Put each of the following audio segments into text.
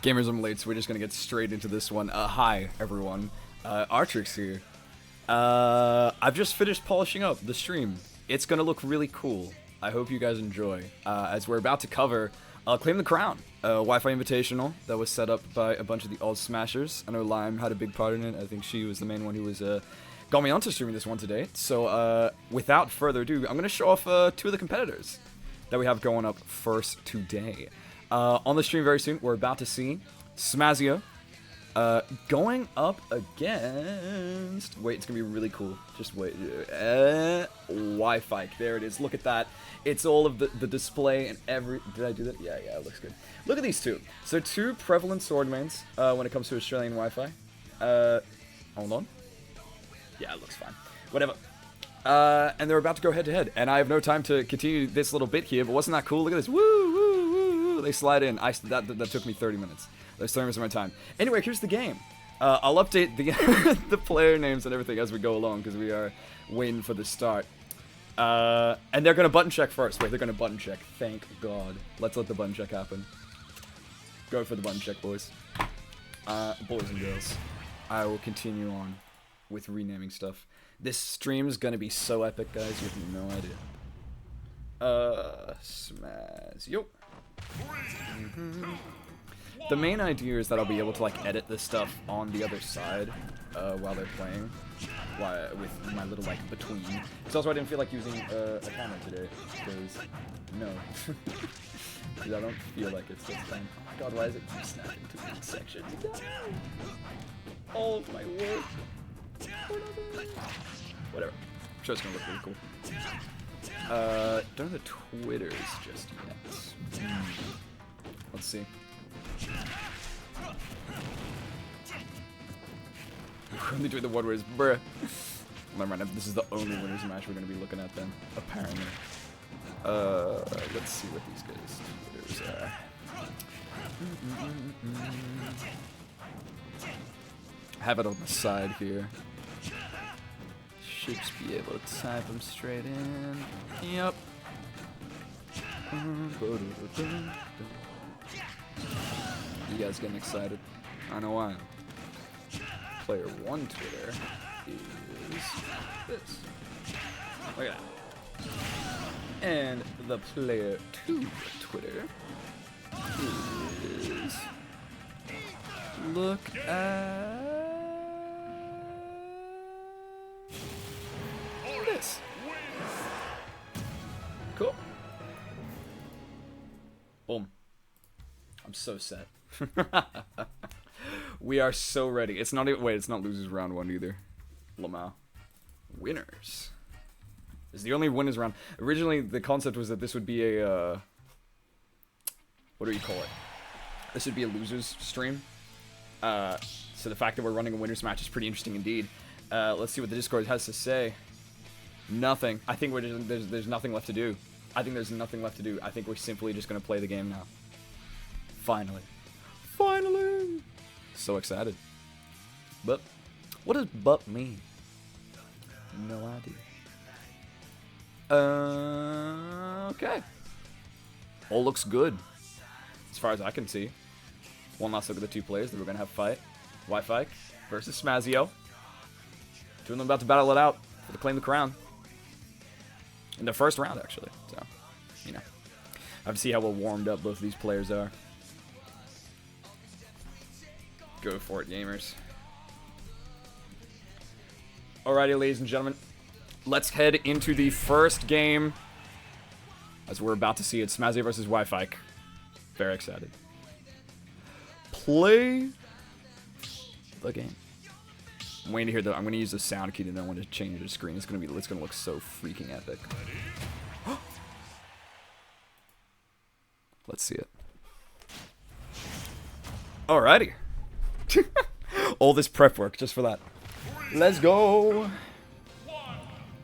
Gamers, I'm late, so we're just gonna get straight into this one. Hi, everyone. Artrix here. I've just finished polishing up the stream. It's gonna look really cool. I hope you guys enjoy, as we're about to cover Claim the Crown, a Wi-Fi Invitational that was set up by a bunch of the old Smashers. I know Lime had a big part in it. I think she was the main one who was got me onto streaming this one today. So without further ado, I'm gonna show off two of the competitors that we have going up first today. On the stream very soon, we're about to see Smazio going up against... Wait, it's going to be really cool. Just wait. Wi-Fi. There it is. Look at that. It's all of the display and every... Did I do that? Yeah, it looks good. Look at these two. So two prevalent sword mains when it comes to Australian Wi-Fi. Hold on. Yeah, it looks fine. Whatever. And they're about to go head-to-head. And I have no time to continue this little bit here, but wasn't that cool? Look at this. Woo, woo, woo, woo. They slide in. That took me 30 minutes. There's 30 minutes of my time. Anyway, here's the game. I'll update the the player names and everything as we go along, because we are waiting for the start. And they're going to button check first. Wait, they're going to button check. Thank God. Let's let the button check happen. Go for the button check, boys. Boys and girls. I will continue on with renaming stuff. This stream is going to be so epic, guys. You have no idea. Smazio. The main idea is that I'll be able to like edit this stuff on the other side while they're playing, with my little like between. It's also I didn't feel like using a camera today because no, because I don't feel like it's this time. Oh my God, why is it keep snapping to each section? No! All of my work. Whatever. I'm sure it's gonna look really cool. Don't have the Twitters just yet. Let's see. We're only doing the one winners, bruh. Never mind, this is the only winners match we're gonna be looking at then, apparently. Let's see what these guys' Twitters are. Have it on the side here. Should just be able to type them straight in. Yep. You guys getting excited? I know I am. Player 1 Twitter is this. Look at that. And the player 2 Twitter is... Look at... this. Cool. Boom. I'm so set. We are so ready. It's not even... Wait, it's not losers round 1 either. Lamau. Winners. This is the only winners round. Originally, the concept was that this would be a... what do you call it? This would be a losers stream. So the fact that we're running a winners match is pretty interesting indeed. Let's see what the Discord has to say. Nothing. I think we're just, there's nothing left to do. I think there's nothing left to do. I think we're simply just going to play the game now. Finally. Finally! So excited. But, what does but mean? No idea. Okay. All looks good. As far as I can see. One last look at the two players that we're going to have fight. Wi-Fi versus Smazio. Two of them about to battle it out for the Claim the Crown. In the first round, actually. So, you know. I have to see how well warmed up both of these players are. Go for it, gamers. Alrighty, ladies and gentlemen. Let's head into the first game. As we're about to see it. Smazio versus Wi-Fi. Very excited. Play the game. I'm waiting to hear the... I'm going to use the sound key to know when to change the screen. It's going to look so freaking epic. Let's see it. Alrighty. All this prep work just for that. Let's go.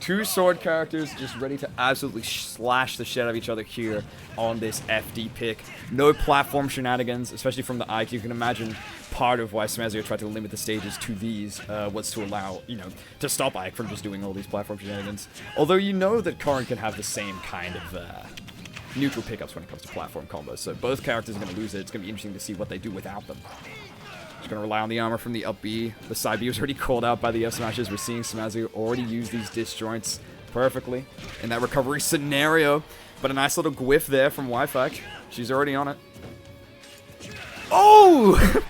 Two sword characters just ready to absolutely slash the shit out of each other here on this FD pick. No platform shenanigans, especially from the IQ. You can imagine part of why Smazio tried to limit the stages to these was to allow, you know, to stop Ike from just doing all these platform shenanigans. Although you know that Karin can have the same kind of neutral pickups when it comes to platform combos. So both characters are going to lose it. It's going to be interesting to see what they do without them. Just going to rely on the armor from the up B. The side B was already called out by the F smashes. We're seeing Smazio already use these disjoints perfectly in that recovery scenario. But a nice little whiff there from Wi-Fi. She's already on it. Oh!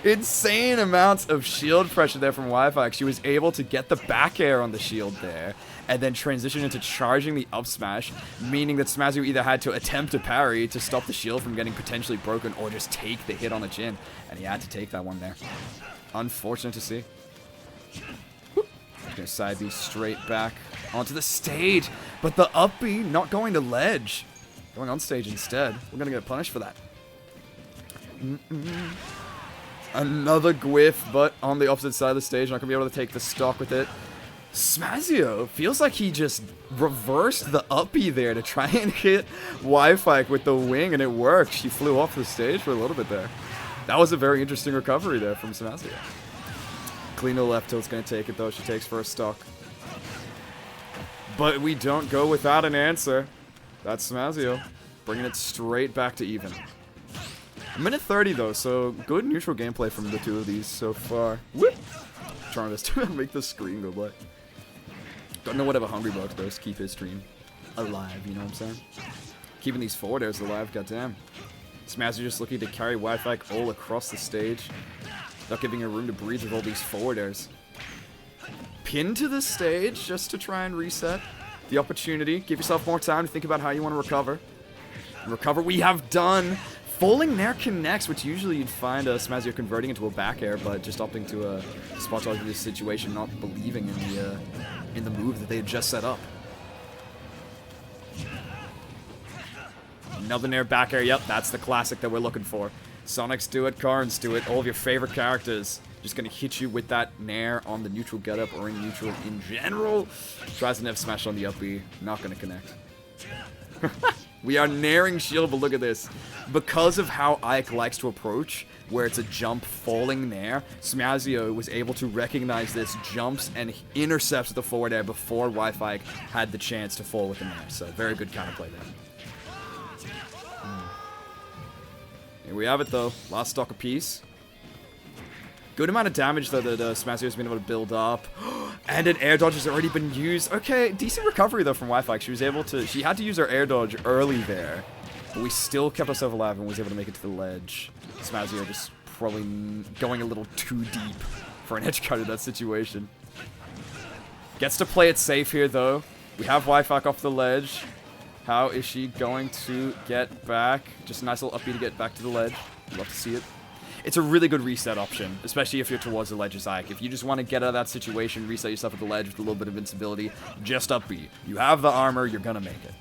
Insane amounts of shield pressure there from Wi-Fi. She was able to get the back air on the shield there and then transition into charging the up smash, meaning that Smazio either had to attempt a parry to stop the shield from getting potentially broken or just take the hit on the chin. And he had to take that one there. Unfortunate to see. Gonna side B straight back onto the stage, but the up B not going to ledge. Going on stage instead. We're gonna get punished for that. Another Gwyff, but on the opposite side of the stage. Not going to be able to take the stock with it. Smazio feels like he just reversed the up B there to try and hit Wi-Fi with the wing, and it worked. She flew off the stage for a little bit there. That was a very interesting recovery there from Smazio. Clean little left tilt's going to take it, though. She takes first stock. But we don't go without an answer. That's Smazio, bringing it straight back to even. A minute 30 though, so good neutral gameplay from the two of these so far. Whoop! Trying to make the screen go by. Don't know whatever Hungry Bugs does. Keep his stream alive, you know what I'm saying? Keeping these forward airs alive, goddamn. Smazio just looking to carry Wi-Fi all across the stage. Not giving her room to breathe with all these forward airs. Pin to the stage just to try and reset the opportunity. Give yourself more time to think about how you want to recover. Recover we have done. Falling Nair connects, which usually you'd find Smazio converting into a back air, but just opting to spot dodge in this situation, not believing in the move that they had just set up. Another Nair back air, yep, that's the classic that we're looking for. Sonics do it, Karns do it, all of your favorite characters. Just gonna hit you with that Nair on the neutral getup or in neutral in general. Tries an F smash on the up B, not gonna connect. We are nairing shield, but look at this. Because of how Ike likes to approach, where it's a jump falling Nair, Smazio was able to recognize this, jumps, and intercepts the forward air before Wi-Fi had the chance to fall with the Nair. So, very good counterplay there. Here we have it, though. Last stock apiece. Good amount of damage, though, that Smazio has been able to build up. And an air dodge has already been used. Okay, decent recovery, though, from Wi-Fi. She was able to... She had to use her air dodge early there. But we still kept ourselves alive and was able to make it to the ledge. Smazio just probably going a little too deep for an edge guard in that situation. Gets to play it safe here, though. We have Wi-Fi off the ledge. How is she going to get back? Just a nice little up B to get back to the ledge. Love to see it. It's a really good reset option, especially if you're towards the ledge as Ike. If you just want to get out of that situation, reset yourself at the ledge with a little bit of invincibility, just up B. You have the armor, you're gonna make it.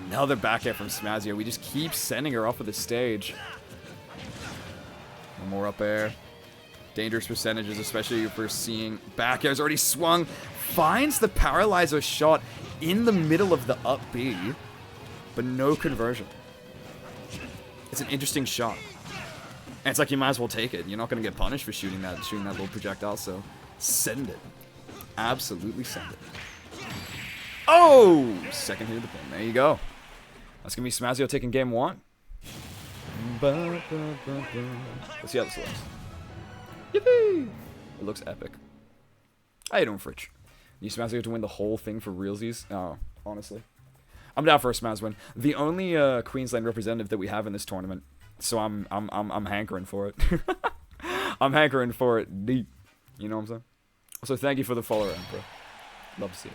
Another back air from Smazio. We just keep sending her off of the stage. One more up air. Dangerous percentages, especially if we're seeing back airs already swung. Finds the paralyzer shot in the middle of the up B, but no conversion. It's an interesting shot. And it's like you might as well take it. You're not going to get punished for shooting that little projectile, so send it. Absolutely send it. Oh! Second hit of the pin. There you go. That's going to be Smazio taking game one. Let's see how this looks. Yippee! It looks epic. How you doing, Fritch? You Smazio to win the whole thing for realsies? Oh, honestly. I'm down for a Smaz win. The only Queensland representative that we have in this tournament. So I'm hankering for it. I'm hankering for it deep. You know what I'm saying? So thank you for the follow, Emperor. Love to see it.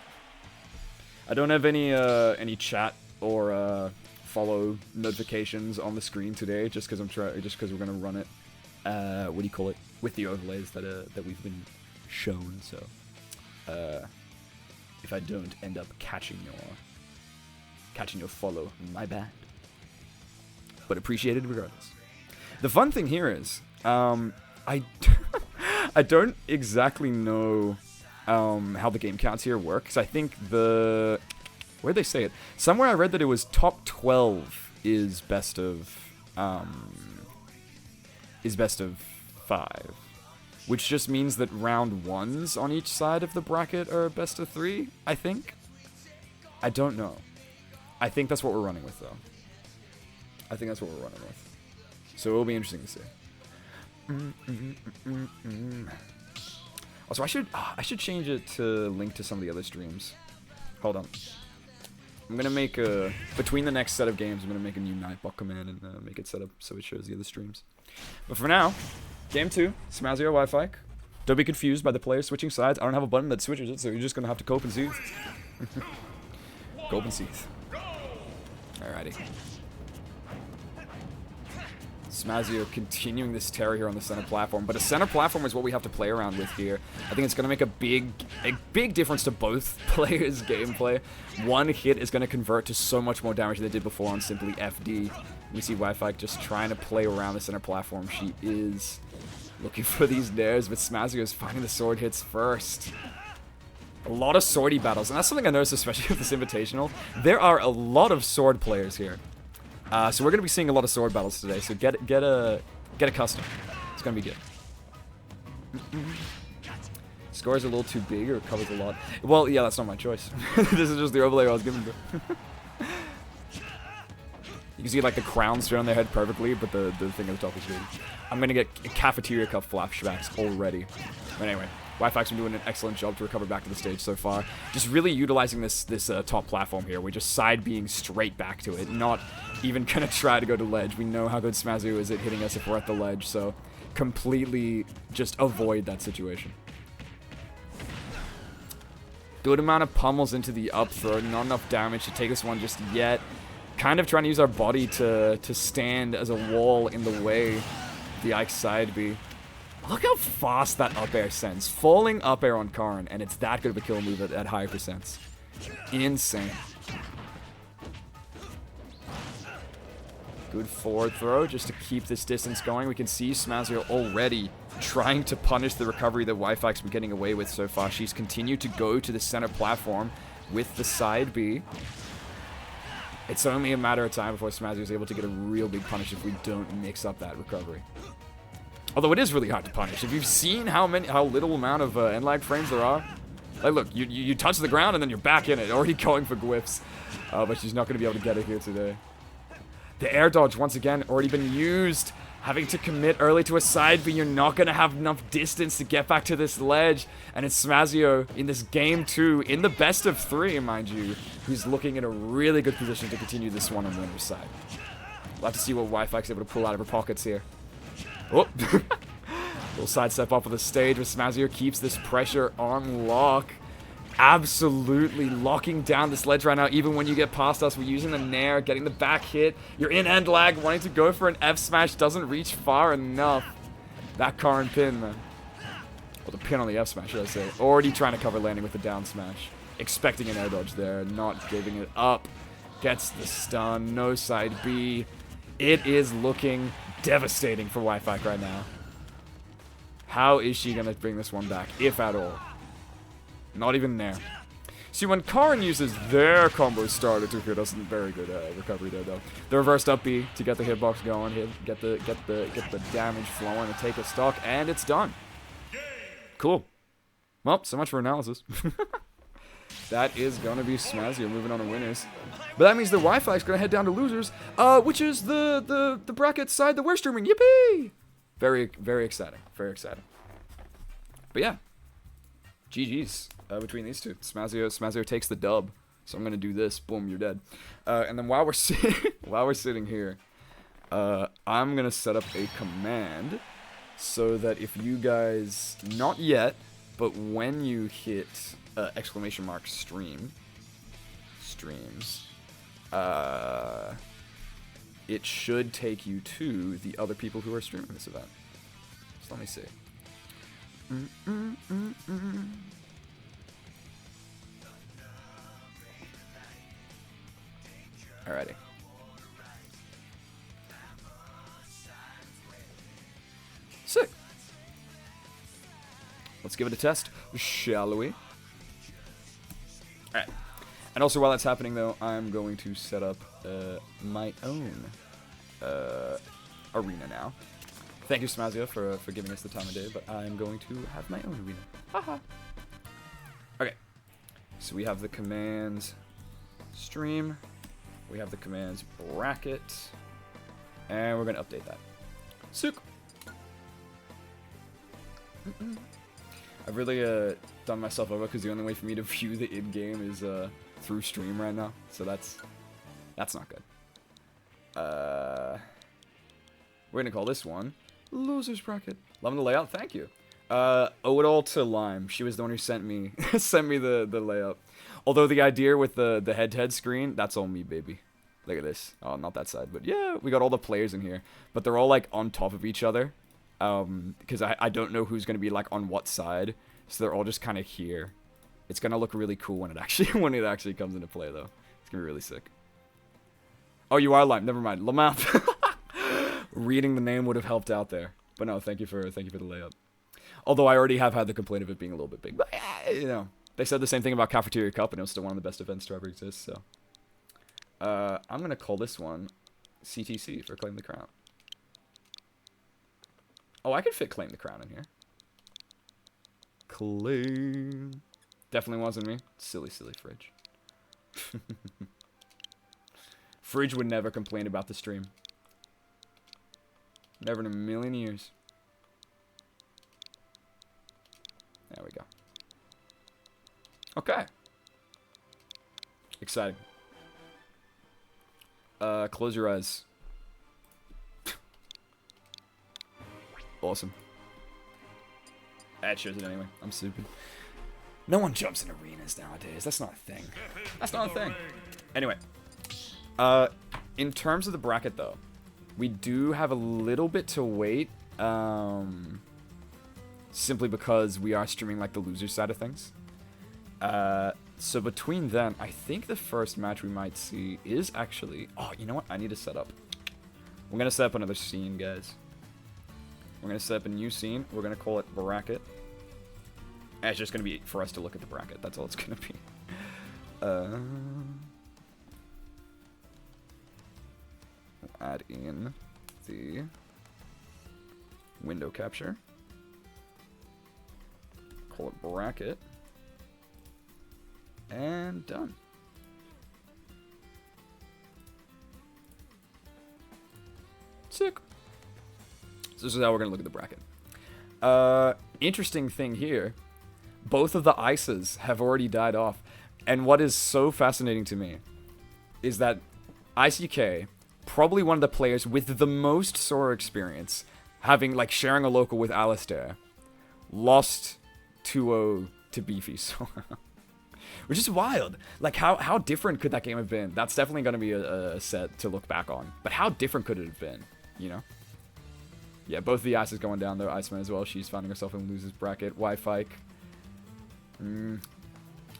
I don't have any chat or follow notifications on the screen today, just because we're gonna run it. What do you call it? With the overlays that we've been shown. So if I don't end up catching your follow, my bad. But appreciated regardless. The fun thing here is, I don't exactly know how the game counts here work, because I think where'd they say it? Somewhere I read that it was top 12 is best of 5, which just means that round 1s on each side of the bracket are best of 3, I think. I don't know. I think that's what we're running with, though. I think that's what we're running with. So it will be interesting to see. Also, I should change it to link to some of the other streams. Hold on. I'm gonna make a between the next set of games. I'm gonna make a new Nightbot command and make it set up so it shows the other streams. But for now, game 2, Smazio Wi-Fi. Don't be confused by the players switching sides. I don't have a button that switches it, so you're just gonna have to cope and seethe. Cope and seethe. Alrighty. Smazio continuing this terror here on the center platform, but a center platform is what we have to play around with here. I think it's going to make a big difference to both players' gameplay. One hit is going to convert to so much more damage than they did before on simply FD. We see Wi-Fi just trying to play around the center platform. She is looking for these nairs, but Smazio is finding the sword hits first. A lot of swordy battles, and that's something I noticed especially with this Invitational. There are a lot of sword players here. So we're going to be seeing a lot of sword battles today, so get accustomed. It's going to be good. Score is a little too big, or covers a lot. Well, yeah, that's not my choice. This is just the overlay I was given. You can see, like, the crown straight on their head perfectly, but the thing at the top is weird. I'm going to get Cafeteria Cup flashbacks already. But anyway, Wi-Fi's been doing an excellent job to recover back to the stage so far. Just really utilizing this top platform here. We're just side being straight back to it, not even gonna try to go to ledge. We know how good Smazio is at hitting us if we're at the ledge, so completely just avoid that situation. Good amount of pummels into the up throw, not enough damage to take this one just yet. Kind of trying to use our body to stand as a wall in the way of the Ike side B. Look how fast that up air sends. Falling up air on Karn, and it's that good of a kill move at higher percents. Insane. Good forward throw just to keep this distance going. We can see Smazio already trying to punish the recovery that Wi-Fi's been getting away with so far. She's continued to go to the center platform with the side B. It's only a matter of time before Smazio is able to get a real big punish if we don't mix up that recovery. Although it is really hard to punish. If you've seen how little amount of end lag frames there are, like look, you touch the ground and then you're back in it, already going for glyphs. But she's not going to be able to get it here today. The air dodge, once again, already been used. Having to commit early to a side, but you're not going to have enough distance to get back to this ledge. And it's Smazio in this game 2, in the best of 3, mind you, who's looking in a really good position to continue this one on winner's side. We'll have to see what Wi-Fi's able to pull out of her pockets here. Oh, little sidestep off of the stage, but Smazio keeps this pressure on lock. Absolutely locking down this ledge right now. Even when you get past us, we're using the nair, getting the back hit. You're in end lag, wanting to go for an F smash, doesn't reach far enough. That Karn pin, man. Well, the pin on the F smash, should I say. Already trying to cover landing with the down smash. Expecting an air dodge there, not giving it up. Gets the stun, no side B. It is looking devastating for Wi-Fi right now. How is she going to bring this one back, if at all? Not even there. See, when Karn uses their combo starter to hit us, very good recovery there, though. The reversed up B to get the hitbox going, get the damage flowing, and take a stock, and it's done. Cool. Well, so much for analysis. That is going to be Smazio moving on to winners. But that means the Wi-Fi is going to head down to losers, which is the bracket side that we're streaming. Yippee! Very, very exciting. Very exciting. But yeah. GG's between these two. Smazio takes the dub. So I'm going to do this. Boom, you're dead. And then while we're sitting here, I'm going to set up a command so that if you guys, not yet, but when you hit exclamation mark streams, it should take you to the other people who are streaming this event. So let me see. Alrighty. Sick. Let's give it a test, shall we? Alright. And also while that's happening though, I'm going to set up my own arena now. Thank you, Smazio, for giving us the time of day, but I'm going to have my own arena. Haha. Okay. So we have the commands stream, we have the commands bracket, and we're going to update that. Sick. I've really done myself over because the only way for me to view the in-game is through stream right now, so that's not good. We're gonna call this one Losers Bracket. Loving the layout, thank you. Owe it all to Lime. She was the one who sent me the layout. Although the idea with the head-to-head screen, that's all me, baby. Look at this. Oh, not that side, but yeah, we got all the players in here, but they're all like on top of each other. Because I don't know who's gonna be like on what side, so they're all just kind of here. It's gonna look really cool when it actually comes into play, though. It's gonna be really sick. Oh, you are Lime. Never mind. Lamap. Reading the name would have helped out there, but no. Thank you for the layup. Although I already have had the complaint of it being a little bit big, but you know, they said the same thing about Cafeteria Cup, and it was still one of the best events to ever exist. So, I'm gonna call this one CTC for Claim the Crown. Oh, I could fit Claim the Crown in here. Claim. Definitely wasn't me. Silly Fridge. Fridge would never complain about the stream. Never in a million years. There we go. Okay. Exciting. Close your eyes. Awesome. That shows it anyway. I'm stupid. No one jumps in arenas nowadays. That's not a thing. That's not a thing. Anyway. In terms of the bracket, though, we do have a little bit to wait. Simply because we are streaming, like, the loser side of things. So between then, I think the first match we might see is actually... Oh, you know what? I need to set up. We're going to set up another scene, guys. We're going to set up a new scene. We're going to call it Bracket. And it's just going to be for us to look at the bracket. That's all it's going to be. Add in the window capture. Call it Bracket. And done. Sick. So this is how we're going to look at the bracket. Interesting thing here. Both of the ices have already died off. And what is so fascinating to me is that ICK, probably one of the players with the most Sora experience, having, like, sharing a local with Alistair, lost 2-0 to Beefy Sora. Which is wild. Like, how different could that game have been? That's definitely going to be a set to look back on. But how different could it have been, you know? Yeah, both the ices going down, though. Iceman as well. She's finding herself in losers bracket. Wi-Fi.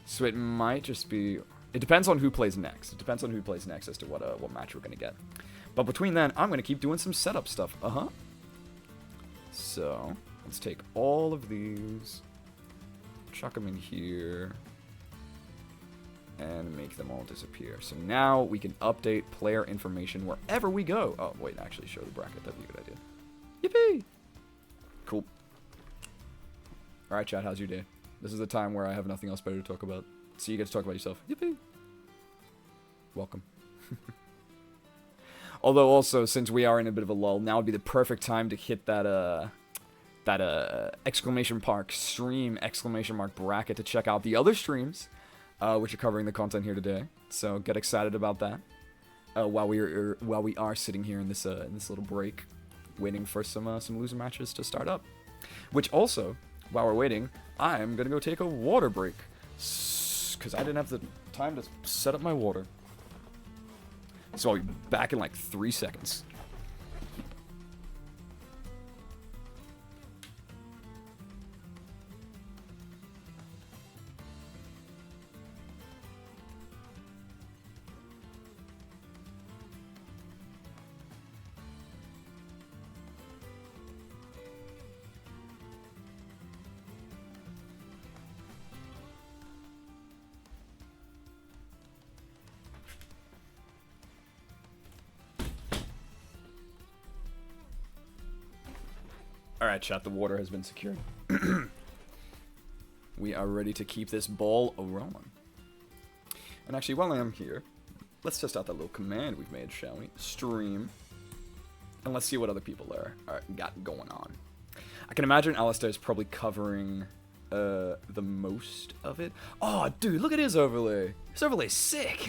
So it might just be... It depends on who plays next. It depends on who plays next as to what match we're going to get. But between then, I'm going to keep doing some setup stuff. So, let's take all of these, chuck them in here, and make them all disappear. So now we can update player information wherever we go. Oh, wait, actually show the bracket. That'd be a good idea. Yippee! Cool. Alright, chat, how's your day? This is the time where I have nothing else better to talk about. So you get to talk about yourself. Yippee! Welcome. Although also, since we are in a bit of a lull, now would be the perfect time to hit that exclamation mark stream, exclamation mark bracket to check out the other streams, which are covering the content here today. So get excited about that. While we are sitting here in this little break, waiting for some loser matches to start up. Which also, while we're waiting, I'm gonna go take a water break, because I didn't have the time to set up my water. So I'll be back in like 3 seconds. Alright, chat, the water has been secured. We are ready to keep this ball a-rolling. And actually, while I am here, let's test out that little command we've made, shall we? Stream. And let's see what other people are got going on. I can imagine Alistair's probably covering the most of it. Oh, dude, look at his overlay. His overlay's sick.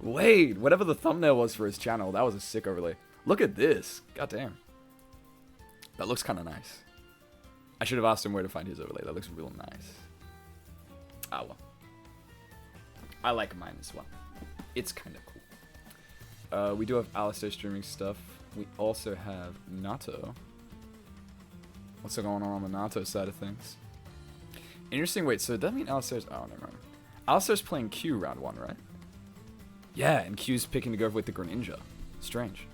Wait, whatever the thumbnail was for his channel, that was a sick overlay. Look at this. God damn. That looks kind of nice. I should have asked him where to find his overlay. That looks real nice. Ah, well. I like mine as well. It's kind of cool. We do have Alistair streaming stuff. We also have Nato. What's going on the Nato side of things? Interesting. Wait, so does that mean Alistair's... Oh, never mind. Alistair's playing Q round 1, right? Yeah, and Q's picking to go with the Greninja. Strange.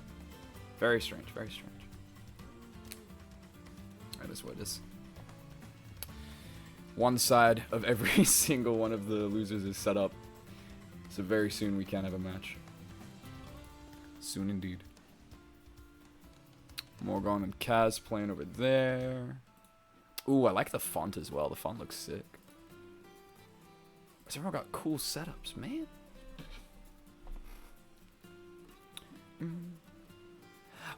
Very strange, very strange. That is what it is. One side of every single one of the losers is set up. So very soon we can have a match. Soon indeed. Morgan and Kaz playing over there. Ooh, I like the font as well. The font looks sick. Everyone got cool setups, man.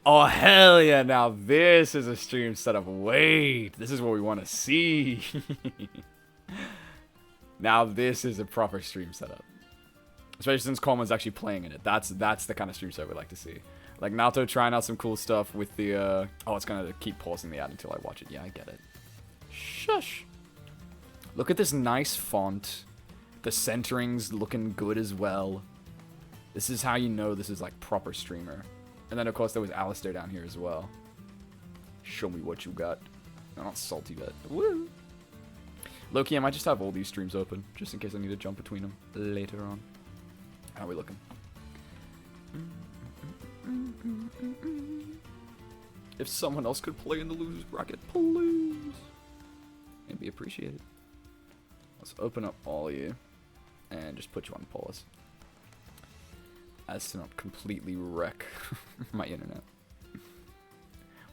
Oh, hell yeah. Now this is a stream setup. Wait, this is what we want to see. Now this is a proper stream setup. Especially since Coleman's actually playing in it. That's the kind of stream setup we like to see. Like Nato trying out some cool stuff with the... Oh, it's going to keep pausing the ad until I watch it. Yeah, I get it. Shush. Look at this nice font. The centering's looking good as well. This is how you know this is like proper streamer. And then of course there was Alistair down here as well. Show me what you got. I'm not salty yet. Woo! Loki, I might just have all these streams open, just in case I need to jump between them later on. How are we looking? If someone else could play in the losers bracket, please. It'd be appreciated. Let's open up all of you and just put you on pause. As to not completely wreck my internet.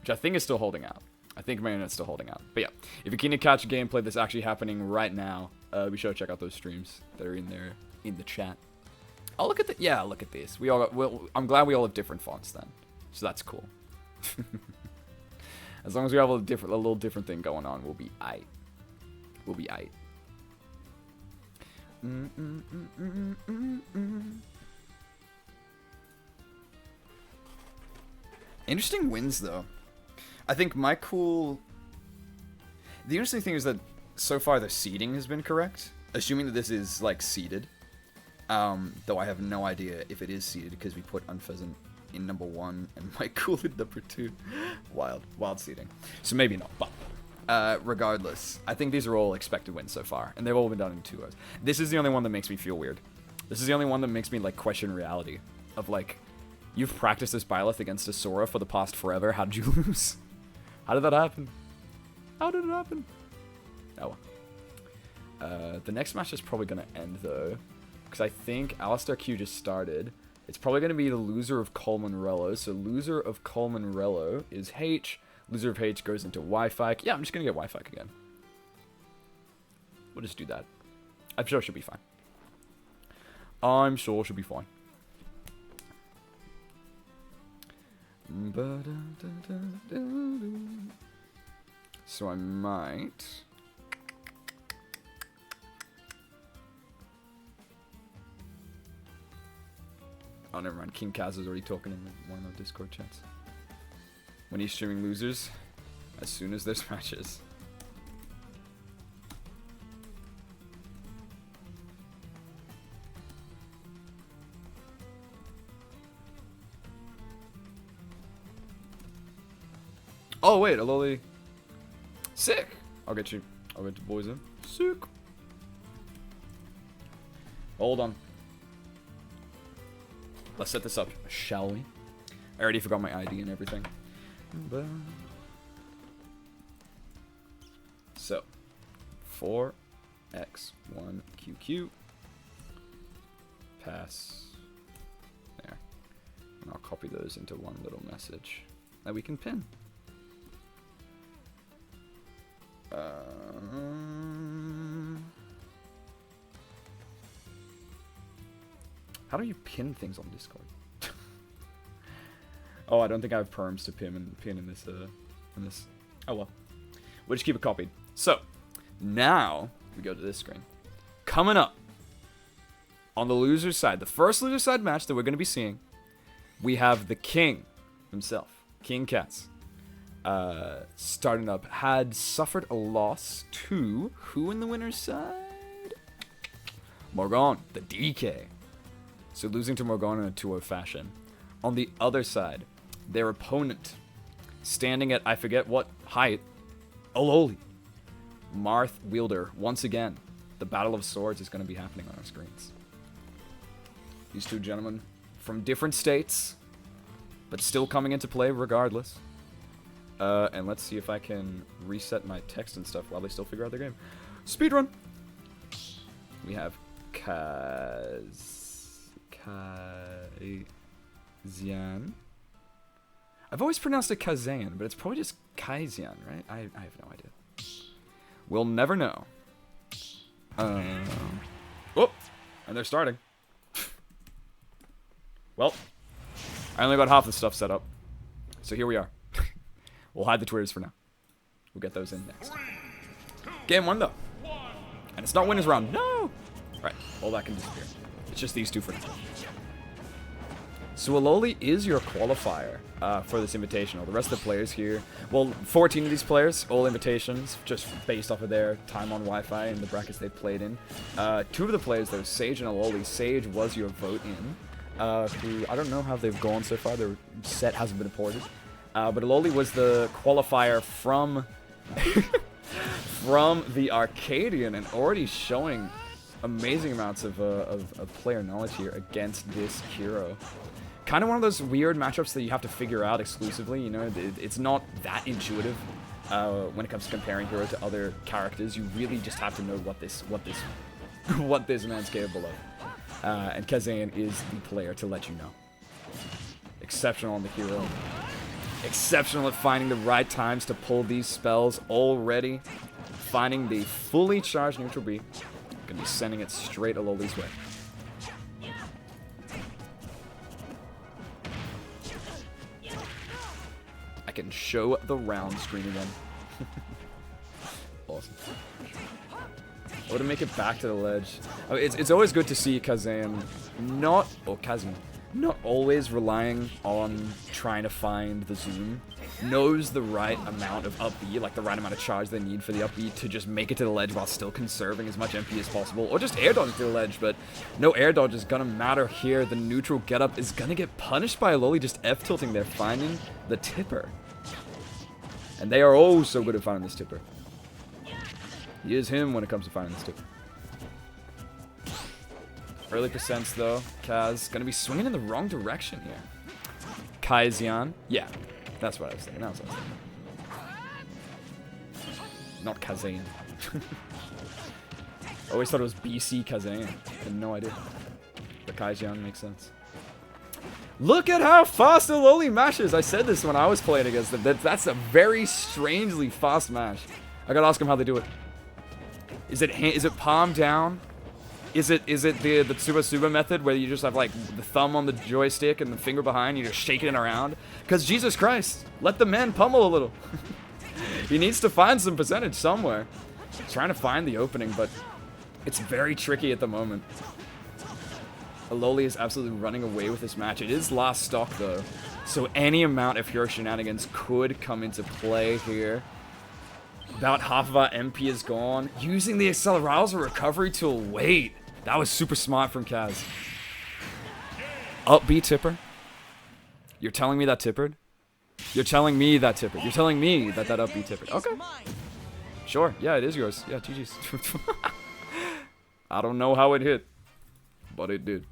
Which I think is still holding out. I think my internet's still holding out. But yeah, if you're keen to catch gameplay that's actually happening right now, be sure to check out those streams that are in there in the chat. Oh, look at the... Yeah, look at this. We all got... Well, I'm glad we all have different fonts then. So that's cool. As long as we have a little different thing going on, we'll be aight. We'll be aight. Interesting wins, though. I think my cool... The interesting thing is that so far the seeding has been correct. Assuming that this is, like, seeded. Though I have no idea if it is seeded because we put Unpheasant in number 1 and Mike Cool in number 2. Wild seeding. So maybe not, but regardless, I think these are all expected wins so far, and they've all been done in 2 hours. This is the only one that makes me feel weird. This is the only one that makes me, like, question reality. Of, like, you've practiced this Byleth against a Sora for the past forever, how did you lose? How did that happen? How did it happen? Oh well. The next match is probably going to end, though. Because I think Alistair Q just started. It's probably going to be the loser of Coleman Rello. So loser of Coleman Rello is H. Loser of H goes into Wi-Fi. Yeah, I'm just going to get Wi-Fi again. We'll just do that. I'm sure it should be fine. I'm sure it should be fine. So I might... Oh, never mind. King Kaz is already talking in one of the Discord chats. When he's streaming losers, as soon as there's matches. Oh, wait, Aloli. Sick. I'll get you boys in. Sick. Hold on. Let's set this up, shall we? I already forgot my ID and everything. So, 4x1QQ. Pass. There. And I'll copy those into one little message that we can pin. How do you pin things on Discord? Oh, I don't think I have perms to pin in this. Oh well, we'll just keep it copied. So now we go to this screen. Coming up on the loser's side, the first loser side match that we're going to be seeing, we have the king himself, King Kaz. Starting up, had suffered a loss to who in the winner's side? Morgan, the DK. So losing to Morgan in a 2-0 fashion. On the other side, their opponent, standing at I forget what height, Ololi. Marth Wielder, once again. The Battle of Swords is going to be happening on our screens. These two gentlemen from different states, but still coming into play regardless. And let's see if I can reset my text and stuff while they still figure out their game. Speedrun! We have Kazian. I've always pronounced it Kazan, but it's probably just Kaizian, right? I have no idea. We'll never know. Oh! And they're starting. Well, I only got half the stuff set up. So here we are. We'll hide the Twitters for now. We'll get those in next. Game 1, though. And it's not winner's round. No! Right, all that can disappear. It's just these two for now. So Ololi is your qualifier for this invitational. The rest of the players here, well, 14 of these players, all invitations, just based off of their time on Wi-Fi and the brackets they played in. 2 of the players, though, Sage and Ololi. Sage was your vote in, who, I don't know how they've gone so far. Their set hasn't been ported. But Ololi was the qualifier from from the Arcadian and already showing amazing amounts of player knowledge here against this hero. Kind of one of those weird matchups that you have to figure out exclusively, you know, it's not that intuitive when it comes to comparing hero to other characters. You really just have to know what this man's capable of. And Kazan is the player to let you know. Exceptional on the hero. Exceptional at finding the right times to pull these spells already. Finding the fully charged neutral B. Gonna be sending it straight Ololi's way. I can show the round screen again. Awesome. Oh, to make it back to the ledge. Oh, it's always good to see Kazan Kazan not always relying on trying to find the zoom. Knows the right amount of up B, like the right amount of charge they need for the up B to just make it to the ledge while still conserving as much MP as possible. Or just air dodge to the ledge, but no air dodge is gonna matter here. The neutral getup is gonna get punished by Ololi just F-tilting there, finding the tipper. And they are oh so good at finding this tipper. He is him when it comes to finding this tipper. Early percents though, Kaz gonna be swinging in the wrong direction here. Kaizian, yeah, that's what I was thinking. That's what I was thinking. Not Kazan. Always thought it was BC Kazan. Had no idea. But Kaizian makes sense. Look at how fast Ololi mashes. I said this when I was playing against them. That's a very strangely fast mash. I gotta ask him how they do it. Is it palm down? Is it the Tsuba method where you just have like the thumb on the joystick and the finger behind, you just shaking it around? Because Jesus Christ, let the man pummel a little. He needs to find some percentage somewhere. He's trying to find the opening, but it's very tricky at the moment. Ololi is absolutely running away with this match. It is last stock though, so any amount of hero shenanigans could come into play here. About half of our MP is gone. Using the Acceleratus recovery tool. Wait, that was super smart from Kaz. Up B tipper. You're telling me that tippered? You're telling me that tippered. You're telling me that up B tippered. Okay. Sure. Yeah, it is yours. Yeah, GG's. I don't know how it hit, but it did.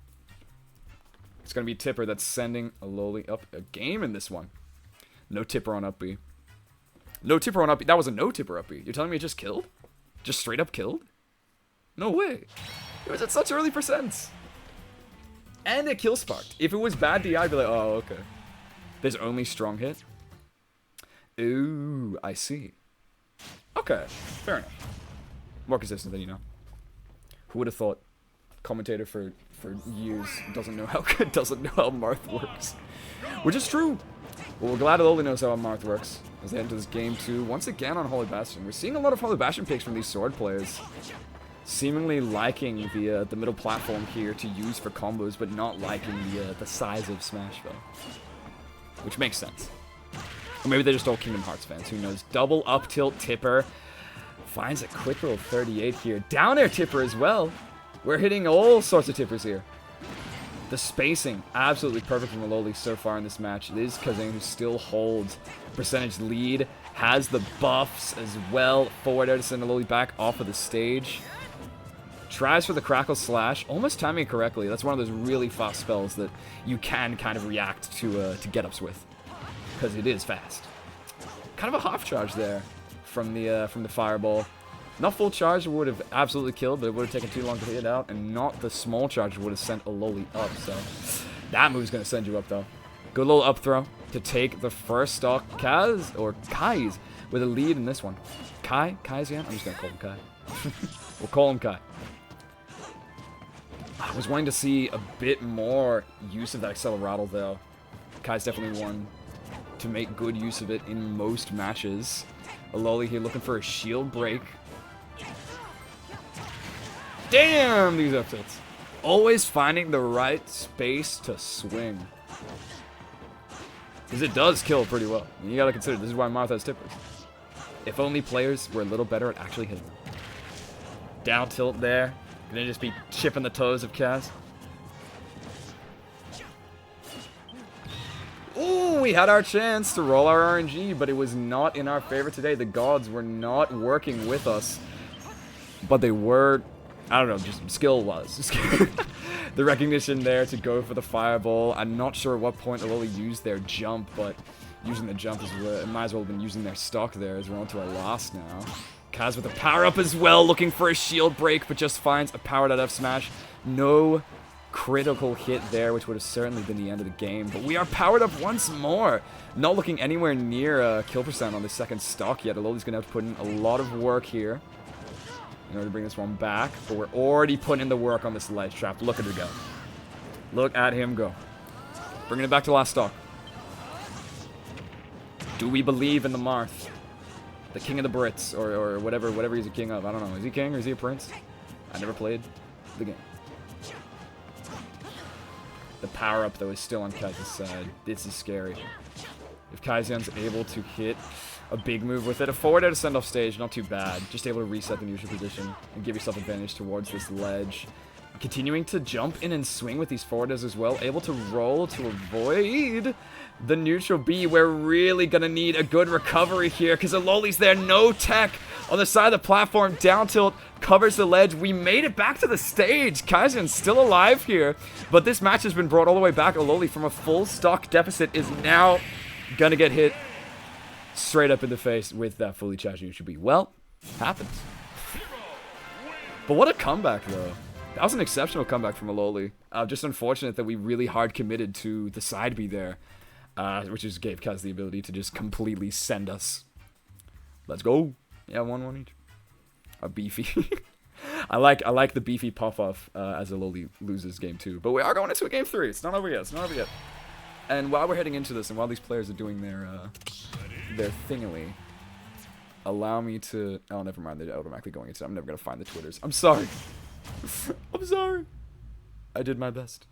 It's going to be Tipper that's sending Ololi up a game in this one. No tipper on up B. No tipper on up B. That was a no tipper up B. You're telling me it just killed? Just straight up killed? No way. It was at such early percents. And it kill sparked. If it was bad DI, I'd be like, oh, okay. There's only strong hit. Ooh, I see. Okay, fair enough. More consistent than you know. Who would have thought? commentator for years doesn't know how Marth works, which is true. Well, we're glad Alola knows how Marth works as they head into this game 2 once again on Holy Bastion. We're seeing a lot of Holy Bastion picks from these sword players, seemingly liking the middle platform here to use for combos, but not liking the size of Smashville, which makes sense. Or maybe they're just all Kingdom Hearts fans. Who knows? Double up tilt tipper. Finds a quick roll 38 here. Down air tipper as well. We're hitting all sorts of tippers here. The spacing, absolutely perfect from Alola so far in this match. It is Kazane who still holds percentage lead. Has the buffs as well. Forward air to send Alola back off of the stage. Tries for the Crackle Slash. Almost timing it correctly. That's one of those really fast spells that you can kind of react to get-ups with, because it is fast. Kind of a half charge there from the Fireball. Not full charge would have absolutely killed, but it would have taken too long to hit it out, and not the small charge would have sent Alola up, so that move's going to send you up, though. Good little up throw to take the first stock. Kai's with a lead in this one. Kai's again? I'm just going to call him Kai. We'll call him Kai. I was wanting to see a bit more use of that Acceleratle, though. Kai's definitely one to make good use of it in most matches. Alola here looking for a shield break. Damn, these up tilts. Always finding the right space to swing. Because it does kill pretty well. You gotta consider, this is why Marth has tippers. If only players were a little better at actually hitting them. Down tilt there. Gonna just be chipping the toes of Kaz. Ooh, we had our chance to roll our RNG, but it was not in our favor today. The gods were not working with us. But they were, I don't know, just skill-wise. The recognition there to go for the Fireball. I'm not sure at what point Alola used their jump, but using the jump as well, it might as well have been using their stock there as we're on to our last now. Kaz with a power-up as well, looking for a shield break, but just finds a powered out F smash. No critical hit there, which would have certainly been the end of the game. But we are powered up once more. Not looking anywhere near kill percent on the second stock yet. Alola's going to have to put in a lot of work here in order to bring this one back. But we're already putting in the work on this ledge trap. Look at her go. Look at him go. Bringing it back to last stock. Do we believe in the Marth? The king of the Brits, or whatever he's a king of. I don't know. Is he king or is he a prince? I never played the game. The power-up, though, is still on Kai's side. This is scary. If Kaizen's able to hit a big move with it, a forward air to send off stage, not too bad. Just able to reset the neutral position and give yourself advantage towards this ledge. Continuing to jump in and swing with these forward airs as well. Able to roll to avoid the neutral B. We're really going to need a good recovery here because Aloli's there. No tech on the side of the platform. Down tilt covers the ledge. We made it back to the stage. Kaizen's still alive here, but this match has been brought all the way back. Alola from a full stock deficit is now going to get hit straight up in the face with that fully charged neutral B. Well, happens. But what a comeback, though. That was an exceptional comeback from Alola. Just unfortunate that we really hard committed to the side B there, which just gave Kaz the ability to just completely send us. Let's go. Yeah, 1-1 each. A beefy. I like the beefy pop-off as Alola loses game 2. But we are going into a game 3. It's not over yet. It's not over yet. And while we're heading into this, and while these players are doing their thingily, allow me to... Oh, never mind. They're automatically going into it. I'm never going to find the Twitters. I'm sorry. I'm sorry. I did my best.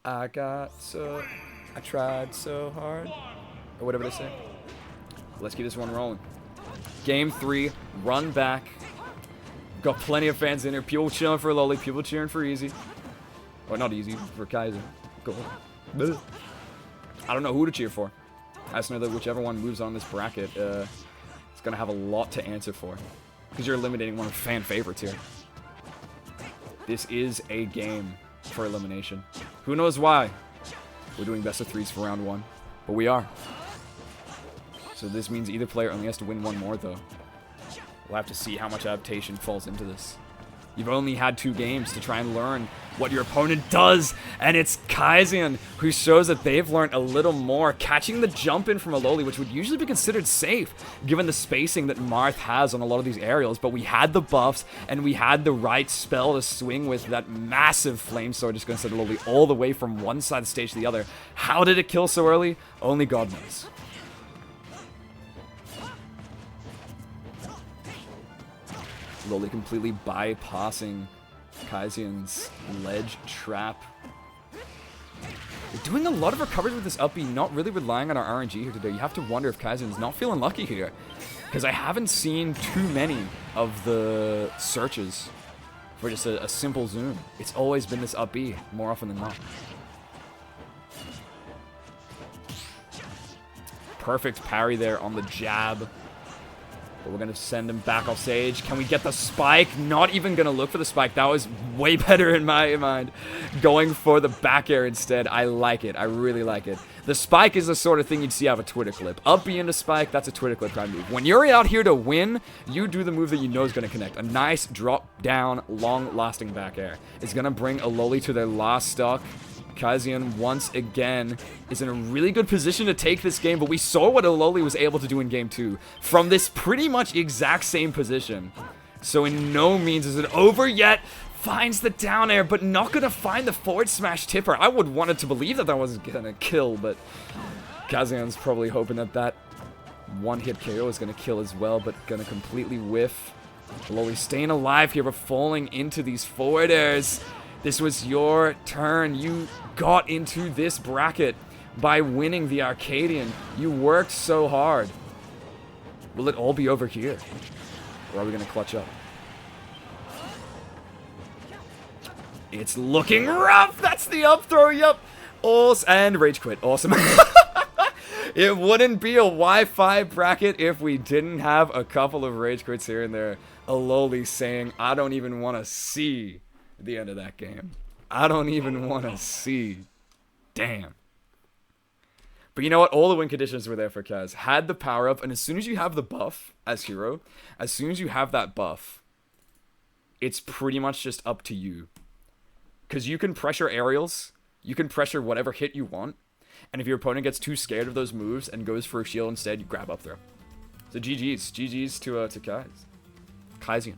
I tried so hard. Or whatever they say. Let's keep this one rolling. Game 3. Run back. Got plenty of fans in here. People chilling for Alola. People cheering for Easy. Or not Easy. For Kaiser. Go. I don't know who to cheer for. I just know that whichever one moves on this bracket is going to have a lot to answer for. Because you're eliminating one of the fan favorites here. This is a game for elimination. Who knows why? We're doing best of 3s for round 1. But we are. So this means either player only has to win one more, though. We'll have to see how much adaptation falls into this. You've only had 2 games to try and learn what your opponent does, and it's Kaizen who shows that they've learned a little more, catching the jump in from Aloly, which would usually be considered safe given the spacing that Marth has on a lot of these aerials, but we had the buffs and we had the right spell to swing with. That massive Flame Sword just going to send Aloly all the way from one side of the stage to the other. How did it kill so early? Only God knows. Aloly completely bypassing Kaizen's ledge trap. We're doing a lot of recoveries with this up B, not really relying on our RNG here today. You have to wonder if Kaizen's not feeling lucky here, because I haven't seen too many of the searches for just a simple zoom. It's always been this up B, more often than not. Perfect parry there on the jab. But we're going to send him back off stage. Can we get the spike? Not even going to look for the spike. That was way better in my mind. Going for the back air instead. I like it. I really like it. The spike is the sort of thing you'd see out of a Twitter clip. Up B into spike, that's a Twitter clip kind of move. When you're out here to win, you do the move that you know is going to connect. A nice drop down, long-lasting back air. It's going to bring Aloly to their last stock. Kaizen, once again, is in a really good position to take this game, but we saw what Aloly was able to do in Game 2 from this pretty much exact same position. So in no means is it over yet. Finds the down air, but not going to find the forward smash tipper. I would wanted to believe that wasn't going to kill, but Kaizen's probably hoping that that one-hit KO is going to kill as well, but going to completely whiff. Aloly staying alive here, but falling into these forward airs. This was your turn. You got into this bracket by winning the Arcadian. You worked so hard. Will it all be over here? Or are we going to clutch up? It's looking rough. That's the up throw. Yup. Awesome. And rage quit. Awesome. It wouldn't be a Wi-Fi bracket if we didn't have a couple of rage quits here and there. Aloly saying, I don't even want to see the end of that game. I don't even want to see. Damn. But you know what? All the win conditions were there for Kaz. Had the power up, and as soon as you have the buff as hero, as soon as you have that buff, it's pretty much just up to you. Because you can pressure aerials, you can pressure whatever hit you want, and if your opponent gets too scared of those moves and goes for a shield instead, you grab up throw. So GG's. GG's to Kaz. Kaizen.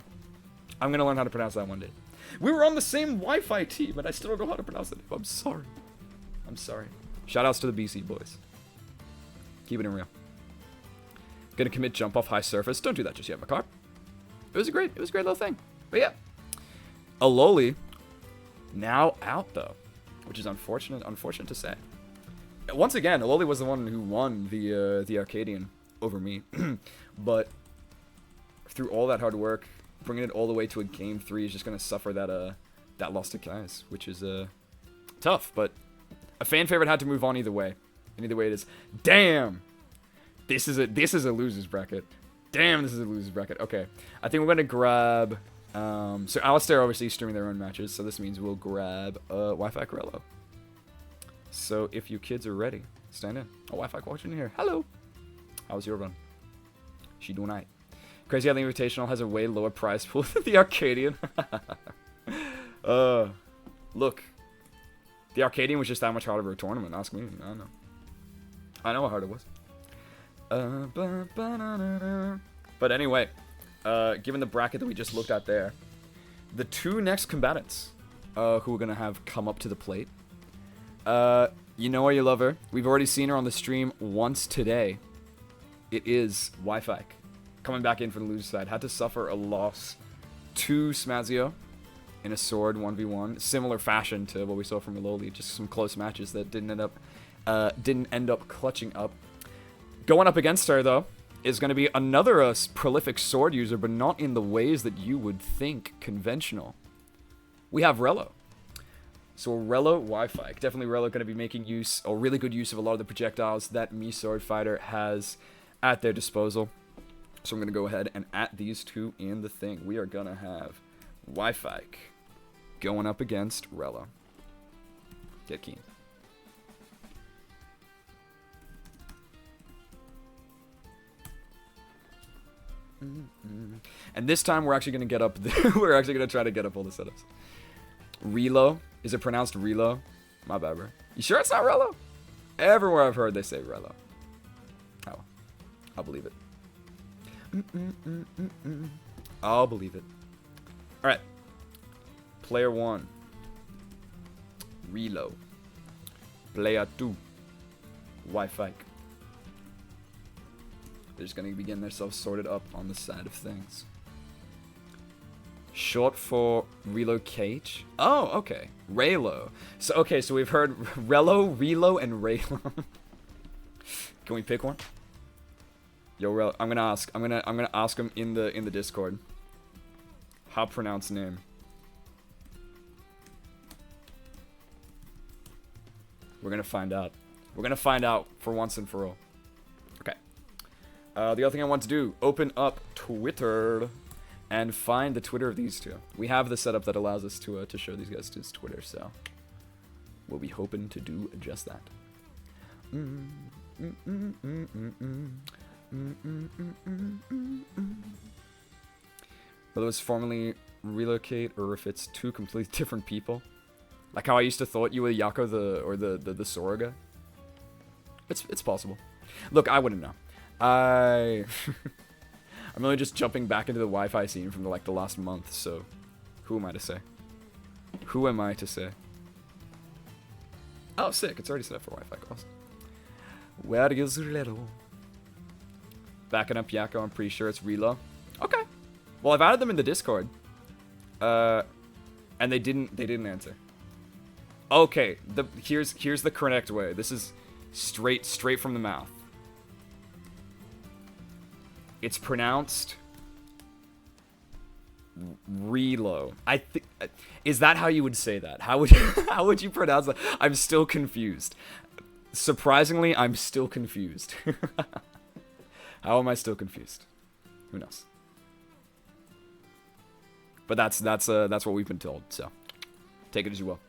I'm going to learn how to pronounce that one day. We were on the same Wi-Fi team, and I still don't know how to pronounce it. I'm sorry. I'm sorry. Shoutouts to the BC boys. Keep it in real. Gonna commit jump off high surface. Don't do that just yet, Makar. It was a great little thing. But yeah. Aloly now out though, which is unfortunate to say. Once again, Aloly was the one who won the Arcadian over me, but through all that hard work, bringing it all the way to a game 3 is just gonna suffer that loss to Kais, which is tough. But a fan favorite had to move on either way, and either way it is. Damn, this is a losers bracket. Damn, this is a losers bracket. Okay, I think we're gonna grab. So Alistair obviously streaming their own matches, so this means we'll grab Wi-Fi Corello. So if you kids are ready, stand in. Oh, Wi-Fi watching here. Hello. How was your run? She doing alright. Crazy how the Invitational has a way lower prize pool than the Arcadian. Look. The Arcadian was just that much harder of a tournament, ask me. I don't know. I know how hard it was. But anyway, given the bracket that we just looked at there, the 2 next combatants who we're going to have come up to the plate. You know her, you love her. We've already seen her on the stream once today. It is Wi-Fi. Coming back in from the loser side. Had to suffer a loss to Smazio in a sword 1v1. Similar fashion to what we saw from Aloly. Just some close matches that didn't end up clutching up. Going up against her, though, is going to be another prolific sword user, but not in the ways that you would think conventional. We have Rello. So Rello Wi-Fi. Definitely Rello going to be making use, or really good use of a lot of the projectiles that Mii Sword Fighter has at their disposal. So I'm going to go ahead and add these 2 in the thing. We are going to have Wi-Fi going up against Rello. Get keen. And this time we're actually gonna get up. We're actually gonna try to get up all the setups. Relo. Is it pronounced Relo? My bad, bro. You sure it's not Relo? Everywhere I've heard they say Relo. Oh, I'll believe it. I'll believe it. All right. Player 1. Relo. Player 2. Wi-Fi. They're just gonna be getting themselves sorted up on the side of things. Short for relocate. Oh, okay. Raylo. So okay, so we've heard Relo, Relo, and Raylo. Can we pick one? Yo, Relo. I'm gonna ask him in the Discord. How pronounce name? We're gonna find out. We're gonna find out for once and for all. Okay. The other thing I want to do, open up Twitter and find the Twitter of these two. We have the setup that allows us to show these guys his Twitter, so we'll be hoping to do just that. Whether it was formerly relocate or if it's two completely different people. Like how I used to thought you were Yako the Sora guy. It's possible. Look, I wouldn't know. I'm only just jumping back into the Wi-Fi scene from the last month, so who am I to say? Who am I to say? Oh, sick! It's already set up for Wi-Fi calls. Where is Relo? Backing up Yako, I'm pretty sure it's Relo. Okay. Well, I've added them in the Discord. And they didn't answer. Okay, here's the correct way. This is straight from the mouth. It's pronounced Relo. I think, is that how you would say that? How would you pronounce that? I'm still confused. Surprisingly, I'm still confused. How am I still confused? Who knows? But that's what we've been told. So take it as you will.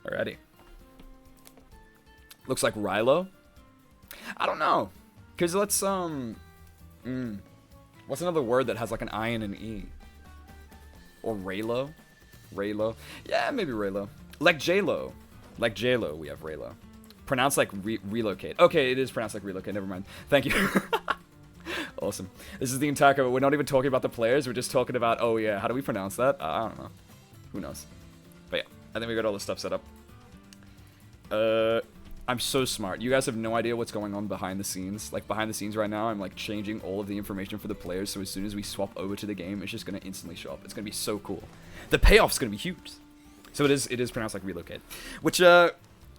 Alrighty. Looks like Rilo. I don't know. Cause let's what's another word that has like an I and an E? Or Raylo? Raylo? Yeah, maybe Raylo. Like J-Lo. Like J-Lo, we have Raylo. Pronounced like relocate. Okay, it is pronounced like relocate. Never mind. Thank you. Awesome. This is the entire cover. We're not even talking about the players. We're just talking about, oh yeah, how do we pronounce that? I don't know. Who knows? But yeah, I think we got all the stuff set up. I'm so smart. You guys have no idea what's going on behind the scenes. Like, behind the scenes right now, I'm, like, changing all of the information for the players, so as soon as we swap over to the game, it's just gonna instantly show up. It's gonna be so cool. The payoff's gonna be huge. So it is pronounced like relocate. Which,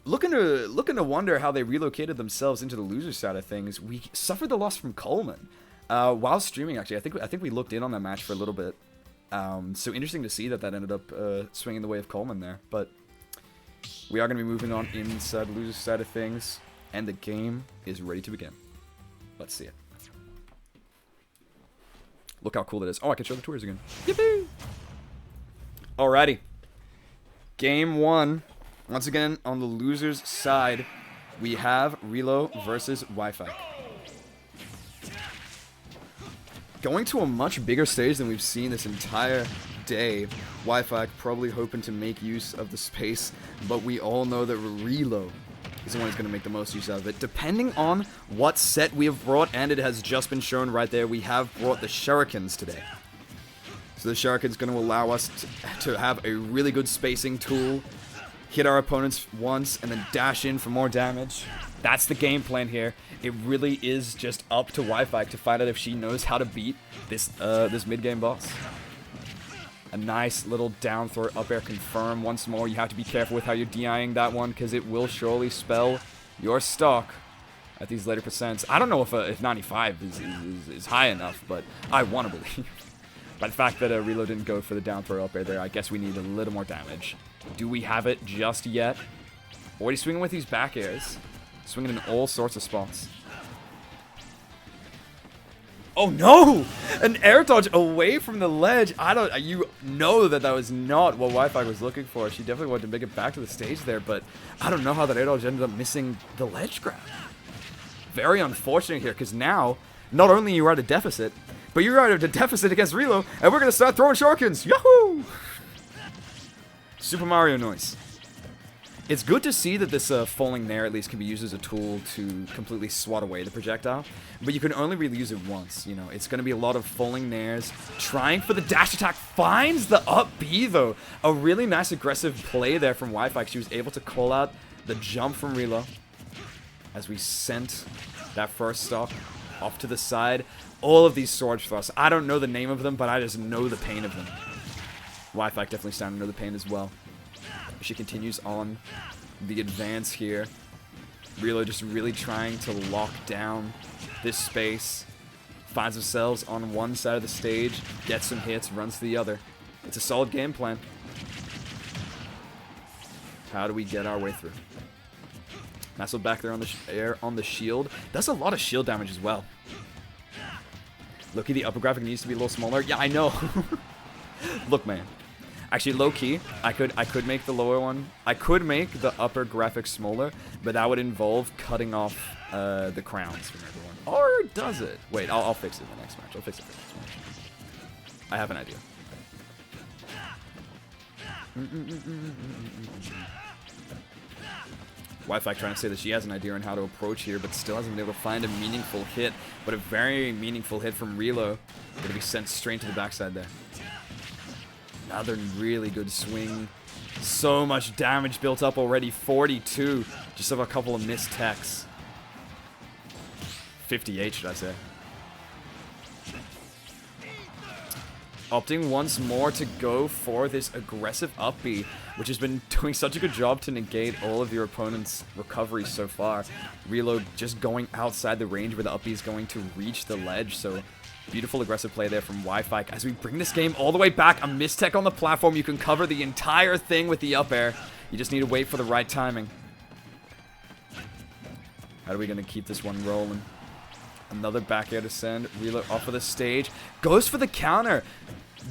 looking to wonder how they relocated themselves into the loser side of things. We suffered the loss from Coleman. While streaming, actually. I think we looked in on that match for a little bit. So interesting to see that ended up swinging the way of Coleman there. But we are going to be moving on inside the loser side of things. And the game is ready to begin. Let's see it. Look how cool it is. Oh, I can show the tours again. Yippee! Alrighty. Game 1. Once again, on the loser's side, we have Relo versus Wi-Fi. Going to a much bigger stage than we've seen this entire day. Wi-Fi probably hoping to make use of the space, but we all know that Relo is the one who's going to make the most use out of it. Depending on what set we have brought, and it has just been shown right there, we have brought the Shurikens today. So the Shuriken's going to allow us to have a really good spacing tool, hit our opponents once, and then dash in for more damage. That's the game plan here. It really is just up to Wi-Fi to find out if she knows how to beat this this mid-game boss. A nice little down throw up air confirm once more. You have to be careful with how you're DIing that one, because it will surely spell your stock at these later percents. I don't know if 95 is high enough, but I want to believe. By the fact that Relo didn't go for the down throw up air there, I guess we need a little more damage. Do we have it just yet? Already swinging with these back airs. Swinging in all sorts of spots. Oh no! An air dodge away from the ledge. You know that was not what Wi-Fi was looking for. She definitely wanted to make it back to the stage there, but I don't know how that air dodge ended up missing the ledge grab. Very unfortunate here, because now, not only you're at a deficit, but you're at a deficit against Relo, and we're going to start throwing shurikens. Yahoo! Super Mario noise. It's good to see that this falling Nair at least can be used as a tool to completely swat away the projectile, but you can only really use it once, you know. It's going to be a lot of falling Nairs. Trying for the dash attack, finds the up B though. A really nice aggressive play there from Wi-Fi. She was able to call out the jump from Relo as we sent that first stock off to the side. All of these sword thrusts, I don't know the name of them, but I just know the pain of them. Wi-Fi definitely starting to know the pain as well. She continues on the advance here. Relo just really trying to lock down this space. Finds themselves on one side of the stage, gets some hits, runs to the other. It's a solid game plan. How do we get our way through? Nestled back there on the air on the shield. Does a lot of shield damage as well. Look-key, the upper graphic needs to be a little smaller. Yeah, I know. Look, man. Actually, low-key, I could make the lower one. I could make the upper graphic smaller, but that would involve cutting off the crowns from everyone. Or does it? Wait, I'll fix it in the next match. I'll fix it for the next match. I have an idea. Wi-Fi trying to say that she has an idea on how to approach here, but still hasn't been able to find a meaningful hit. But a very meaningful hit from Relo. Going to be sent straight to the backside there. Another really good swing. So much damage built up already. 42. Just have a couple of missed techs. 58, should I say. Opting once more to go for this aggressive up B, which has been doing such a good job to negate all of your opponent's recovery so far. Relo just going outside the range where the up B is going to reach the ledge, so beautiful aggressive play there from Wi-Fi. As we bring this game all the way back, a mistech on the platform, you can cover the entire thing with the up air. You just need to wait for the right timing. How are we going to keep this one rolling? Another back air to send. Relo off of the stage. Goes for the counter.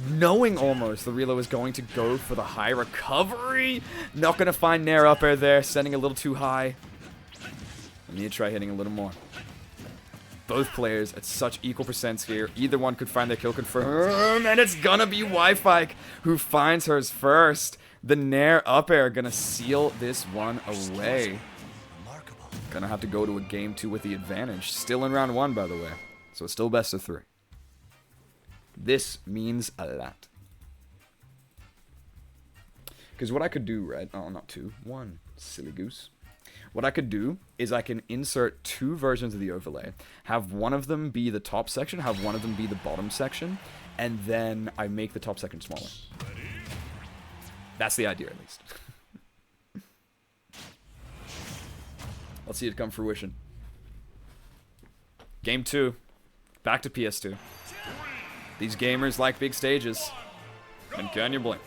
Knowing almost the Relo is going to go for the high recovery. Not going to find Nair up air there. Sending a little too high. I need to try hitting a little more. Both players at such equal percents here. Either one could find their kill confirm. And it's going to be Wi-Fi who finds hers first. The Nair up air going to seal this one away. Gonna have to go to a game 2 with the advantage. Still in round 1, by the way. So it's still best of 3. This means a lot. Because what I could do, right? Oh, not 2. 1. Silly goose. What I could do is I can insert 2 versions of the overlay. Have one of them be the top section, have one of them be the bottom section, and then I make the top section smaller. That's the idea, at least. Let's see it come fruition. Game 2. Back to PS2. These gamers like big stages. And can you blame?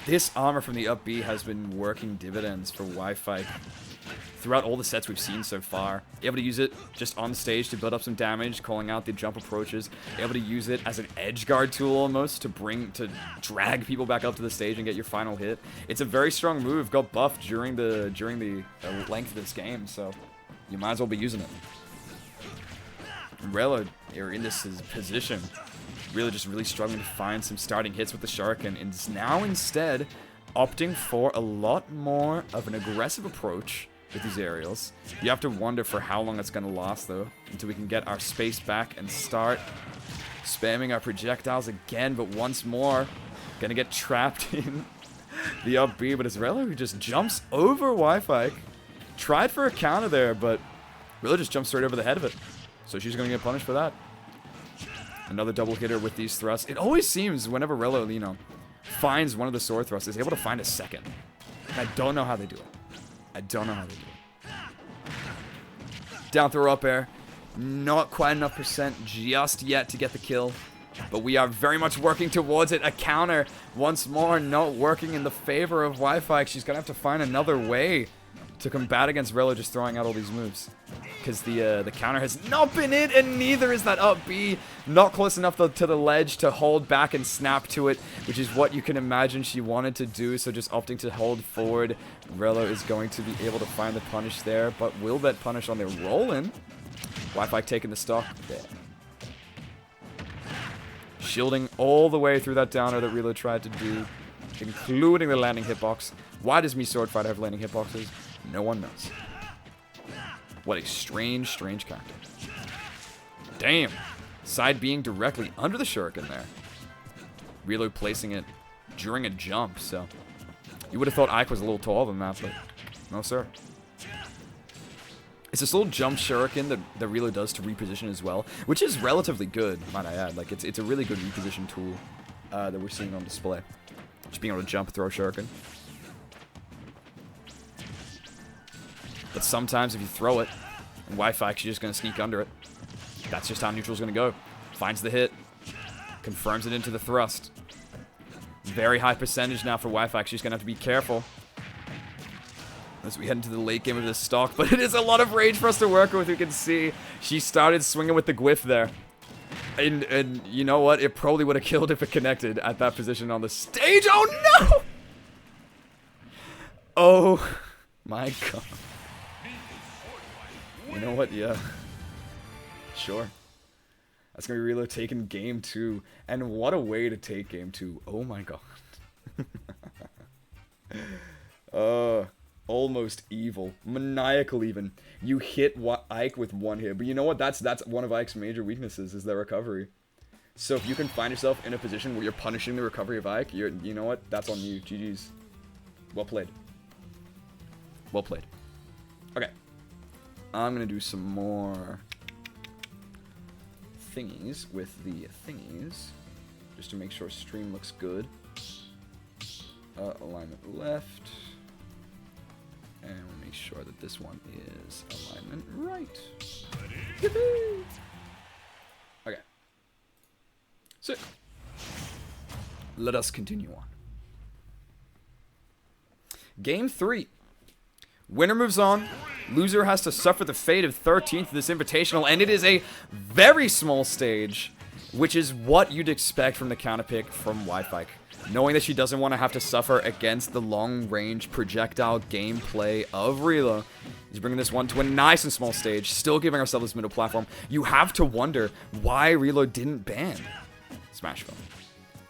This armor from the up B has been working dividends for Wi-Fi throughout all the sets we've seen so far. Able to use it just on stage to build up some damage, calling out the jump approaches. Able to use it as an edge guard tool almost to drag people back up to the stage and get your final hit. It's a very strong move. Got buffed during the length of this game, so you might as well be using it. Relo are in this position, really struggling to find some starting hits with the Shuriken, and is now instead opting for a lot more of an aggressive approach with these aerials. You have to wonder for how long it's going to last, though, until we can get our space back and start spamming our projectiles again, but once more, going to get trapped in the up B, but it's Relo who just jumps over Wi-Fi. Tried for a counter there, but Relo just jumps straight over the head of it. So she's going to get punished for that. Another double hitter with these thrusts. It always seems whenever Relo, you know, finds one of the sword thrusts, is able to find a second. And I don't know how they do it. I don't know how they do it. Down throw up air. Not quite enough percent just yet to get the kill. But we are very much working towards it. A counter once more not working in the favor of Wi-Fi. She's going to have to find another way to combat against Relo just throwing out all these moves. Because the counter has not been in, and neither is that up B. Not close enough to the ledge to hold back and snap to it, which is what you can imagine she wanted to do, so just opting to hold forward. Relo is going to be able to find the punish there, but will that punish on their roll-in? Wi-Fi taking the stock there. Shielding all the way through that downer that Relo tried to do, including the landing hitbox. Why does Mii Swordfighter have landing hitboxes? No one knows. What a strange, strange character. Damn. Side being directly under the shuriken there. Relo placing it during a jump, so... You would have thought Ike was a little taller than that, but... No, sir. It's this little jump shuriken that Relo does to reposition as well, which is relatively good, might I add. Like, it's a really good reposition tool that we're seeing on display. Just being able to jump, throw shuriken. But sometimes if you throw it, and Wi-Fi actually just going to sneak under it, that's just how neutral's going to go. Finds the hit, confirms it into the thrust. Very high percentage now for Wi-Fi. She's going to have to be careful as we head into the late game of this stock. But it is a lot of rage for us to work with. We can see she started swinging with the Gwyff there. And you know what? It probably would have killed if it connected at that position on the stage. Oh, no! Oh, my God. You know what? Yeah. Sure. That's going to be Relo taking game 2. And what a way to take game 2. Oh my God. Almost evil. Maniacal even. You hit Ike with one hit. But you know what? That's one of Ike's major weaknesses is their recovery. So if you can find yourself in a position where you're punishing the recovery of Ike, you know what? That's on you. GG's. Well played. Well played. Okay. I'm going to do some more thingies with the thingies. Just to make sure stream looks good. Alignment left. And we'll make sure that this one is alignment right. Okay. So, let us continue on. Game 3. Winner moves on. Loser has to suffer the fate of 13th of this invitational, and it is a very small stage, which is what you'd expect from the counter pick from Wi-Fi. Knowing that she doesn't want to have to suffer against the long-range projectile gameplay of Relo. She's bringing this one to a nice and small stage, still giving ourselves this middle platform. You have to wonder why Relo didn't ban Smashville.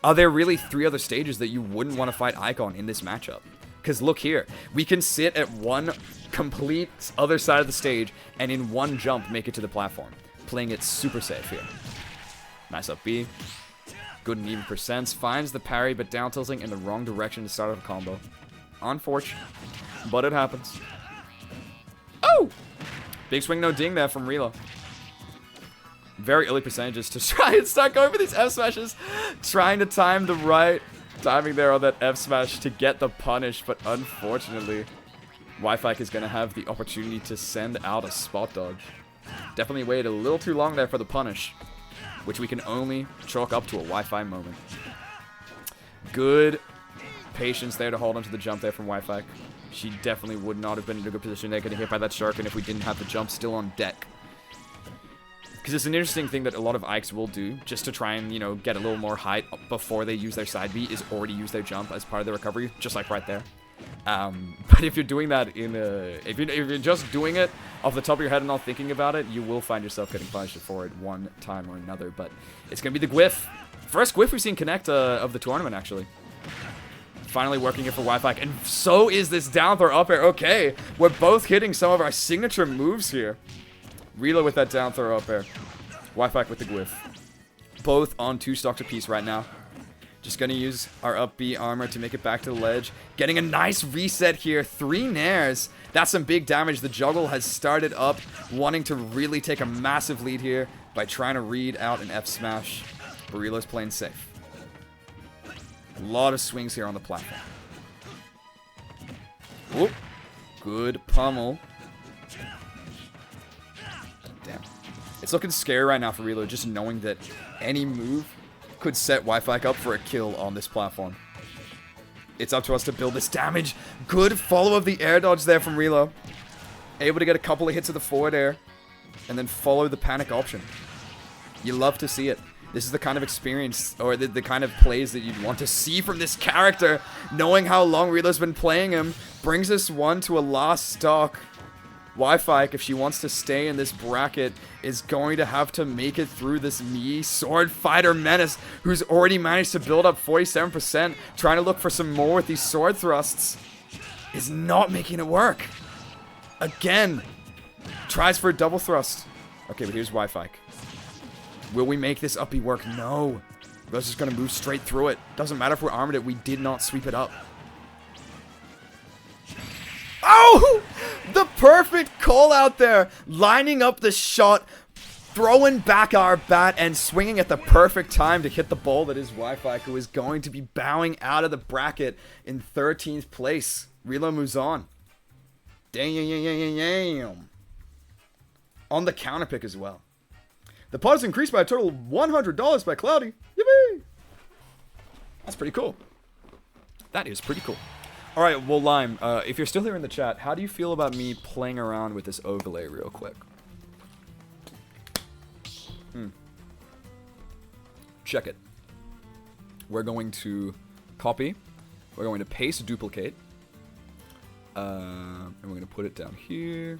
Are there really 3 other stages that you wouldn't want to fight Icon in this matchup? Because look here, we can sit at one complete other side of the stage and in one jump make it to the platform. Playing it super safe here. Nice up B. Good and even percents. Finds the parry, but down tilting in the wrong direction to start off a combo. Unfortunate. But it happens. Oh! Big swing, no ding there from Relo. Very early percentages to try and start going for these F smashes. Trying to time the right timing there on that F smash to get the punish, but unfortunately, Wi-Fi is going to have the opportunity to send out a spot dodge. Definitely waited a little too long there for the punish, which we can only chalk up to a Wi-Fi moment. Good patience there to hold onto the jump there from Wi-Fi. She definitely would not have been in a good position there getting hit by that Shuriken if we didn't have the jump still on deck. Because it's an interesting thing that a lot of Ikes will do, just to try and, you know, get a little more height before they use their side B, is already use their jump as part of the recovery, just like right there. But if you're doing that in a... If you're just doing it off the top of your head and not thinking about it, you will find yourself getting punished for it one time or another. But it's going to be the Gwyff. First Gwyff we've seen connect of the tournament, actually. Finally working it for Wi-Fi. And so is this down throw up air. Okay, we're both hitting some of our signature moves here. Relo with that down throw up air. Wi-Fi with the Gwyff. Both on 2 stocks apiece right now. Just gonna use our up B armor to make it back to the ledge. Getting a nice reset here. 3 nairs. That's some big damage. The juggle has started up, wanting to really take a massive lead here by trying to read out an F smash. But Relo's playing safe. A lot of swings here on the platform. Whoop. Good pummel. Damn. It's looking scary right now for Relo, just knowing that any move could set Wi-Fi up for a kill on this platform. It's up to us to build this damage. Good follow of the air dodge there from Relo. Able to get a couple of hits of the forward air. And then follow the panic option. You love to see it. This is the kind of experience, or the kind of plays that you'd want to see from this character. Knowing how long Relo's been playing him, brings this one to a last stock. Wi-Fi, if she wants to stay in this bracket, is going to have to make it through this Mii Sword Fighter Menace, who's already managed to build up 47%, trying to look for some more with these sword thrusts. Is not making it work. Again, tries for a double thrust. Okay, but here's Wi-Fi. Will we make this uppy work? No. We're just going to move straight through it. Doesn't matter if we're armored it. We did not sweep it up. Oh! The perfect call out there. Lining up the shot. Throwing back our bat and swinging at the perfect time to hit the ball that is Wi-Fi, who is going to be bowing out of the bracket in 13th place. Relo moves on. Damn. On the counter pick as well. The pot is increased by a total of $100 by Cloudy. Yippee! That's pretty cool. That is pretty cool. Alright, well, Lime, if you're still here in the chat, how do you feel about me playing around with this overlay real quick? Check it. We're going to copy. We're going to paste duplicate. And we're going to put it down here.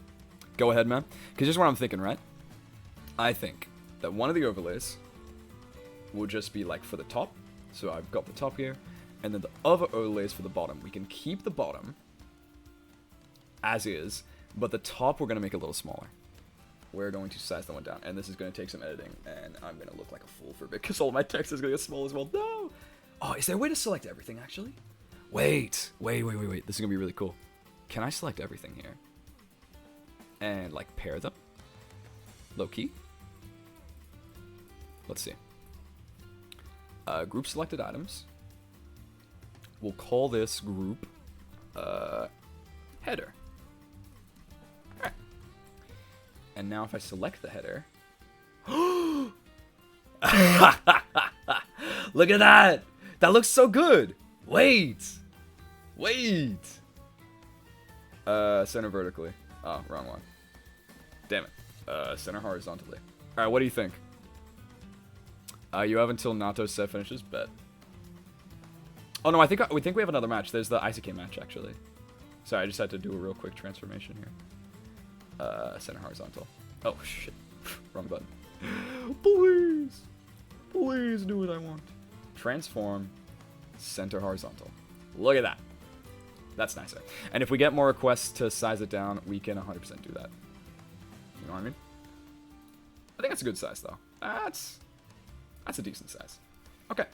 Go ahead, man. Because here's what I'm thinking, right? I think that one of the overlays will just be like for the top. So I've got the top here. And then the other overlays for the bottom. We can keep the bottom as is, but the top we're going to make a little smaller. We're going to size that one down. And this is going to take some editing. And I'm going to look like a fool for a bit because all my text is going to get small as well. No! Oh, is there a way to select everything, actually? Wait. This is going to be really cool. Can I select everything here? And, like, pair them? Low-key? Let's see. Group selected items. We'll call this group header. Alright. And now if I select the header... Look at that! That looks so good! Wait! Center vertically. Oh, wrong one. Damn it. Center horizontally. Alright, what do you think? You have until Nato set finishes? Bet. Oh no, we think we have another match. There's the ICK match, actually. Sorry, I just had to do a real quick transformation here. Center horizontal. Oh, shit. Wrong button. Please do what I want. Transform. Center horizontal. Look at that. That's nicer. And if we get more requests to size it down, we can 100% do that. You know what I mean? I think that's a good size, though. That's a decent size. Okay.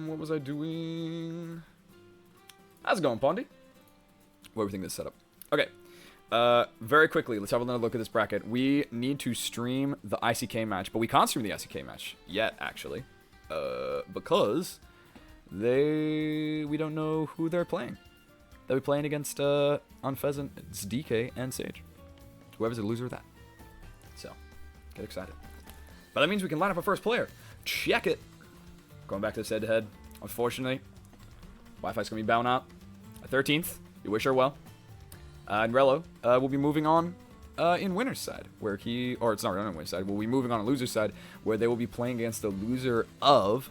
What was I doing? How's it going, Pondy? What do we think of this setup? Okay. Very quickly, let's have another look at this bracket. We need to stream the ICK match, but we can't stream the ICK match yet, actually. Because we don't know who they're playing. They'll be playing against, on Pheasant, it's DK and Sage. Whoever's the loser of that. So, get excited. But that means we can line up our first player. Check it. Going back to this head-to-head. Unfortunately, Wi-Fi's going to be bowing out at 13th. We wish her well. And Relo will be moving on in winner's side, where it's not on winner's side, we'll be moving on loser's side, where they will be playing against the loser of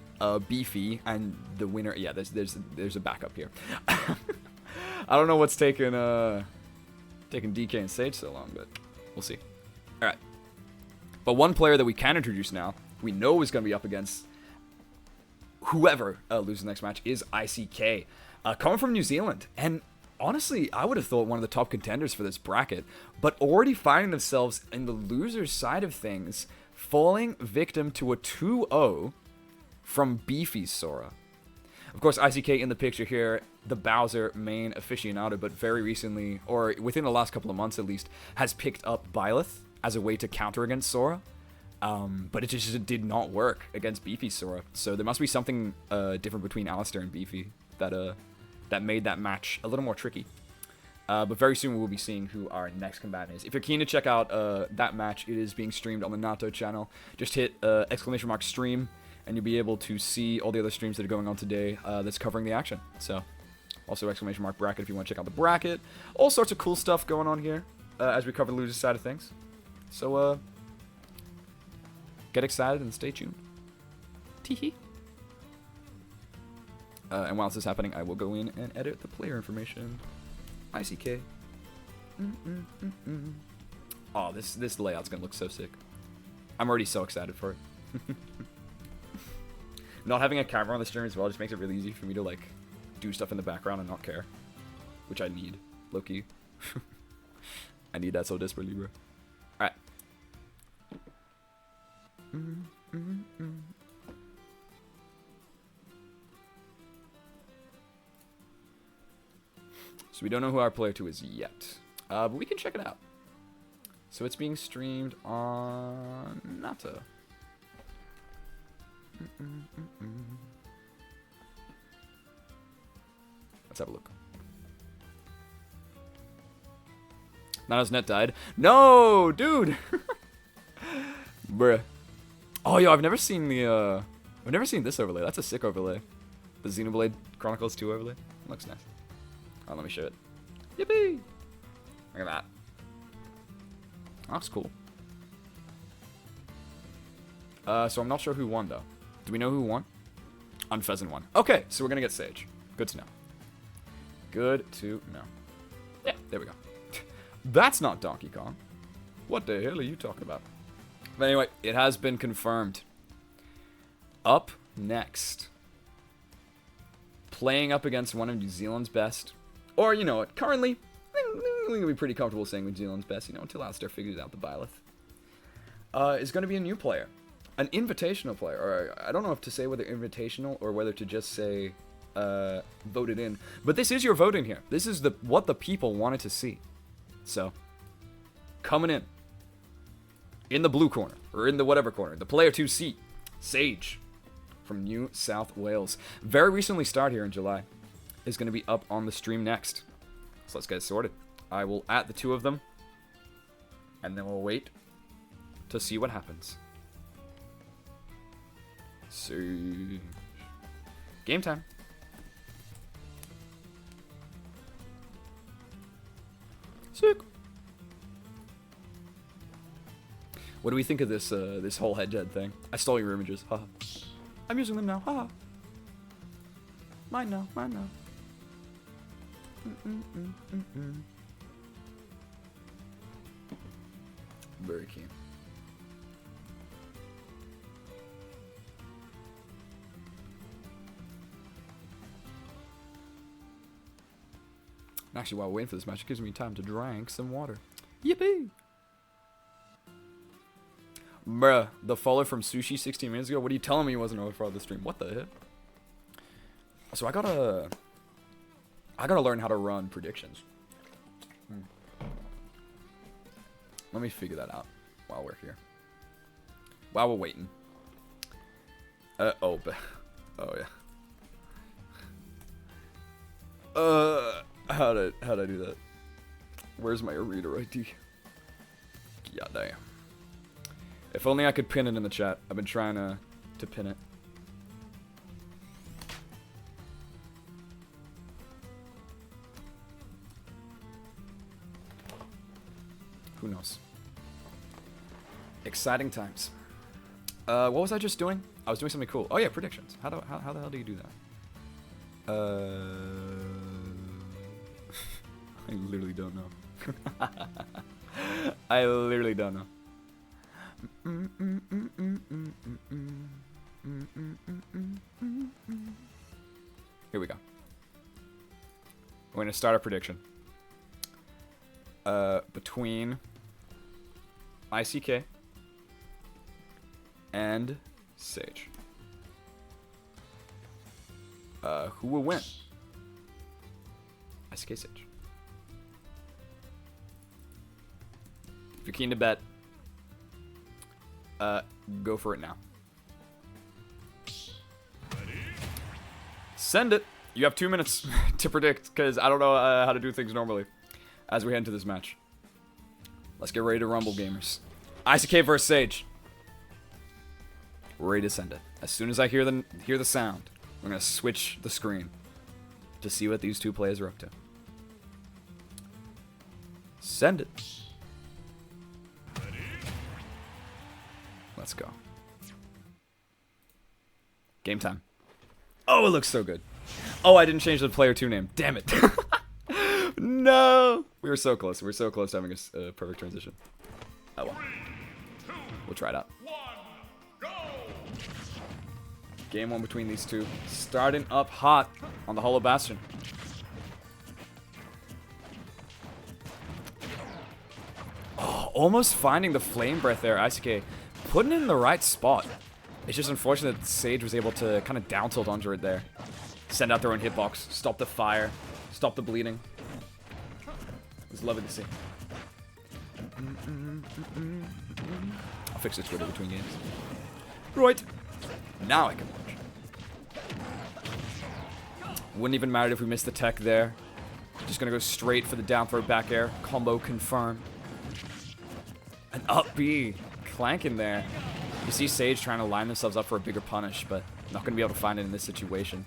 Beefy and the winner. Yeah, there's a backup here. I don't know what's taking DK and Sage so long, but we'll see. All right. But one player that we can introduce now, we know is going to be up against whoever loses the next match, is ICK. Coming from New Zealand. And honestly, I would have thought one of the top contenders for this bracket, but already finding themselves in the loser's side of things, falling victim to a 2-0 from Beefy's Sora. Of course, ICK in the picture here, the Bowser main aficionado, but very recently, or within the last couple of months at least, has picked up Byleth as a way to counter against Sora. But it just did not work against Beefy's Sora. So there must be something different between Alistair and Beefy that made that match a little more tricky. But very soon we'll be seeing who our next combatant is. If you're keen to check out that match, it is being streamed on the Nato channel. Just hit !stream, and you'll be able to see all the other streams that are going on today that's covering the action. So, also exclamation mark bracket if you want to check out the bracket. All sorts of cool stuff going on here as we cover the losers side of things. So, get excited and stay tuned. Teehee. And while this is happening, I will go in and edit the player information. ICK. Oh, this layout's gonna look so sick. I'm already so excited for it. Not having a camera on the stream as well just makes it really easy for me to like do stuff in the background and not care, which I need, low-key. I need that so desperately, bro. All right. So we don't know who our player 2 is yet, but we can check it out. So it's being streamed on Nata. Let's have a look. Nata's net died. No, dude. Bruh. Oh, yo, I've never seen this overlay. That's a sick overlay. The Xenoblade Chronicles 2 overlay. Looks nice. Oh, let me show it. Yippee! Look at that. That's cool. So I'm not sure who won, though. Do we know who won? Unpheasant won. Okay, so we're gonna get Sage. Good to know. Good to know. Yeah, there we go. That's not Donkey Kong. What the hell are you talking about? But anyway, it has been confirmed. Up next. Playing up against one of New Zealand's best. Or, you know what, currently, we'll be pretty comfortable saying New Zealand's best, you know, until Alistair figures out the Byleth. Is going to be a new player. An invitational player. Or I don't know if to say whether invitational or whether to just say voted in. But this is your vote in here. This is what the people wanted to see. So, coming in the blue corner, or in the whatever corner, the player 2 seat, Sage from New South Wales. Very recently started here in July. Is going to be up on the stream next. So let's get it sorted. I will add the two of them, and then we'll wait to see what happens. See. Game time. Sick. What do we think of this this whole head-to-head thing? I stole your images. Haha. I'm using them now. Haha. Mine now. Mine now. Very keen. And actually, while we're waiting for this match, it gives me time to drink some water. Yippee! Bruh, the follow from Sushi 16 minutes ago? What are you telling me he wasn't over for the stream? What the heck? So I gotta learn how to run predictions. Let me figure that out while we're here. While we're waiting. Oh yeah. How'd I do that? Where's my reader ID? Yeah, damn. If only I could pin it in the chat. I've been trying to pin it. Who knows? Exciting times. What was I just doing? I was doing something cool. Oh yeah, predictions. How the hell do you do that? I literally don't know. I literally don't know. Here we go. We're gonna start a prediction. Between ICK and Sage. Who will win? ICK Sage. If you're keen to bet, go for it now. Send it. You have 2 minutes to predict, because I don't know how to do things normally as we head into this match. Let's get ready to rumble, gamers. ICK versus Sage. ready to send it. As soon as I hear the sound, I'm gonna switch the screen to see what these two players are up to. Send it. Let's go. Game time. Oh, it looks so good. Oh, I didn't change the player 2 name. Damn it. No. We were so close. We were so close to having a perfect transition. Oh well. We'll try it out. Game 1 between these two. Starting up hot on the Hollow Bastion. Oh, almost finding the Flame Breath there, ICK. Putting it in the right spot. It's just unfortunate that Sage was able to kind of down tilt onto it there. Send out their own hitbox. Stop the fire. Stop the bleeding. It was lovely to see. I'll fix the Twitter between games. Right. Now I can watch. Wouldn't even matter if we missed the tech there. Just gonna go straight for the down throw back air. Combo confirmed. An up B. Clanking there. You see Sage trying to line themselves up for a bigger punish, but not going to be able to find it in this situation.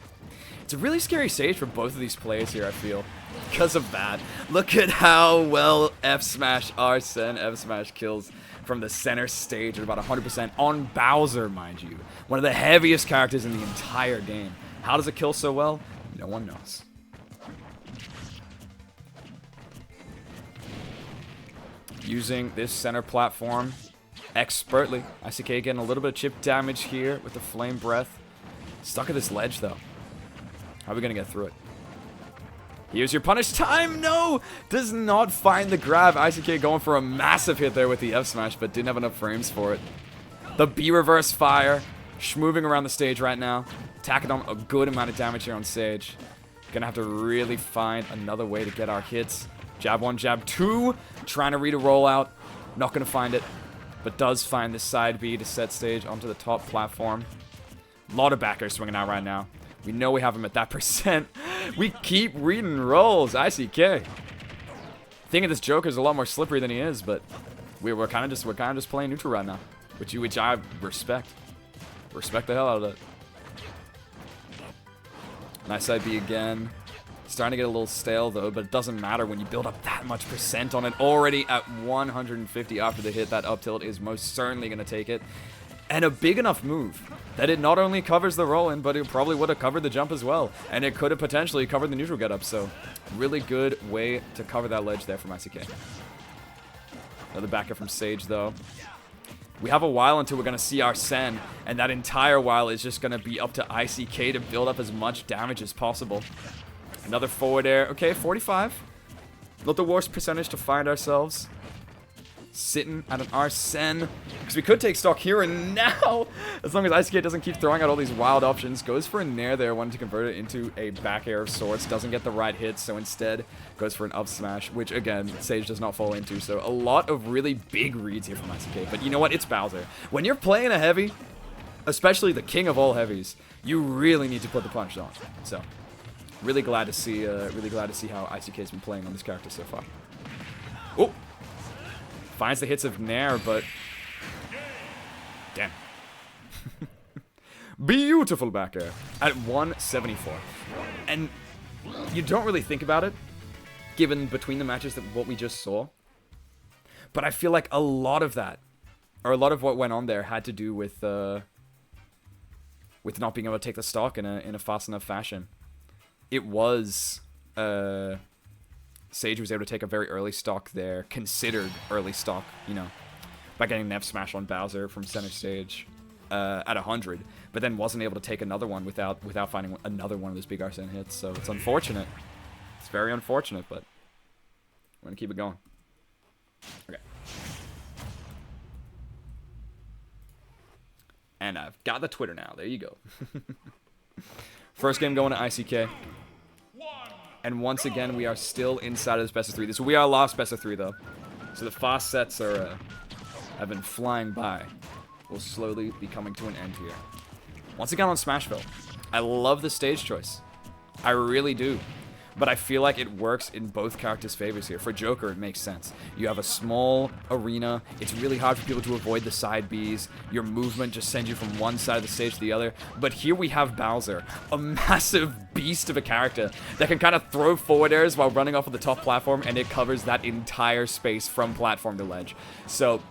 It's a really scary stage for both of these players here, I feel. Because of that. Look at how well F-Smash Arsene F-Smash kills from the center stage at about 100% on Bowser, mind you. One of the heaviest characters in the entire game. How does it kill so well? No one knows. Using this center platform expertly. ICK getting a little bit of chip damage here with the Flame Breath. Stuck at this ledge, though. How are we going to get through it? Here's your punish time. No! Does not find the grab. ICK going for a massive hit there with the F smash, but didn't have enough frames for it. The B reverse fire. Moving around the stage right now. Tacking on a good amount of damage here on Sage. Gonna have to really find another way to get our hits. Jab 1, jab 2. Trying to read a rollout. Not gonna find it. But does find the side B to set Sage onto the top platform. A lot of back air swinging out right now. We know we have him at that percent. We keep reading rolls. ICK. Thinking this Joker's a lot more slippery than he is, but we're kind of just playing neutral right now, which I respect. Respect the hell out of that. Nice side B again. Starting to get a little stale though, but it doesn't matter when you build up that much percent on it. Already at 150 after the hit, that up tilt is most certainly going to take it. And a big enough move that it not only covers the roll-in, but it probably would have covered the jump as well. And it could have potentially covered the neutral get-up, so really good way to cover that ledge there from ICK. Another backer from Sage though. We have a while until we're going to see Arsene, and that entire while is just going to be up to ICK to build up as much damage as possible. Another forward air. Okay, 45. Not the worst percentage to find ourselves. Sitting at an Arsene. Because we could take stock here and now. As long as ICK doesn't keep throwing out all these wild options. Goes for a nair there, wanting to convert it into a back air of sorts. Doesn't get the right hit, so instead goes for an up smash. Which, again, Sage does not fall into. So a lot of really big reads here from ICK. But you know what? It's Bowser. When you're playing a heavy, especially the king of all heavies, you really need to put the punch on. So... really glad to see how ICK has been playing on this character so far. Oh, finds the hits of Nair, but damn, beautiful back air at 174, and you don't really think about it, given between the matches that what we just saw. But I feel like a lot of that, or a lot of what went on there, had to do with not being able to take the stock in a fast enough fashion. It was, Sage was able to take a very early stock there, considered early stock, you know, by getting an F smash on Bowser from center stage at 100, but then wasn't able to take another one without finding another one of those big Arsene hits. So it's unfortunate. It's very unfortunate, but we're gonna keep it going. Okay. And I've got the Twitter now. There you go. First game going to ICK. And once again, we are still inside of this best of 3. We are last best of 3, though. So the fast sets have been flying by. We'll slowly be coming to an end here. Once again on Smashville. I love the stage choice. I really do. but I feel like it works in both characters' favors here. For Joker, it makes sense. You have a small arena. It's really hard for people to avoid the side Bs. Your movement just sends you from one side of the stage to the other. But here we have Bowser, a massive beast of a character that can kind of throw forward airs while running off of the top platform, and it covers that entire space from platform to ledge. So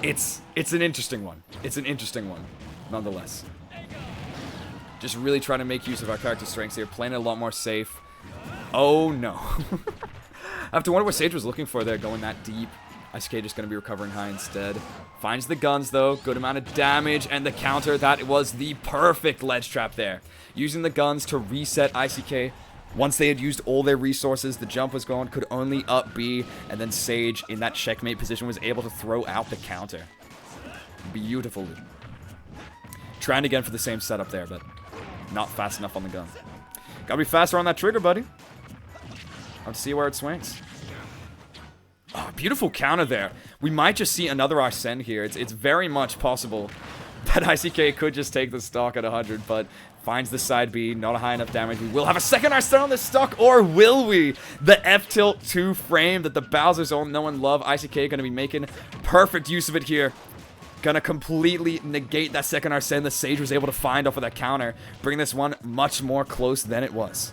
it's an interesting one. It's an interesting one, nonetheless. Just really trying to make use of our character strengths here, playing it a lot more safe. Oh no. I have to wonder what Sage was looking for there, going that deep. ICK just going to be recovering high instead. Finds the guns though, good amount of damage, and the counter. That was the perfect ledge trap there. Using the guns to reset ICK. Once they had used all their resources, the jump was gone, could only up B, and then Sage, in that checkmate position, was able to throw out the counter. Beautifully. Trying again for the same setup there, but not fast enough on the gun. Gotta be faster on that trigger, buddy. Let's see where it swings. Oh, beautiful counter there. We might just see another Arsene here. It's very much possible that ICK could just take the stock at 100, but finds the side B, not a high enough damage. We will have a second Arsene on this stock, or will we? The F-tilt 2 frame that the Bowsers all know and love. ICK gonna be making perfect use of it here. Gonna completely negate that second Arsene the Sage was able to find off of that counter, bringing this one much more close than it was.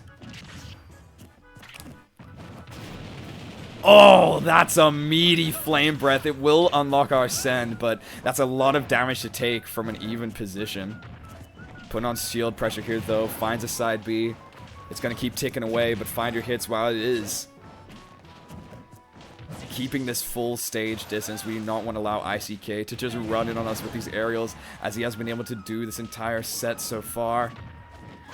Oh, that's a meaty flame breath. It will unlock Arsene, but that's a lot of damage to take from an even position. Putting on shield pressure here, though. Finds a side B. It's going to keep ticking away, but find your hits while it is. Keeping this full stage distance, we do not want to allow ICK to just run in on us with these aerials, as he has been able to do this entire set so far.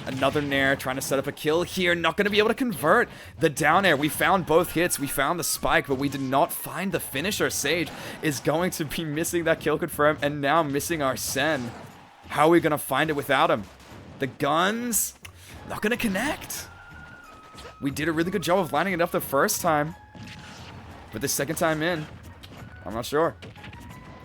Another Nair, trying to set up a kill here. Not going to be able to convert the down air. We found both hits. We found the spike, but we did not find the finisher. Sage is going to be missing that kill confirm, and now missing Arsene. How are we going to find it without him? The guns, not going to connect. We did a really good job of lining it up the first time, but the second time in, I'm not sure.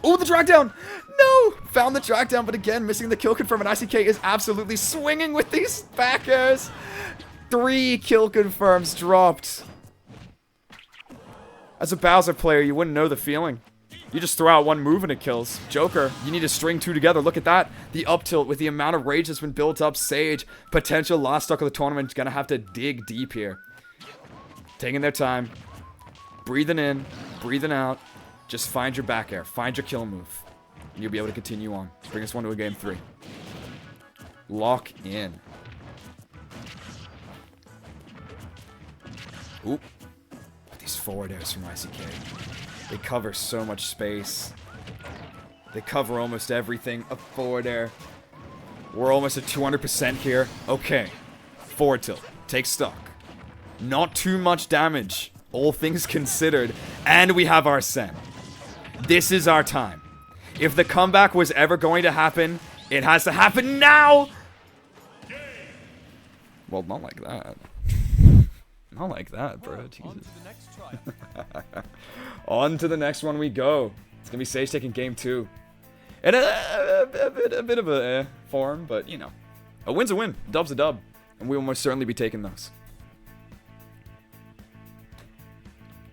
Oh, the drag down! No! Found the drag down, but again, missing the kill confirm, and ICK is absolutely swinging with these back airs. 3 kill confirms dropped. As a Bowser player, you wouldn't know the feeling. You just throw out one move and it kills. Joker, you need to string 2 together. Look at that. The up tilt with the amount of rage that's been built up. Sage, potential last stock of the tournament, is going to have to dig deep here. Taking their time. Breathing in, breathing out. Just find your back air. Find your kill move. And you'll be able to continue on. Bring us one to a game 3. Lock in. Oop. These forward airs from ICK. They cover so much space. They cover almost everything. A forward air. We're almost at 200% here. Okay. Forward tilt. Take stock. Not too much damage, all things considered. And we have Arsene. This is our time. If the comeback was ever going to happen, it has to happen now! Well, not like that. Not like that, bro. Jesus. On to the next one we go. It's gonna be Sage taking game 2. And a bit of a form, but, you know. A win's a win. A dub's a dub. And we will most certainly be taking those.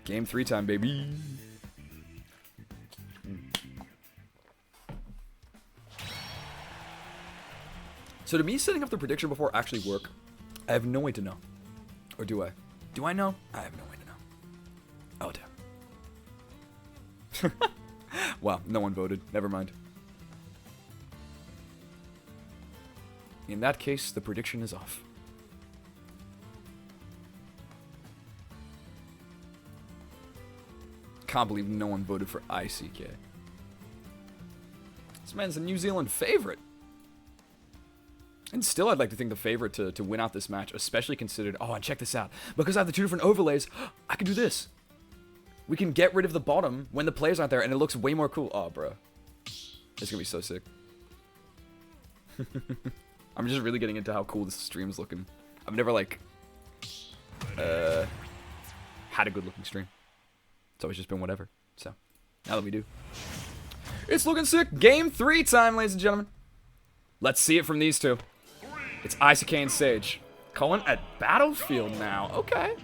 Game 3 time, baby. So to me, setting up the prediction before actually work, I have no way to know. Or do I? Do I know? I have no way to know. Oh, damn. Wow, no one voted. Never mind. In that case, the prediction is off. Can't believe no one voted for ICK. This man's a New Zealand favorite. And still, I'd like to think the favorite to win out this match, especially considered... Oh, and check this out. Because I have the 2 different overlays, I can do this. We can get rid of the bottom when the players aren't there, and it looks way more cool. Oh, bro. It's gonna be so sick. I'm just really getting into how cool this stream's looking. I've never, like... had a good-looking stream. It's always just been whatever. So, now that we do. It's looking sick. Game 3 time, ladies and gentlemen. Let's see it from these two. It's ICK and Sage. Cohen at Battlefield now. Okay.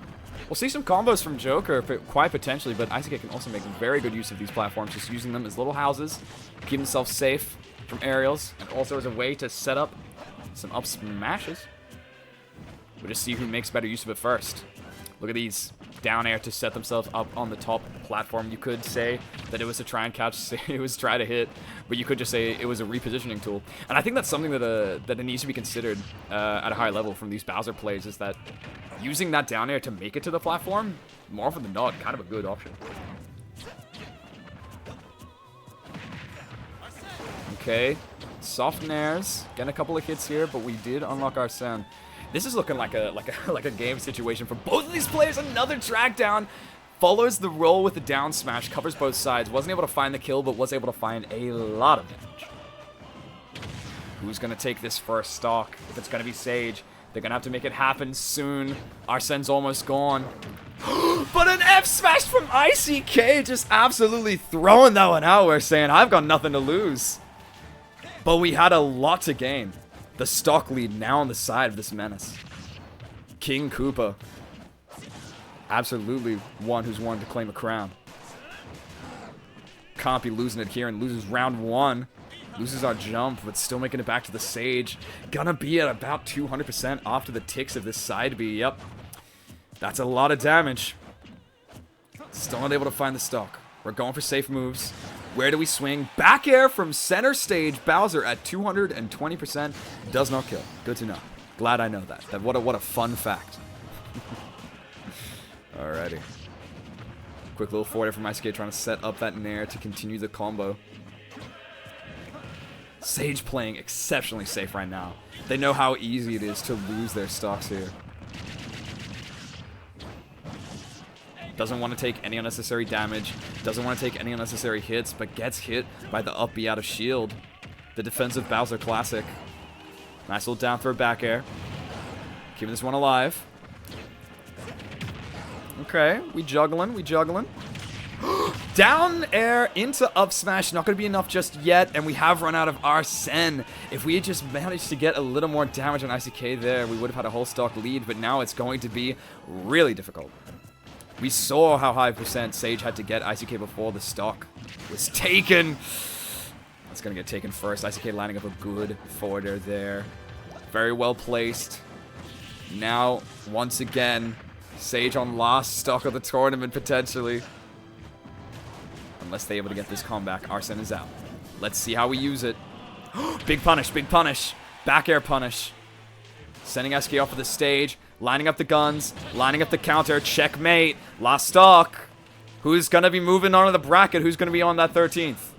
We'll see some combos from Joker, quite potentially, but ICK can also make very good use of these platforms, just using them as little houses, keep themselves safe from aerials, and also as a way to set up some up smashes. We'll just see who makes better use of it first. Look at these down air to set themselves up on the top platform. You could say that it was a try and catch, it was try to hit, but you could just say it was a repositioning tool. And I think that's something that that needs to be considered at a high level from these Bowser plays, is that using that down air to make it to the platform, more often than not, kind of a good option. Okay, soft nairs, getting a couple of hits here, but we did unlock Arsene. This is looking like a game situation for both of these players. Another drag down, follows the roll with the down smash, covers both sides. Wasn't able to find the kill, but was able to find a lot of damage. Who's gonna take this first stock? If it's gonna be Sage, they're gonna have to make it happen soon. Arsene's almost gone. But an F smash from ICK, just absolutely throwing that one out. We're saying, I've got nothing to lose. But we had a lot to gain. The stock lead now on the side of this menace. King Koopa. Absolutely one who's wanted to claim a crown. Can't be losing it here, and loses round one. Loses our jump, but still making it back to the Sage. Gonna be at about 200% after the ticks of this side B. Yep. That's a lot of damage. Still not able to find the stock. We're going for safe moves. Where do we swing? Back air from center stage. Bowser at 220%. Does not kill. Good to know. Glad I know that. What a fun fact. Alrighty. Quick little forward air from ICK trying to set up that nair to continue the combo. Sage playing exceptionally safe right now. They know how easy it is to lose their stocks here. Doesn't want to take any unnecessary damage. Doesn't want to take any unnecessary hits, but gets hit by the up B out of shield. The defensive Bowser classic. Nice little down throw back air. Keeping this one alive. Okay, we juggling, we juggling. Down air into up smash, not going to be enough just yet, and we have run out of Arsene. If we had just managed to get a little more damage on ICK there, we would have had a whole stock lead, but now it's going to be really difficult. We saw how high percent Sage had to get ICK before the stock was taken. It's going to get taken first. ICK lining up a good forwarder there. Very well placed. Now, once again, Sage on last stock of the tournament, potentially. Unless they're able to get this comeback, Arsene is out. Let's see how we use it. Big punish, big punish. Back air punish. Sending ICK off of the stage. Lining up the guns. Lining up the counter. Checkmate. Last stock. Who's going to be moving on to the bracket? Who's going to be on that 13th?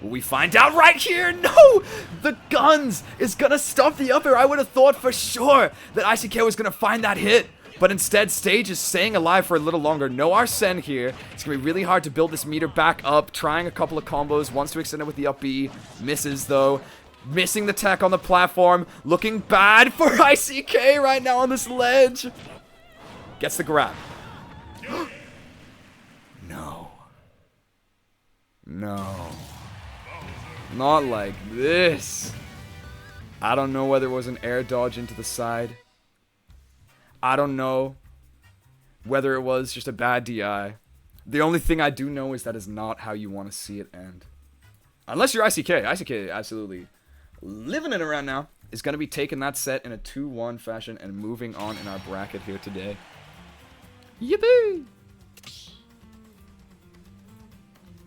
Will we find out right here? No! The guns is going to stop the up air. I would have thought for sure that ICK was going to find that hit. But instead, Sage is staying alive for a little longer. No Arsene here. It's going to be really hard to build this meter back up. Trying a couple of combos. Wants to extend it with the up B. Misses, though. Missing the tech on the platform. Looking bad for ICK right now on this ledge. Gets the grab. No. No. Not like this. I don't know whether it was an air dodge into the side. I don't know whether it was just a bad DI. The only thing I do know is that is not how you want to see it end. Unless you're ICK. ICK absolutely living it around now. Is going to be taking that set in a 2-1 fashion and moving on in our bracket here today. Yippee!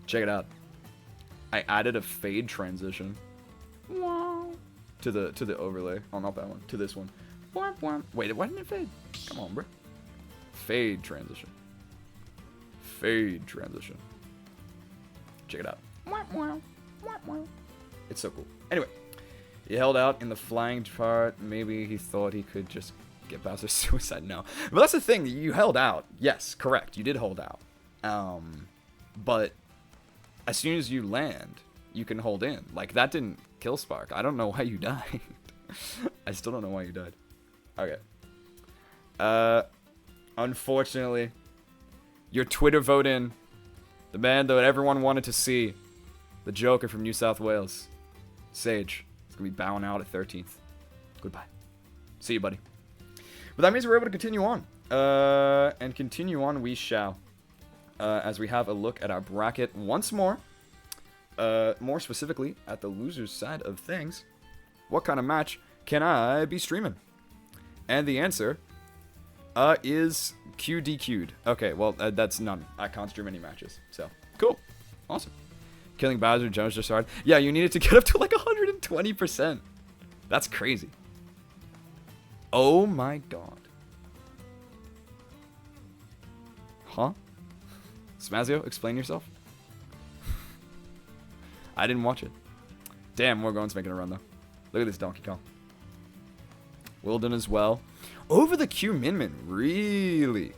Check it out. I added a fade transition to the overlay. Oh, not that one. To this one. Wait, why didn't it fade? Come on, bro. Fade transition. Fade transition. Check it out. It's so cool. Anyway, he held out in the flying part. Maybe he thought he could just get Bowser's suicide. No. But that's the thing. You held out. Yes, correct. You did hold out. But as soon as you land, you can hold in. Like, that didn't kill Spark. I don't know why you died. I still don't know why you died. Okay. Unfortunately, your Twitter vote in, the man that everyone wanted to see, the Joker from New South Wales, Sage, is going to be bowing out at 13th. Goodbye. See you, buddy. But that means we're able to continue on. And continue on we shall. As we have a look at our bracket once more. More specifically, at the loser's side of things. What kind of match can I be streaming? And the answer is QDQ'd. Okay, well, that's none. I can't stream any matches. So, cool. Awesome. Killing Bowser, Jones just hard. Yeah, you needed to get up to like 120%. That's crazy. Oh my god. Huh? Smazio, explain yourself. I didn't watch it. Damn, Morgon's making a run though. Look at this Donkey Kong. Wilden as well. Over the Q Min Min. Really?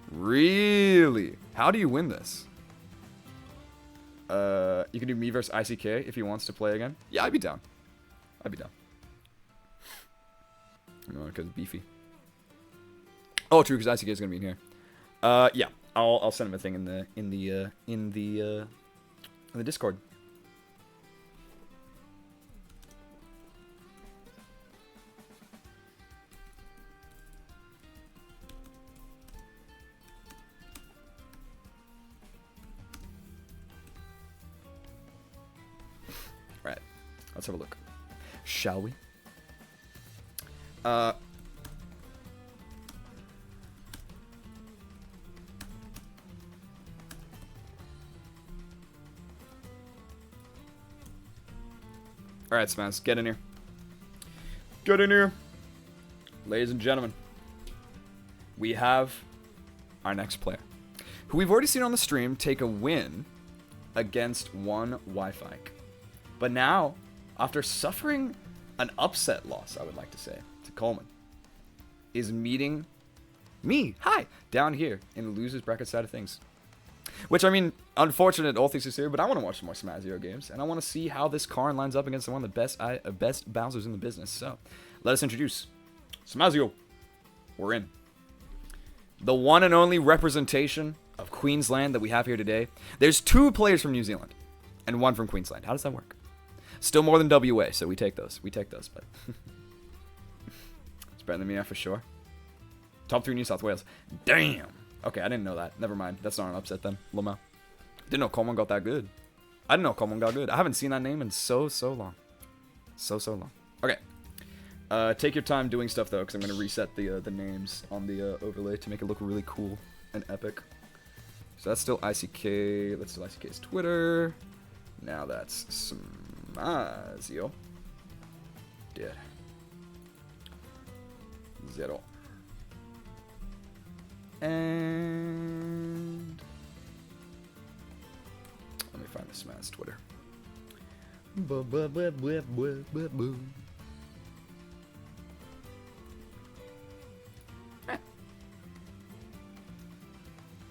Really? How do you win this? You can do me versus ICK if he wants to play again. Yeah, I'd be down. I'd be down. No, because beefy. Oh, true, because ICK is gonna be in here. Yeah, I'll send him a thing in the Discord. Right, let's have a look. Shall we? Alright, Smash, get in here. Get in here. Ladies and gentlemen, we have our next player, who we've already seen on the stream take a win against one Wi-Fi. But now, after suffering an upset loss, I would like to say, to Coleman, is meeting me, hi, down here in the loser's bracket side of things. Which, I mean, unfortunate, all things considered, but I want to watch some more Smazio games, and I want to see how this Karn lines up against one of the best Bowsers in the business. So, let us introduce Smazio. We're in. The one and only representation of Queensland that we have here today. There's 2 players from New Zealand, and 1 from Queensland. How does that work? Still more than WA, so we take those. We take those, but it's better than me, yeah, for sure. Top 3 New South Wales. Damn. Okay, I didn't know that. Never mind. That's not an upset then. Lama. Didn't know Coleman got that good. I didn't know Coleman got good. I haven't seen that name in so long. So long. Okay. Take your time doing stuff, though, because I'm going to reset the names on the overlay to make it look really cool and epic. So that's still ICK. Let's do ICK's Twitter. Now that's Smazio. Dead. 0. And let me find the Smaz Twitter.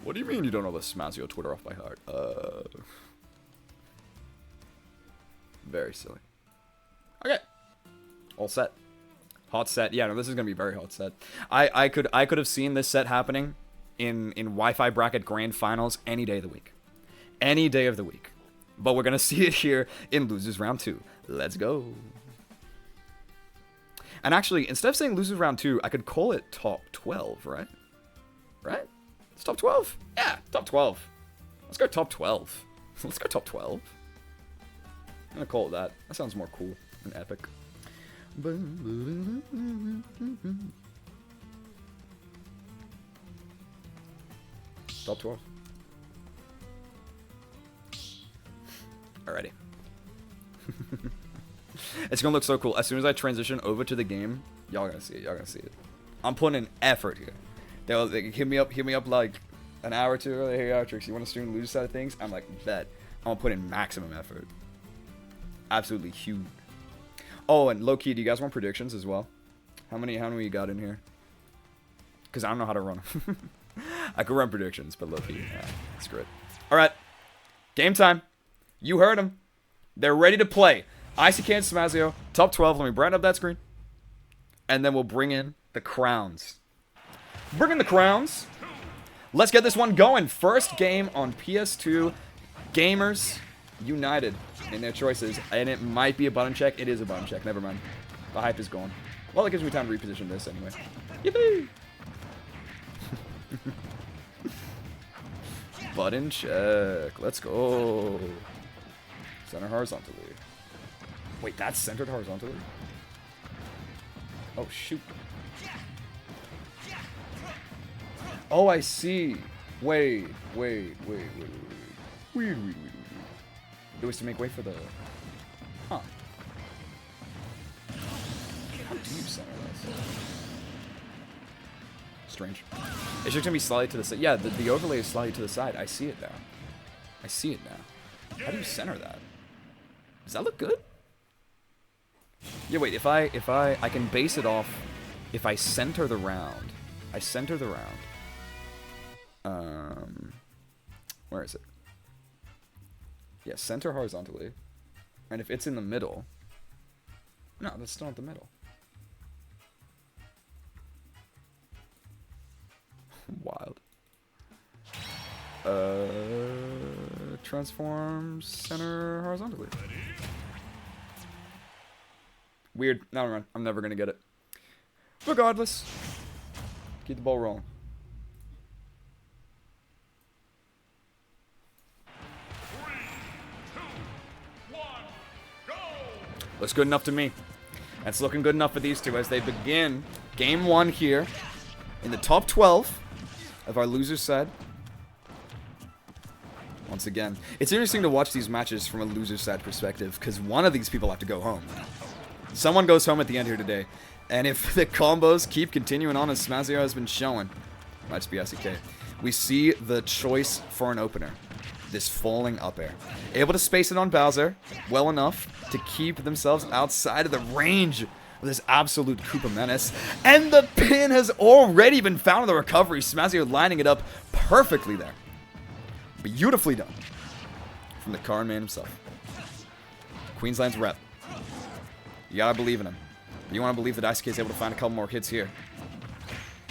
What do you mean you don't know the Smazio Twitter off by heart? Very silly. Okay. All set. Hot set. Yeah, no, this is gonna be a very hot set. I could have seen this set happening in Wi-Fi bracket grand finals any day of the week. Any day of the week. But we're gonna see it here in losers round 2. Let's go. And actually, instead of saying losers round 2, I could call it top 12, right? Right? It's top 12? Yeah, top 12. Let's go top 12. Let's go top 12. I'm gonna call it that. That sounds more cool and epic. Top 12. Alrighty. It's gonna look so cool. As soon as I transition over to the game, y'all gonna see it. Y'all gonna see it. I'm putting in effort here. They'll hit me up like an hour or 2 earlier. Hey, Artrix, you want to stream the loser side of things? I'm like, bet. I'm gonna put in maximum effort. Absolutely huge. Oh, and low key, do you guys want predictions as well? How many you got in here? Because I don't know how to run them. I could run predictions, but low key, yeah, screw it. All right, game time. You heard them. They're ready to play. ICK and Smazio, top 12. Let me brighten up that screen. And then we'll bring in the crowns. Bring in the crowns. Let's get this one going. First game on PS2. Gamers united in their choices. And it might be a button check. It is a button check. Never mind. The hype is gone. Well, it gives me time to reposition this anyway. Yippee! Button check. Let's go. Center horizontally. Wait, that's centered horizontally? Oh, shoot. Oh, I see. Wait. Weird. It was to make way for the... Huh. How do you center this? Strange. It's just gonna be slightly to the side. Yeah, the overlay is slightly to the side. I see it now. How do you center that? Does that look good? Yeah, wait, if I can base it off if I center the round. Where is it? Yeah, center horizontally. And if it's in the middle... No, that's still not the middle. Wild. Transform center horizontally. Weird. Now run. I'm never gonna get it. Regardless, keep the ball rolling. Looks good enough to me. That's looking good enough for these two as they begin game 1 here in the top 12 of our loser side. Once again, it's interesting to watch these matches from a loser side perspective because one of these people have to go home. Someone goes home at the end here today. And if the combos keep continuing on as Smazio has been showing, might just be ICK, we see the choice for an opener. This falling up air. Able to space it on Bowser well enough to keep themselves outside of the range of this absolute Koopa menace. And the pin has already been found in the recovery. Smazio lining it up perfectly there. Beautifully done. From the Karin man himself. Queensland's rep. You gotta believe in him. But you want to believe that ICK is able to find a couple more hits here.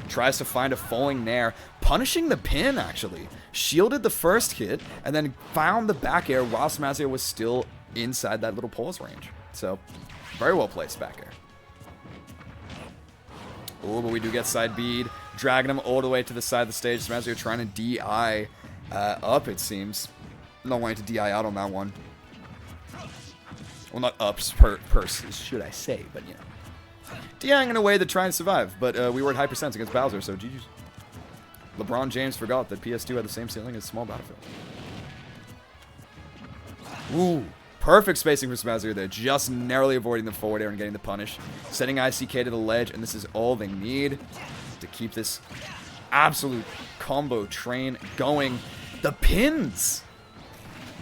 Tries to find a falling nair. Punishing the pin, actually. Shielded the first hit, and then found the back air while Smazio was still inside that little pause range. So, very well placed back air. Oh, but we do get side bead. Dragging him all the way to the side of the stage. Smazio trying to DI up, it seems. Not wanting to DI out on that one. Well, not ups, purses, should I say, but you know. DIing in a way to try and survive, but we were at high percents against Bowser, so GG's. LeBron James forgot that PS2 had the same ceiling as Small Battlefield. Ooh, perfect spacing for Smazio there, just narrowly avoiding the forward air and getting the punish. Setting ICK to the ledge, and this is all they need to keep this absolute combo train going. The pins!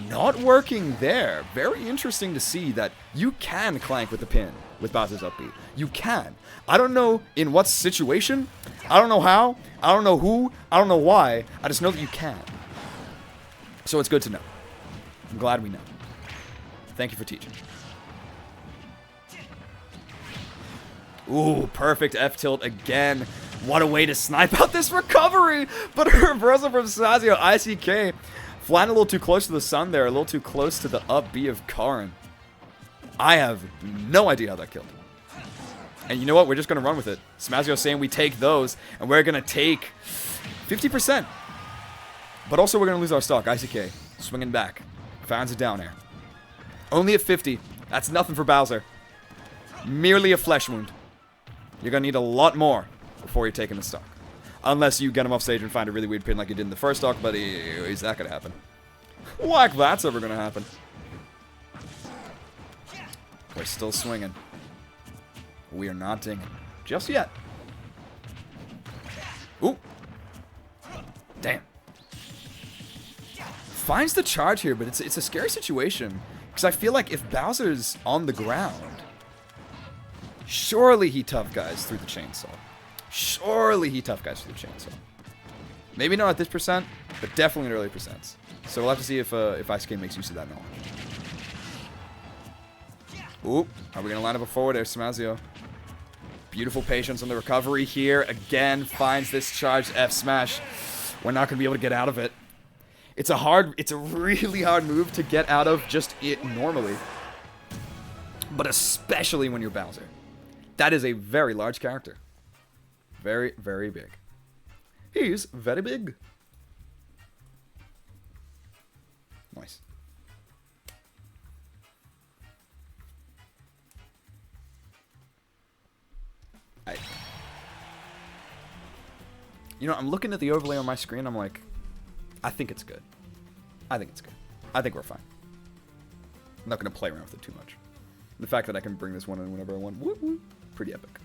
Not working there. Very interesting to see that you can clank with the pin with Bowser's up B. You can. I don't know in what situation. I don't know how. I don't know who. I don't know why. I just know that you can. So it's good to know. I'm glad we know. Thank you for teaching. Ooh, perfect F-tilt again. What a way to snipe out this recovery. But a reversal from Smazio. ICK. Flying a little too close to the sun there. A little too close to the up B of Karin. I have no idea how that killed. And you know what? We're just going to run with it. Smazio saying we take those, and we're going to take 50%. But also we're going to lose our stock. ICK swinging back. Finds a down air. Only at 50. That's nothing for Bowser. Merely a flesh wound. You're going to need a lot more before you're taking the stock. Unless you get him off stage and find a really weird pin like you did in the first stock, but is that going to happen? Like that's ever going to happen. We're still swinging. We are not dinging. Just yet. Ooh. Damn. Finds the charge here, but it's a scary situation. Because I feel like if Bowser's on the ground, surely he tough guys through the chainsaw. Surely he tough guys through the chainsaw. Maybe not at this percent, but definitely in early percents. So we'll have to see if ICK makes use of that knowledge. Ooh, are we going to line up a forward there, Smazio? Beautiful patience on the recovery here. Again, finds this charged F smash. We're not going to be able to get out of it. It's a really hard move to get out of just it normally. But especially when you're Bowser. That is a very large character. Very, very big. He's very big. Nice. You know, I'm looking at the overlay on my screen. I'm like, I think it's good. I think it's good. I think we're fine. I'm not going to play around with it too much. The fact that I can bring this one in whenever I want, woo woo, pretty epic.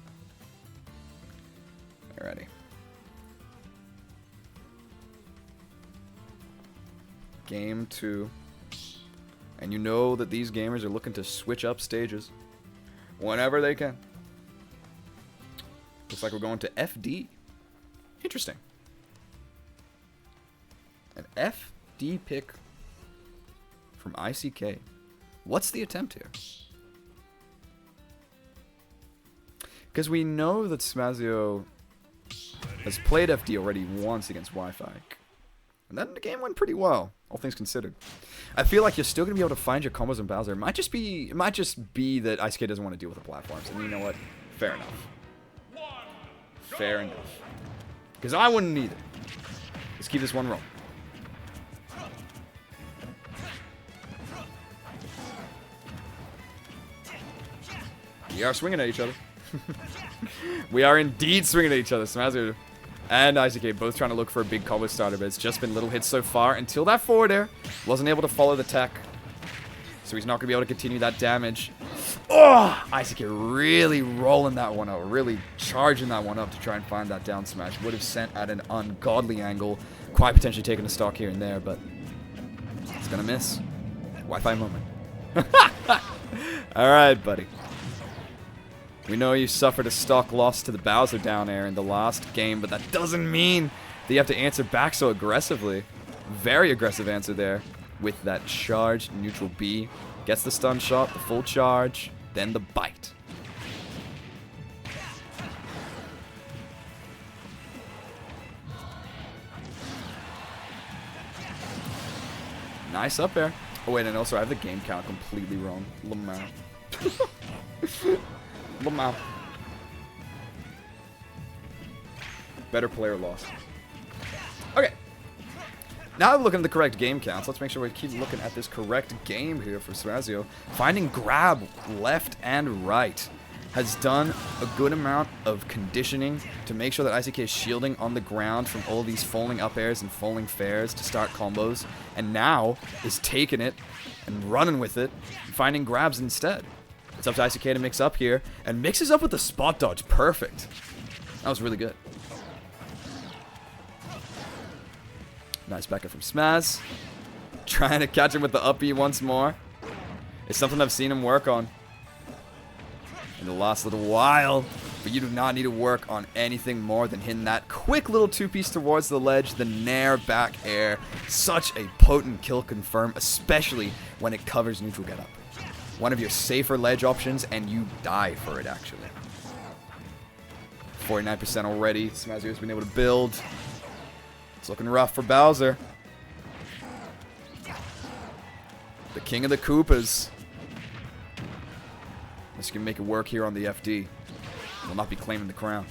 Alrighty. Game 2. And you know that these gamers are looking to switch up stages whenever they can. Looks like we're going to FD. Interesting. An FD pick from ICK. What's the attempt here? Because we know that Smazio has played FD already once against Wi-Fi. And then the game went pretty well, all things considered. I feel like you're still going to be able to find your combos in Bowser. It might just be that ICK doesn't want to deal with the platforms. And you know what? Fair enough. Fair enough. Because I wouldn't either. Let's keep this one rolling. We are swinging at each other. We are indeed swinging at each other. Smazio and ICK both trying to look for a big combo starter, but it's just been little hits so far until that forward air. Wasn't able to follow the tech. So he's not going to be able to continue that damage. Oh! ICK really rolling that one out. Really charging that one up to try and find that down smash. Would have sent at an ungodly angle. Quite potentially taking a stock here and there, but it's going to miss. Wi-Fi moment. Alright, buddy. We know you suffered a stock loss to the Bowser down air in the last game, but that doesn't mean that you have to answer back so aggressively. Very aggressive answer there with that charged neutral B. Gets the stun shot, the full charge, then the bite. Nice up air. Oh wait, and also I have the game count completely wrong. Lamau. Lamau. Better player lost. Okay. Now looking at the correct game counts, let's make sure we keep looking at this correct game here for Smazio. Finding grab left and right. Has done a good amount of conditioning to make sure that ICK is shielding on the ground from all these falling up airs and falling fairs to start combos. And now is taking it and running with it, finding grabs instead. It's up to ICK to mix up here, and mixes up with the spot dodge. Perfect. That was really good. Nice back up from Smaz. Trying to catch him with the up B once more. It's something I've seen him work on in the last little while. But you do not need to work on anything more than hitting that quick little two-piece towards the ledge, the nair back air. Such a potent kill confirm, especially when it covers neutral get up. One of your safer ledge options, and you die for it, actually. 49% already. Smazio's been able to build. It's looking rough for Bowser. The king of the Koopas. This can make it work here on the FD. Will not be claiming the crown.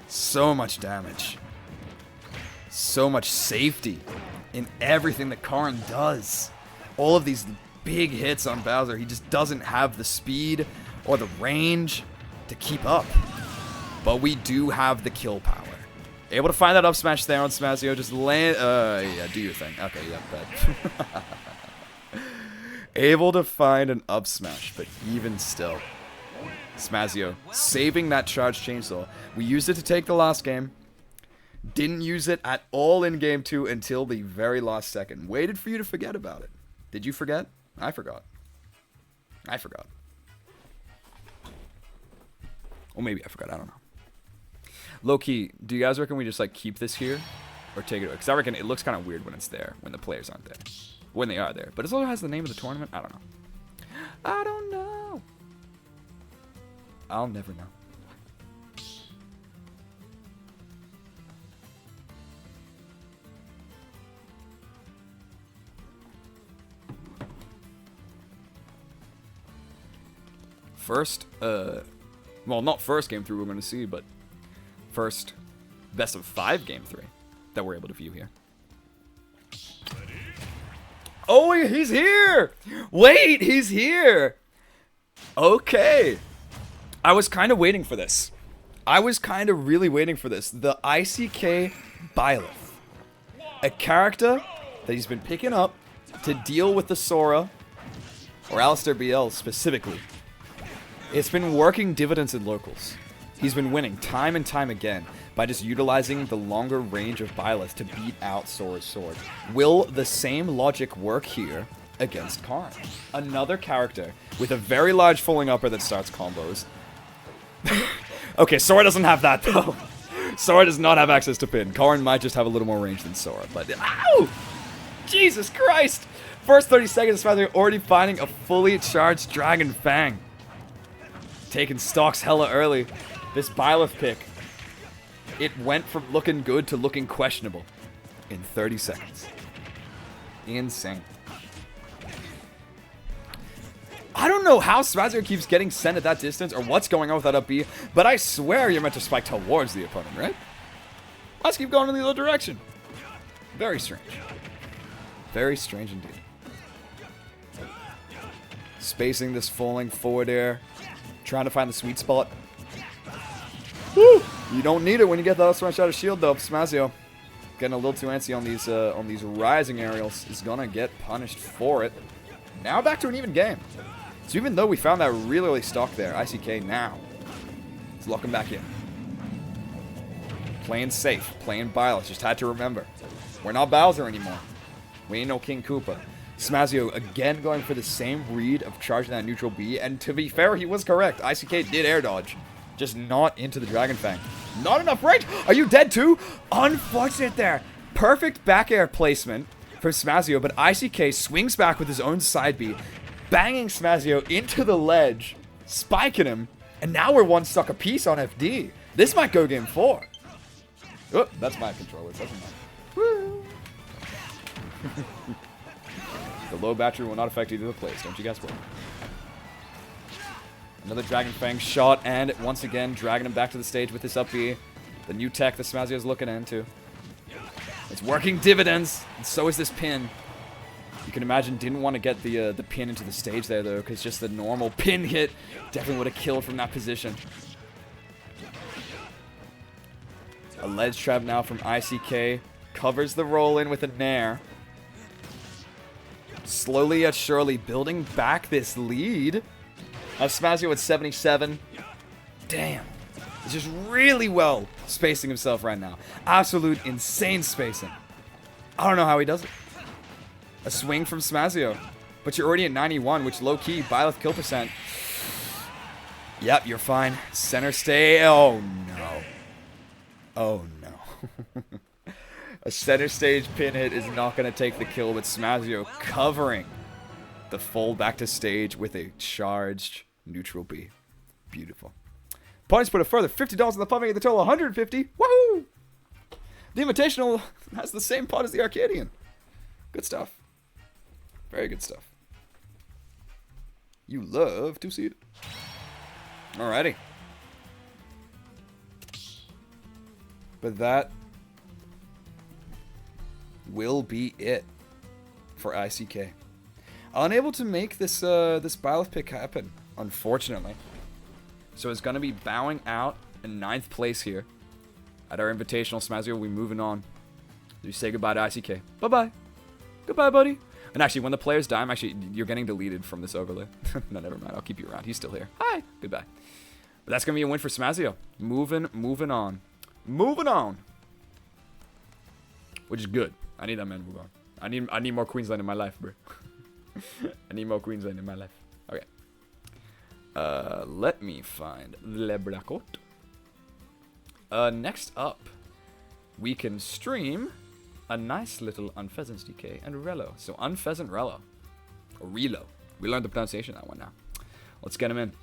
So much damage. So much safety in everything that Karn does. All of these big hits on Bowser, he just doesn't have the speed or the range to keep up. But we do have the kill power. Able to find that up smash there on Smazio. Just land. Yeah, do your thing. Okay, yeah, bet. Able to find an up smash, but even still. Smazio saving that charge chainsaw. We used it to take the last game. Didn't use it at all in game 2 until the very last second. Waited for you to forget about it. Did you forget? I forgot. I forgot. Or maybe I forgot. I don't know. Low-key, do you guys reckon we just like keep this here? Or take it away? Because I reckon it looks kind of weird when it's there. When the players aren't there. When they are there. But it also has the name of the tournament. I don't know. I don't know. I'll never know. first, well, not first game 3 we're going to see, but first best of 5 game 3 that we're able to view here. Oh, he's here! Wait, he's here! Okay. I was kind of waiting for this. I was kind of really waiting for this. The ICK Byleth. A character that he's been picking up to deal with the Sora, or Alistair BL specifically. It's been working dividends in locals. He's been winning time and time again by just utilizing the longer range of Byleth to beat out Sora's sword. Will the same logic work here against Karn? Another character with a very large falling upper that starts combos. Okay, Sora doesn't have that though. Sora does not have access to pin. Karn might just have a little more range than Sora, but ow! Jesus Christ! First 30 seconds, they're already finding a fully charged Dragon Fang. Taking stocks hella early. This Byleth pick, it went from looking good to looking questionable in 30 seconds. Insane. I don't know how Spazio keeps getting sent at that distance or what's going on with that up B, but I swear you're meant to spike towards the opponent, right? Let's keep going in the other direction. Very strange. Very strange indeed. Spacing this falling forward air. Trying to find the sweet spot. Woo! You don't need it when you get that smash out of shield though. Spazio getting a little too antsy on these rising aerials is gonna get punished for it. Now back to an even game. So even though we found that really early stock there, ICK now is locking back in. Playing safe, playing Byleth. Just had to remember, we're not Bowser anymore. We ain't no King Koopa. Smazio again going for the same read of charging that neutral B, and to be fair, he was correct. ICK did air dodge, just not into the Dragon Fang. Not enough range. Are you dead too? Unfortunate there. Perfect back air placement from Smazio, but ICK swings back with his own side B, banging Smazio into the ledge, spiking him, and now we're one stock apiece on FD. This might go game 4. Oh, that's my controller. Doesn't matter. Woo. The low battery will not affect either of the plays. Don't you guys worry. Another Dragon Fang shot, and once again, dragging him back to the stage with this up B. The new tech that Smazio is looking into. It's working dividends, and so is this pin. You can imagine didn't want to get the pin into the stage there, though, because just the normal pin hit definitely would have killed from that position. A ledge trap now from ICK. Covers the roll in with a nair. Slowly yet surely building back this lead. Smazio at 77. Damn. He's just really well spacing himself right now. Absolute insane spacing. I don't know how he does it. A swing from Smazio. But you're already at 91, which low-key, Byleth kill percent. Yep, you're fine. Center stay. Oh, no. Oh, no. A center stage pin hit is not going to take the kill, but Smazio covering the fall back to stage with a charged neutral B. Beautiful. Points put a further $50 in the pot, making the total 150. Woohoo! The Invitational has the same pot as the Arcadian. Good stuff. Very good stuff. You love to see it. Alrighty. But that will be it for ICK. Unable to make this this Byleth pick happen, unfortunately. So it's going to be bowing out in 9th place here at our Invitational. Smazio will be moving on. We say goodbye to ICK. Bye-bye. Goodbye, buddy. And actually, when the players die, you're getting deleted from this overlay. No, never mind. I'll keep you around. He's still here. Hi. Goodbye. But that's going to be a win for Smazio. Moving on. Moving on. Which is good. I need that man to move on. I need more Queensland in my life, bro. I need more Queensland in my life. Okay. Let me find Le Bracot. Next up, we can stream a nice little Unpheasants DK and Relo. So Unpheasant Relo. Or Relo. We learned the pronunciation of that one now. Let's get him in.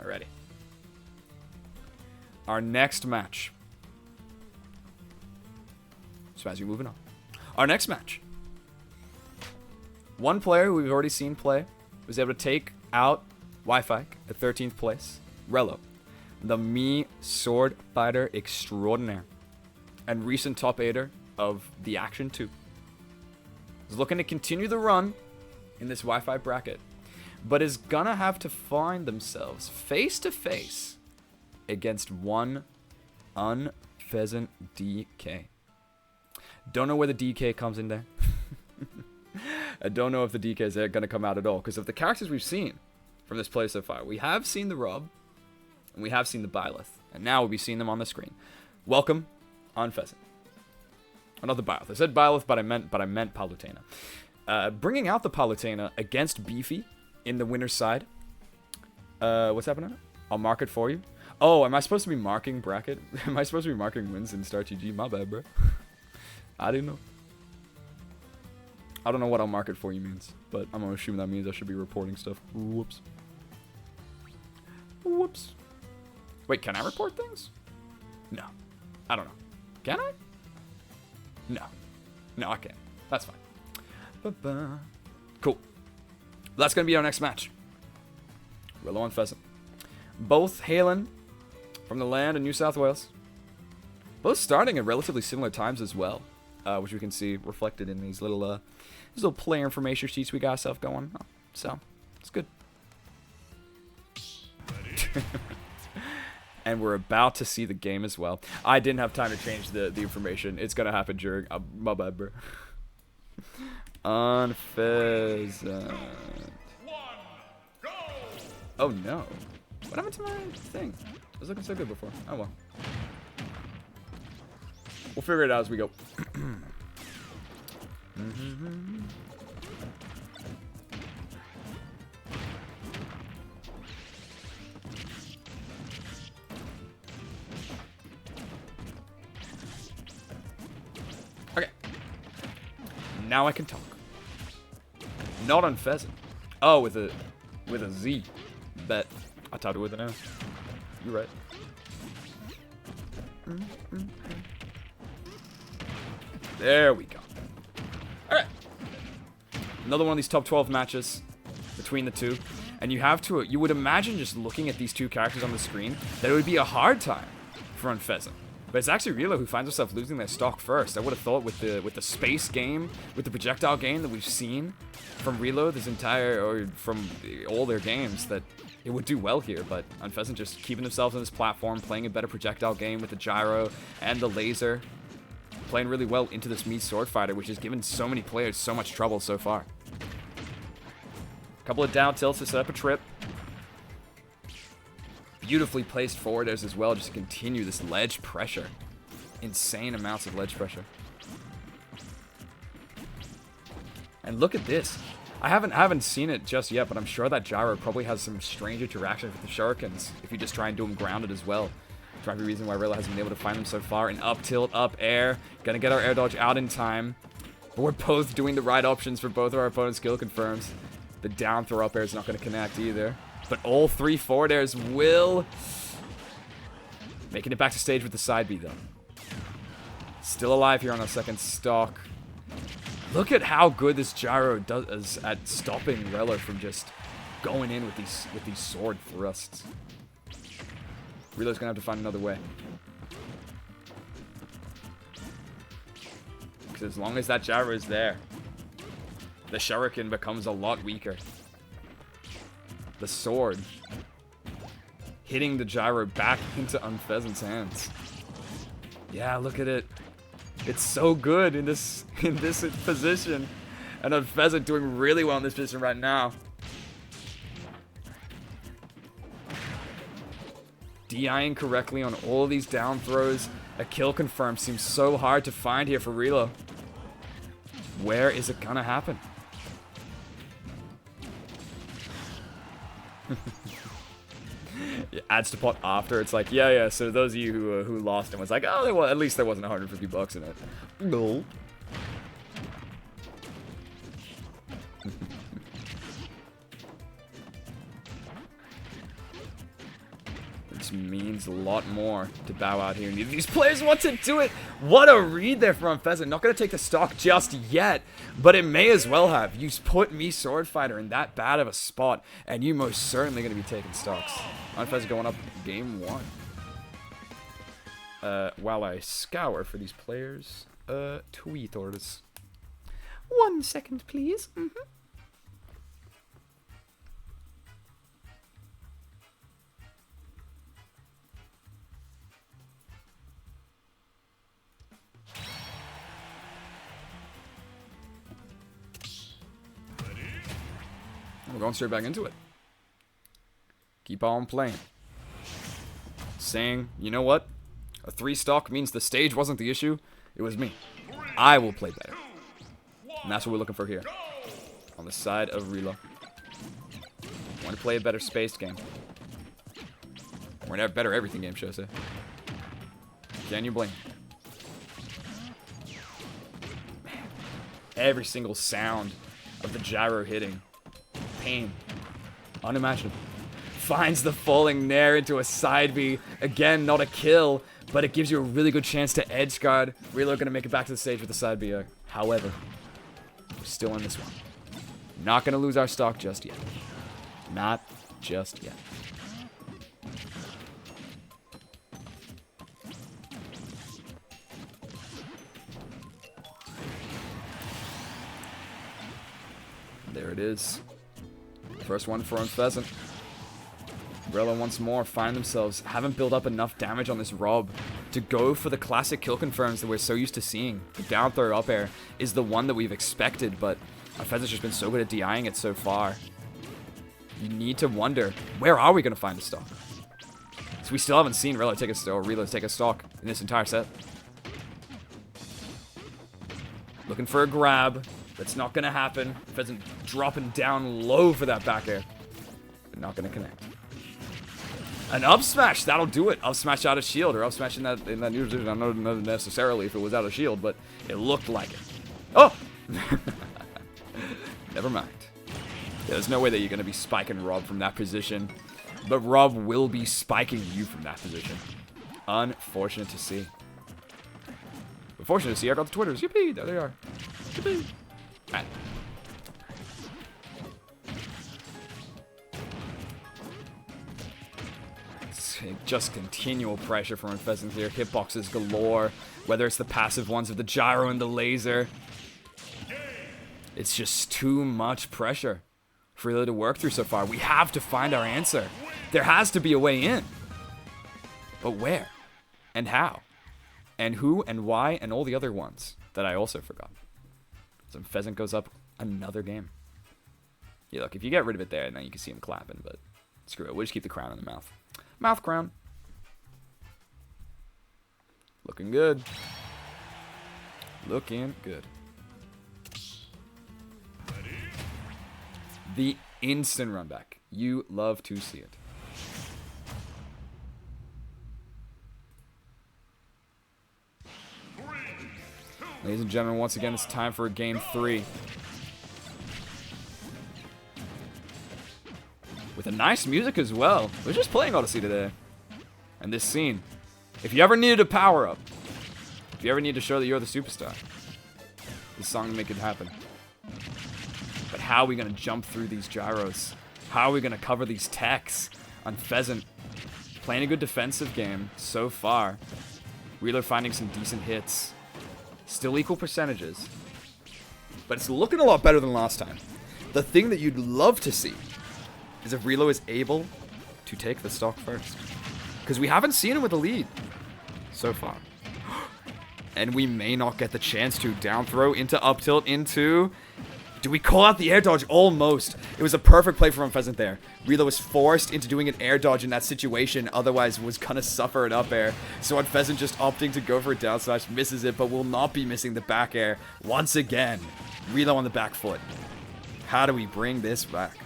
Alrighty. Our next match. So as you're moving on. Our next match. One player who we've already seen play was able to take out Wi-Fi at 13th place. Relo. The Mii sword fighter extraordinaire. And recent top 8er of the Action 2. Is looking to continue the run in this Wi-Fi bracket. But is gonna have to find themselves face to face against one Unfezant DK. Don't know where the DK comes in there. I don't know if the DK is going to come out at all. Because of the characters we've seen from this play so far. We have seen the Rob. And we have seen the Byleth. And now we'll be seeing them on the screen. Welcome, Unfezant. Oh, not the Byleth. I said Byleth, but I meant Palutena. Bringing out the Palutena against Beefy in the winner's side. What's happening? I'll mark it for you. Oh, am I supposed to be marking bracket? Am I supposed to be marking wins in Star GG? My bad, bro. I didn't know. I don't know what I'll mark it for you means, but I'm gonna assume that means I should be reporting stuff. Whoops. Whoops. Wait, can I report things? No. I don't know. Can I? No. No, I can't. That's fine. Ba-ba. Cool. That's gonna be our next match. Relo and Pheasant. Both hailing from the land of New South Wales. Both starting at relatively similar times as well. Which we can see reflected in these little player information sheets we got ourselves going. So, it's good. And we're about to see the game as well. I didn't have time to change the information. It's going to happen during... my bad, bro. Unfezant. Oh, no. What happened to my thing? It was looking so good before. Oh, well. We'll figure it out as we go. Okay. Now I can talk. Not on Pheasant. Oh, with a Z. Bet. I typed it with an S. You're right. There we go. Alright. Another one of these top 12 matches between the two. And you would imagine just looking at these two characters on the screen that it would be a hard time for Unfezant. But it's actually Relo who finds himself losing their stock first. I would have thought with the space game, with the projectile game that we've seen from Relo from all their games, that it would do well here. But Unfezant just keeping themselves on this platform, playing a better projectile game with the gyro and the laser. Playing really well into this Mii sword fighter, which has given so many players so much trouble so far. Couple of down tilts to set up a trip. Beautifully placed forward as well, just to continue this ledge pressure. Insane amounts of ledge pressure. And look at this. I haven't seen it just yet, but I'm sure that gyro probably has some strange interactions with the shurikens if you just try and do them grounded as well. Might be the reason why Relo hasn't been able to find them so far. An up tilt, up air. Gonna get our air dodge out in time. But we're both doing the right options for both of our opponent's skill confirms. The down throw up air is not gonna connect either. But all three forward airs will. Making it back to stage with the side B though. Still alive here on our second stock. Look at how good this gyro does at stopping Relo from just going in with these sword thrusts. Relo's gonna have to find another way. Because as long as that gyro is there, the shuriken becomes a lot weaker. The sword hitting the gyro back into Unfezant's hands. Yeah, look at it. It's so good in this position. And Unfezant doing really well in this position right now. DIing correctly on all of these down throws. A kill confirm seems so hard to find here for Relo. Where is it gonna happen? It adds to pot after. It's like, yeah. So those of you who lost and was like, oh, at least there wasn't 150 bucks in it. No. This means a lot more to bow out here. These players want to do it. What a read there from Pheasant. Not going to take the stock just yet, but it may as well have. You put me Sword Fighter in that bad of a spot, and you most certainly going to be taking stocks. Pheasant going up game 1. While I scour for these players, tweet orders. 1 second, please. We're going straight back into it. Keep on playing. Saying, you know what? A 3 stock means the stage wasn't the issue. It was me. I will play better. And that's what we're looking for here. On the side of Relo. Want to play a better spaced game. Or a better everything game, should I say. Can you blame? Every single sound of the gyro hitting. Pain. Unimaginable. Finds the falling Nair into a side B. Again, not a kill, but it gives you a really good chance to edge guard. Relo gonna make it back to the stage with the side B. However, we're still in this one. Not gonna lose our stock just yet. Not just yet. There it is. First one for Pheasant. Relo once more find themselves, haven't built up enough damage on this Rob to go for the classic kill confirms that we're so used to seeing. The down throw up air is the one that we've expected, but Pheasant's just been so good at DIing it so far. You need to wonder, where are we going to find a stock? So we still haven't seen Relo take a stock in this entire set. Looking for a grab. That's not going to happen. Pheasant dropping down low for that back air. But not going to connect. An up smash, that'll do it. Up smash out of shield, or up smash in that new position. I don't know necessarily if it was out of shield, but it looked like it. Oh! Never mind. There's no way that you're going to be spiking Rob from that position. But Rob will be spiking you from that position. Unfortunate to see. But fortunate to see, I got the Twitters. Yippee! There they are. Yippee! Right. Just continual pressure from Pheasant here. Hitboxes galore. Whether it's the passive ones of the gyro and the laser. It's just too much pressure for Relo to work through so far. We have to find our answer. There has to be a way in. But where? And how? And who and why and all the other ones that I also forgot. So Pheasant goes up another game. Yeah, look, if you get rid of it there, then you can see him clapping, but screw it. We'll just keep the crown in the mouth. Mouth crown. Looking good. Looking good. The instant run back. You love to see it. Ladies and gentlemen, once again, it's time for game 3. With a nice music as well. We're just playing Odyssey today. And this scene. If you ever needed a power-up, if you ever need to show that you're the superstar, this song will make it happen. But how are we going to jump through these gyros? How are we going to cover these techs on Pheasant? Playing a good defensive game so far. Relo finding some decent hits. Still equal percentages. But it's looking a lot better than last time. The thing that you'd love to see is if Relo is able to take the stock first. Because we haven't seen him with a lead so far. And we may not get the chance to. Down throw into up tilt into... Do we call out the air dodge? Almost. It was a perfect play from Pheasant there. Relo was forced into doing an air dodge in that situation, otherwise was gonna suffer an up air. So on Pheasant just opting to go for a down smash, misses it, but will not be missing the back air once again. Relo on the back foot. How do we bring this back?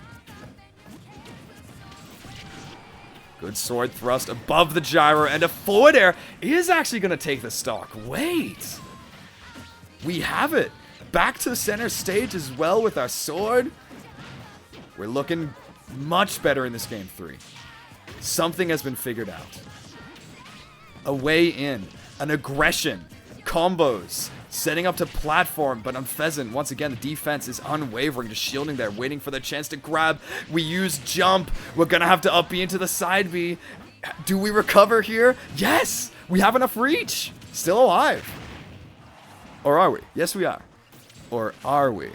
Good sword thrust above the gyro, and a forward air is actually gonna take the stock. Wait. We have it. Back to center stage as well with our sword. We're looking much better in this game 3. Something has been figured out. A way in. An aggression. Combos. Setting up to platform, but on Pheasant, once again, the defense is unwavering, just shielding there, waiting for the chance to grab. We use jump. We're gonna have to up B into the side B. Do we recover here? Yes! We have enough reach. Still alive. Or are we? Yes, we are. Or are we?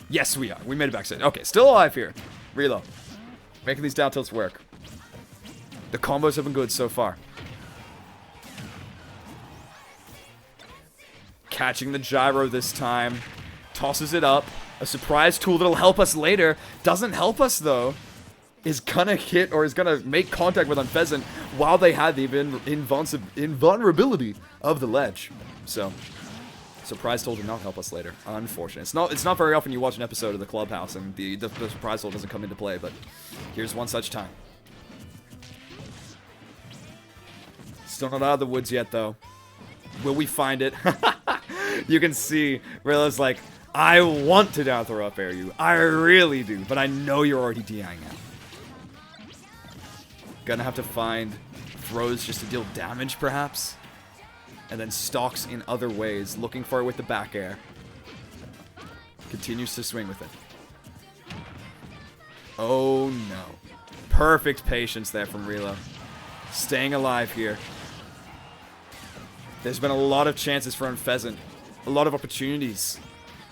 Yes, we are. We made it backstage. Okay, still alive here. Reload. Making these down tilts work. The combos have been good so far. Catching the gyro this time. Tosses it up. A surprise tool that'll help us later. Doesn't help us, though. Is gonna hit or is gonna make contact with Unpheasant while they had the invulnerability of the ledge. So, surprise tool did not help us later. Unfortunate. It's not very often you watch an episode of the Clubhouse and the surprise tool doesn't come into play, but here's one such time. Still not out of the woods yet, though. Will we find it? You can see Rilla's like, I want to down throw up air you. I really do, but I know you're already DIing out. Gonna have to find throws just to deal damage, perhaps. And then stalks in other ways, looking for it with the back air. Continues to swing with it. Oh no. Perfect patience there from Relo. Staying alive here. There's been a lot of chances for Unpheasant. A lot of opportunities.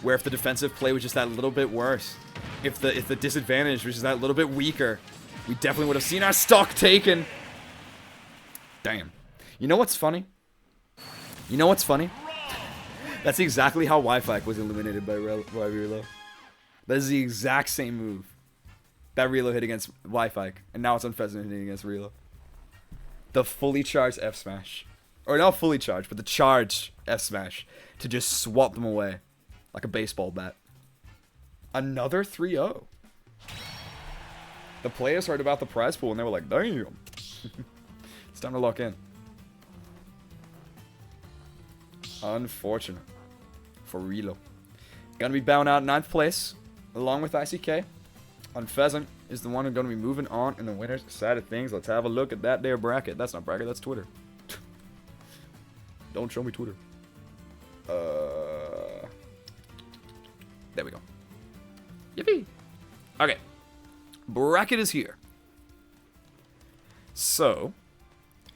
Where if the defensive play was just that little bit worse. If the disadvantage was just that little bit weaker. We definitely would have seen our stock taken. Damn. You know what's funny? You know what's funny? That's exactly how Wi-Fi was eliminated by Relo. That is the exact same move that Relo hit against Wi-Fi, and now it's Unpheasant hitting against Relo. The fully charged F smash, or not fully charged, but the charged F smash to just swap them away like a baseball bat. Another 3-0. The players heard about the prize pool and they were like, damn. It's time to lock in. Unfortunate for Relo. Gonna be bowing out 9th place, along with ICK. Unpheasant is the one who's gonna be moving on in the winner's side of things. Let's have a look at that there bracket. That's not bracket, that's Twitter. Don't show me Twitter. There we go. Yippee! Okay. Bracket is here. So,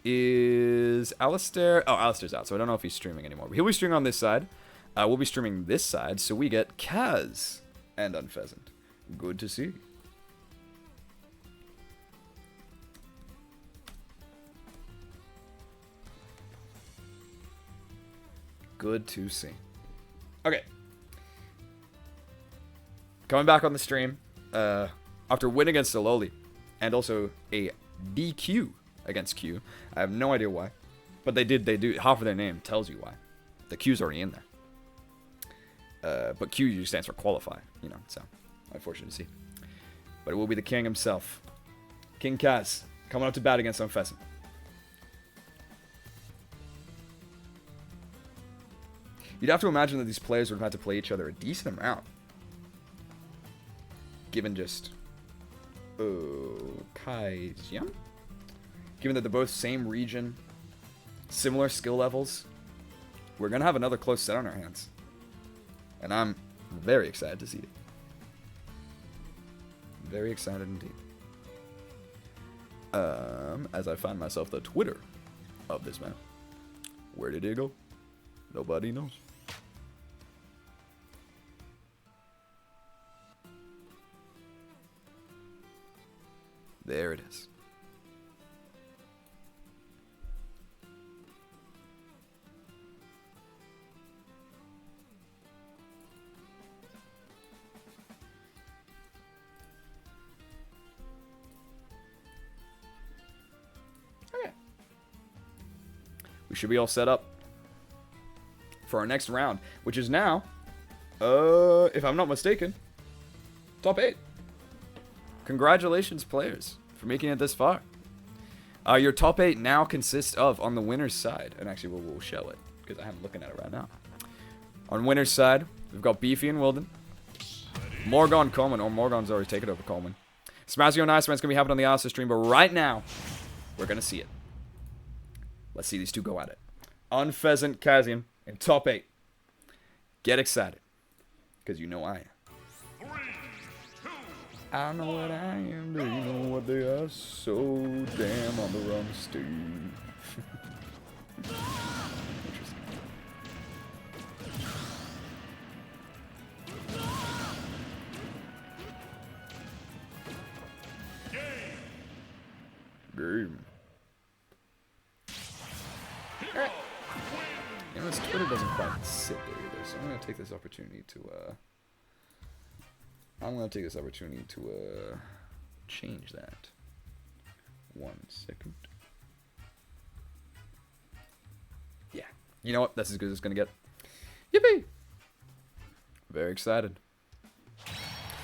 is Alistair... Oh, Alistair's out, so I don't know if he's streaming anymore. But he'll be streaming on this side. We'll be streaming this side, so we get Kaz and Unpheasant. Good to see. Good to see. Okay. Coming back on the stream. After win against Sololi, and also a DQ against Q. I have no idea why. But they do. Half of their name tells you why. The Q's already in there. But Q usually stands for qualify, you know, so unfortunate to see. But it will be the king himself. King Kaz, coming up to bat against Unpheasant. You'd have to imagine that these players would have had to play each other a decent amount. Given just... Kaijian? Given that they're both same region, similar skill levels, we're going to have another close set on our hands. And I'm very excited to see it. Very excited indeed. As I find myself the Twitter of this man. Where did it go? Nobody knows. There it is. Okay. We should be all set up for our next round, which is now, if I'm not mistaken, top 8. Congratulations, players, for making it this far. Your top 8 now consists of, on the winner's side, and actually we'll show it, because I'm looking at it right now. On winner's side, we've got Beefy and Wilden. Morgan Coleman. Oh, Morgan's already taken over Coleman. Smazio and Iceman's going to be happening on the Alistair stream, but right now, we're going to see it. Let's see these two go at it. Unpheasant Kazian in top 8. Get excited. Because you know I am. 3, 2. I know what I am. Do you know what they are? So damn on the wrong stage. Interesting. Game. You know, this Twitter doesn't quite sit there either, so I'm gonna take this opportunity to change that. 1 second. Yeah. You know what? That's as good as it's gonna get. Yippee! Very excited.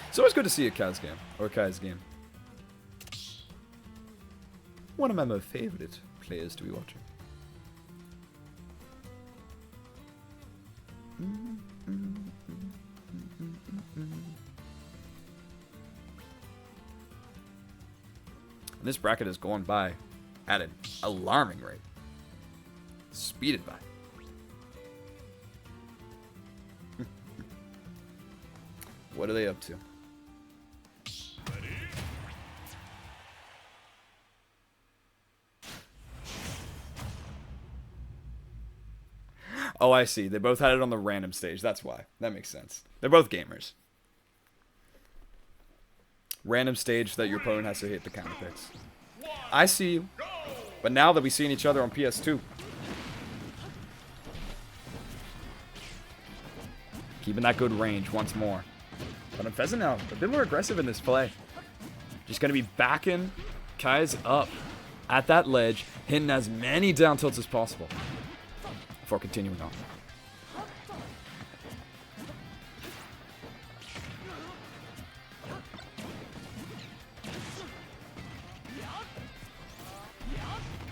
It's always good to see a Kaz game, or a Kaz game. One of my most favorite players to be watching. This bracket has gone by at an alarming rate. Speeded by. What are they up to? Oh, I see. They both had it on the random stage. That's why. That makes sense. They're both gamers. Random stage that your opponent has to hit the counter picks. I see you. But now that we've seen each other on PS2. Keeping that good range once more. But Unpheasant now a bit more aggressive in this play. Just going to be backing Kai's up at that ledge, hitting as many down tilts as possible. Before continuing on.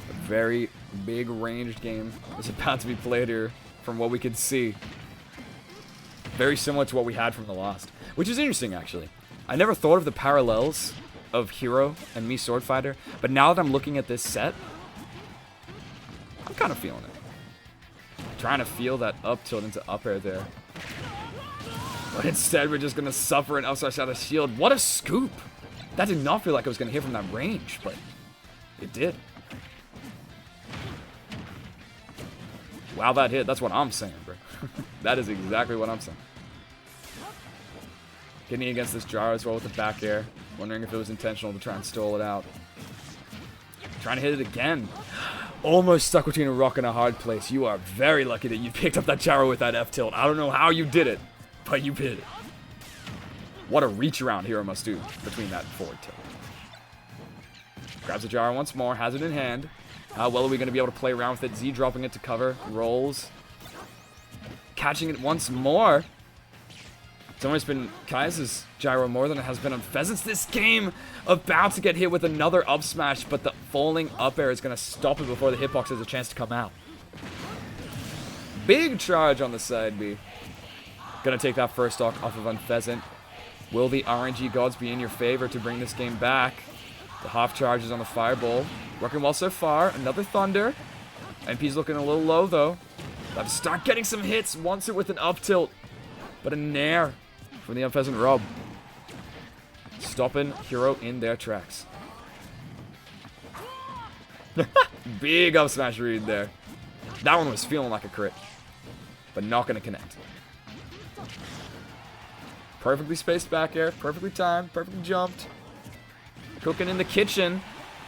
A very big ranged game is about to be played here from what we can see. Very similar to what we had from the last. Which is interesting, actually. I never thought of the parallels of Hero and Mii Sword Fighter, but now that I'm looking at this set, I'm kind of feeling it. Trying to feel that up tilt into up air there. But instead, we're just going to suffer an up smash out of shield. What a scoop! That did not feel like it was going to hit from that range, but it did. Wow, that hit. That's what I'm saying, bro. That is exactly what I'm saying. Getting against this gyro as well with the back air. Wondering if it was intentional to try and stall it out. Trying to hit it again. Almost stuck between a rock and a hard place. You are very lucky that you picked up that gyro with that F tilt. I don't know how you did it, but you did it. What a reach around Hero must do between that forward tilt. Grabs the gyro once more, has it in hand. How well are we going to be able to play around with it? Z dropping it to cover, rolls. Catching it once more. It's almost been Kai's gyro more than it has been on Pheasants this game. About to get hit with another up smash, but the falling up air is going to stop it before the hitbox has a chance to come out. Big charge on the side B. Going to take that first stock off of Unpheasant. Will the RNG gods be in your favor to bring this game back? The half charges on the fireball. Working well so far. Another Thunder. MP's looking a little low though. Have to start getting some hits. Wants it with an up tilt. But a nair from the Unpheasant Rob. Stopping Hero in their tracks. Big up smash read there. That one was feeling like a crit. But not going to connect. Perfectly spaced back air. Perfectly timed. Perfectly jumped. Cooking in the kitchen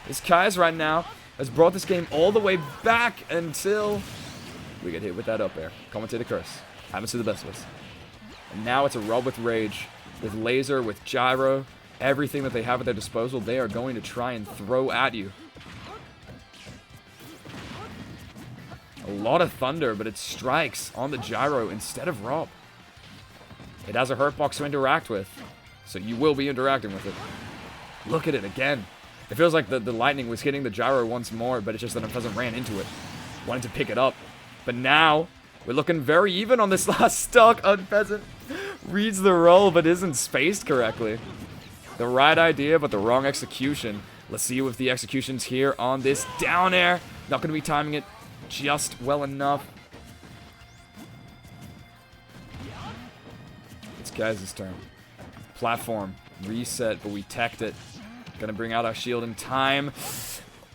is Kai's right now. Has brought this game all the way back until we get hit with that up air. Commentator curse. Happens to the best of us. And now it's a Rob with Rage. With Laser, with Gyro. Everything that they have at their disposal, they are going to try and throw at you. A lot of Thunder, but it strikes on the Gyro instead of Rob. It has a hurt box to interact with, so you will be interacting with it. Look at it again. It feels like the lightning was hitting the Gyro once more, but it's just that Unpheasant ran into it. Wanted to pick it up. But now, We're looking very even on this last stock. Unpheasant reads the roll but isn't spaced correctly. The right idea, but the wrong execution. Let's see if the execution's here on this down air. Not going to be timing it just well enough. It's Kaz's turn. Platform. Reset, but we teched it. Gonna bring out our shield in time.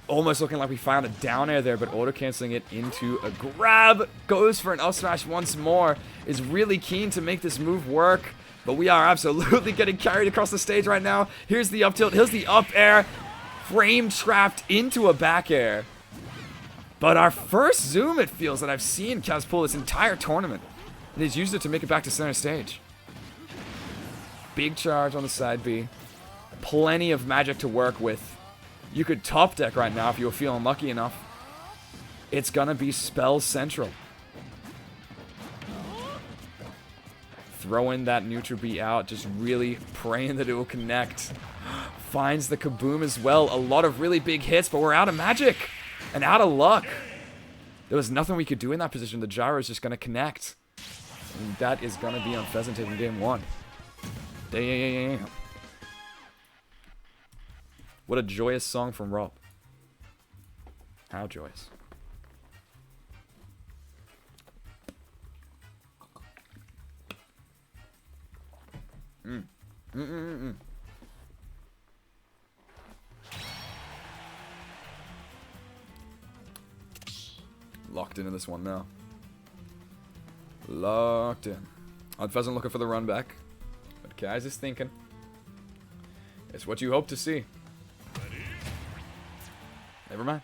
Almost looking like we found a down air there, but auto-canceling it into a grab. Goes for an up smash once more. Is really keen to make this move work. But we are absolutely getting carried across the stage right now. Here's the up tilt. Here's the up air. Frame trapped into a back air. But our first zoom, it feels, that I've seen Kaz pull this entire tournament. And he's used it to make it back to center stage. Big charge on the side B. Plenty of magic to work with. You could top deck right now if you were feeling lucky enough. It's gonna be Spell Central. Throwing that neutral B out, just really praying that it will connect. Finds the kaboom as well. A lot of really big hits, but we're out of magic and out of luck. There was nothing we could do in that position. The gyro is just gonna connect. And that is gonna be Unpheasant taking game one. Damn. What a joyous song from Rob. How joyous. Locked into this one now. Locked in. Unpheasant looking for the run back. But Kaz is thinking. It's what you hope to see. Never mind.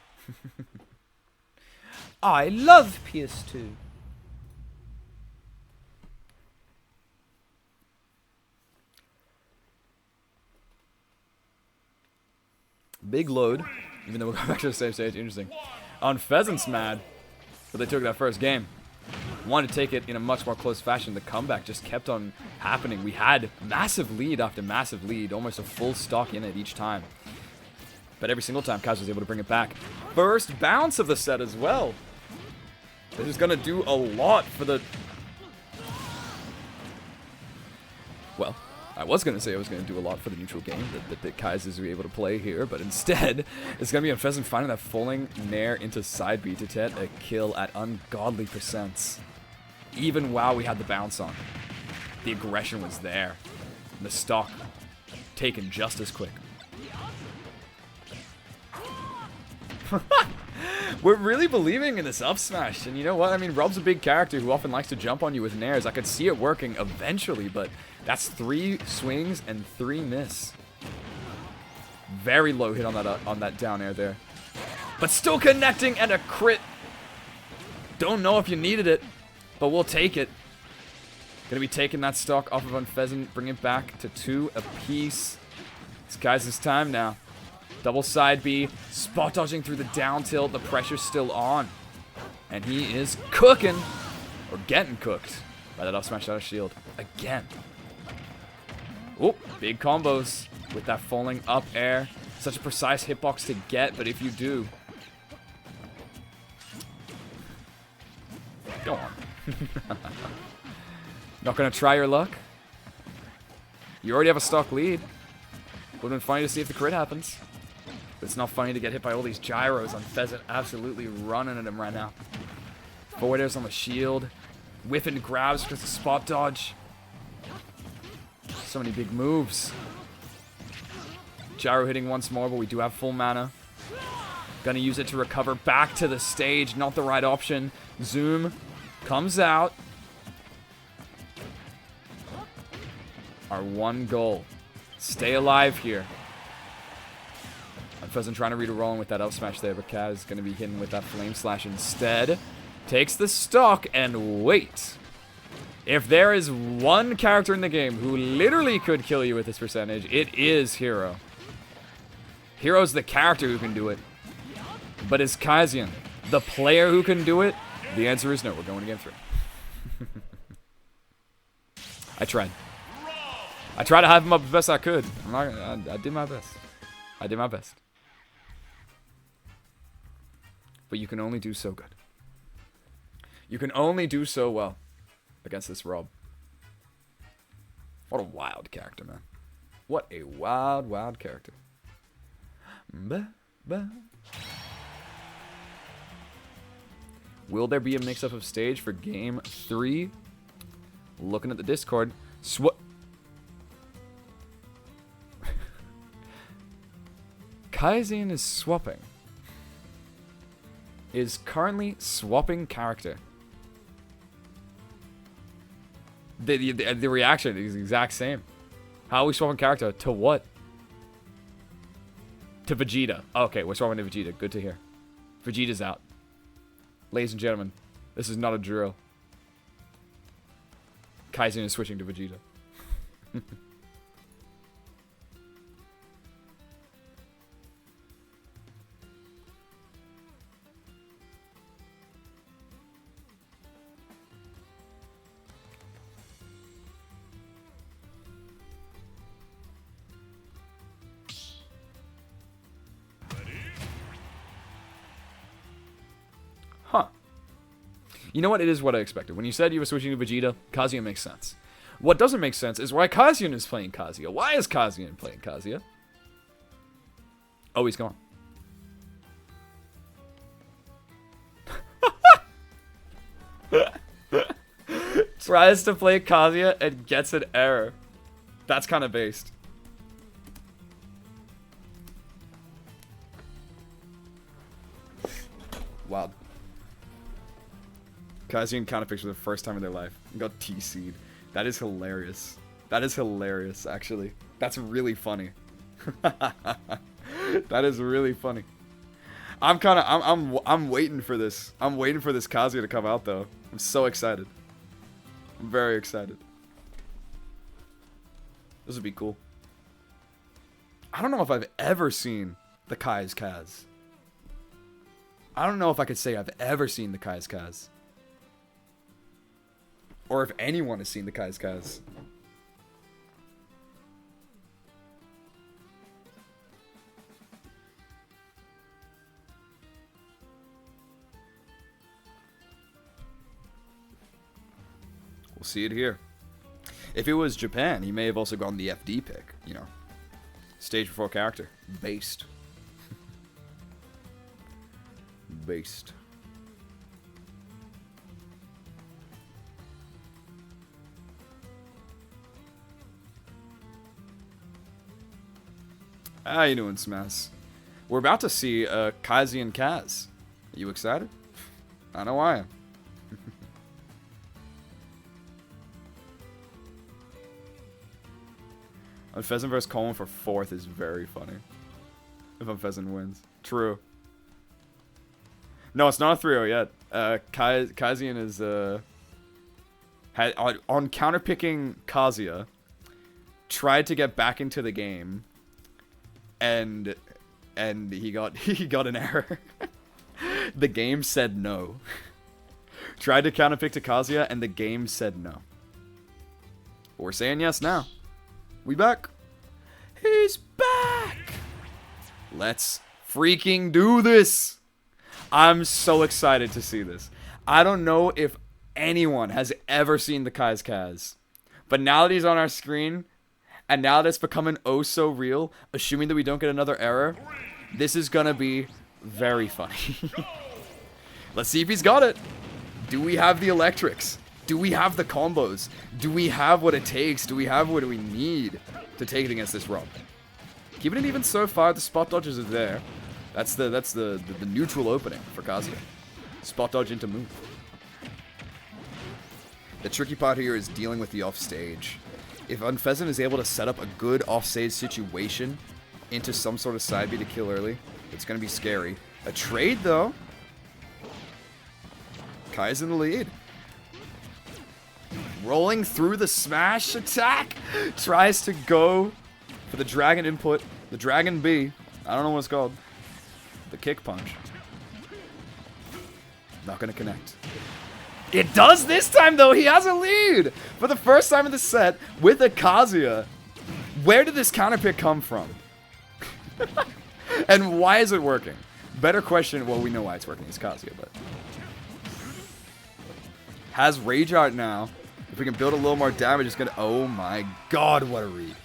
I love PS2. Big load. Even though we're going back to the same stage. Interesting. Unpheasant's mad. But they took that first game. Wanted to take it in a much more close fashion. The comeback just kept on happening. We had massive lead after massive lead. Almost a full stock in it each time. But every single time, Kaz was able to bring it back. First bounce of the set as well. This is going to do a lot for the... Well, I was going to say I was going to do a lot for the neutral game that Kaz is able to play here. But instead, it's going to be Unpheasant finding that falling nair into side B to get a kill at ungodly percents. Even while we had the bounce on. The aggression was there. And the stock taken just as quick. We're really believing in this up smash, and you know what? I mean, Rob's a big character who often likes to jump on you with nairs. I could see it working eventually, but that's 3 swings and 3 miss. Very low hit on that down air there, but still connecting and a crit. Don't know if you needed it, but we'll take it. Gonna be taking that stock off of Unpheasant, bring it back to 2 apiece. This guy's his time now. Double side B, spot dodging through the down tilt, the pressure's still on. And he is cooking, or getting cooked, by that up smash out of shield. Again. Oh, big combos with that falling up air. Such a precise hitbox to get, but if you do... Go on. Not gonna try your luck? You already have a stock lead. Would've been funny to see if the crit happens. But it's not funny to get hit by all these gyros. Unpheasant absolutely running at him right now. Forward airs on the shield. Whiffing grabs because of spot dodge. So many big moves. Gyro hitting once more, but we do have full mana. Gonna use it to recover back to the stage. Not the right option. Zoom comes out. Our one goal. Stay alive here. Unpheasant trying to read a rolling with that up smash there, but Kaz is going to be hitting with that flame slash instead. Takes the stock and wait. If there is one character in the game who literally could kill you with this percentage, it is Hero. Hero's the character who can do it. But is Kazian the player who can do it? The answer is no. We're going to game 3. I tried. I tried to hype him up as best I could. I did my best. I did my best. But you can only do so good. You can only do so well against this Rob. What a wild character, man. What a wild, wild character. Bah, bah. Will there be a mix-up of stage for Game 3? Looking at the Discord. Kaizen is swapping. Is currently swapping character. The reaction is the exact same. How are we swapping character? To what? To Vegeta. Okay, we're swapping to Vegeta. Good to hear. Vegeta's out. Ladies and gentlemen, this is not a drill. Kaizen is switching to Vegeta. Huh. You know what? It is what I expected. When you said you were switching to Vegeta, Kazuya makes sense. What doesn't make sense is why Kazuya is playing Kazuya. Why is Kazuya playing Kazuya? Oh, he's gone. Tries to play Kazuya and gets an error. That's kind of based. Wild. Kazuya counterpicks for the first time in their life. And got TC'd. That is hilarious. That is hilarious, actually. That's really funny. That is really funny. I'm waiting for this. I'm waiting for this Kazuya to come out though. I'm so excited. I'm very excited. This would be cool. I don't know if I've ever seen the Kai's Kaz. I don't know if I could say I've ever seen the Kai's Kaz. Or if anyone has seen the Kai's Kaz. We'll see it here. If it was Japan, he may have also gone the FD pick, you know. Stage before character. Based. Based. How you doing, Smash? We're about to see Kazi and Kaz. Are you excited? I know I am. Unfezant vs. Coleman for 4th is very funny. If Unfezant wins. True. No, it's not a 3-0 yet. Kazian is on counterpicking Kazuya, tried to get back into the game, and he got an error. The game said no. Tried to counterpick to Kazuya, and the game said no. But we're saying yes now. We back. He's back. Let's freaking do this. I'm so excited to see this. I don't know if anyone has ever seen the Kai's Kaz, but now that he's on our screen, and now that it's becoming oh so real, assuming that we don't get another error, this is gonna be very funny. Let's see if he's got it. Do we have the electrics? Do we have the combos? Do we have what it takes? Do we have what we need to take it against this Rob? Keeping it even so far, the spot dodges are there. That's the neutral opening for Kazuya. Spot dodge into move. The tricky part here is dealing with the offstage. If Unfezant is able to set up a good offstage situation into some sort of side B to kill early, it's going to be scary. A trade, though. Kai's in the lead. Rolling through the smash attack. Tries to go for the dragon input. The dragon B. I don't know what it's called. The kick punch. Not going to connect. It does this time, though. He has a lead. For the first time in the set with a Kazuya. Where did this counterpick come from? And why is it working? Better question. Well, we know why it's working. It's Kazuya, but... Has Rage Art now. If we can build a little more damage, it's gonna... Oh my god, what a read.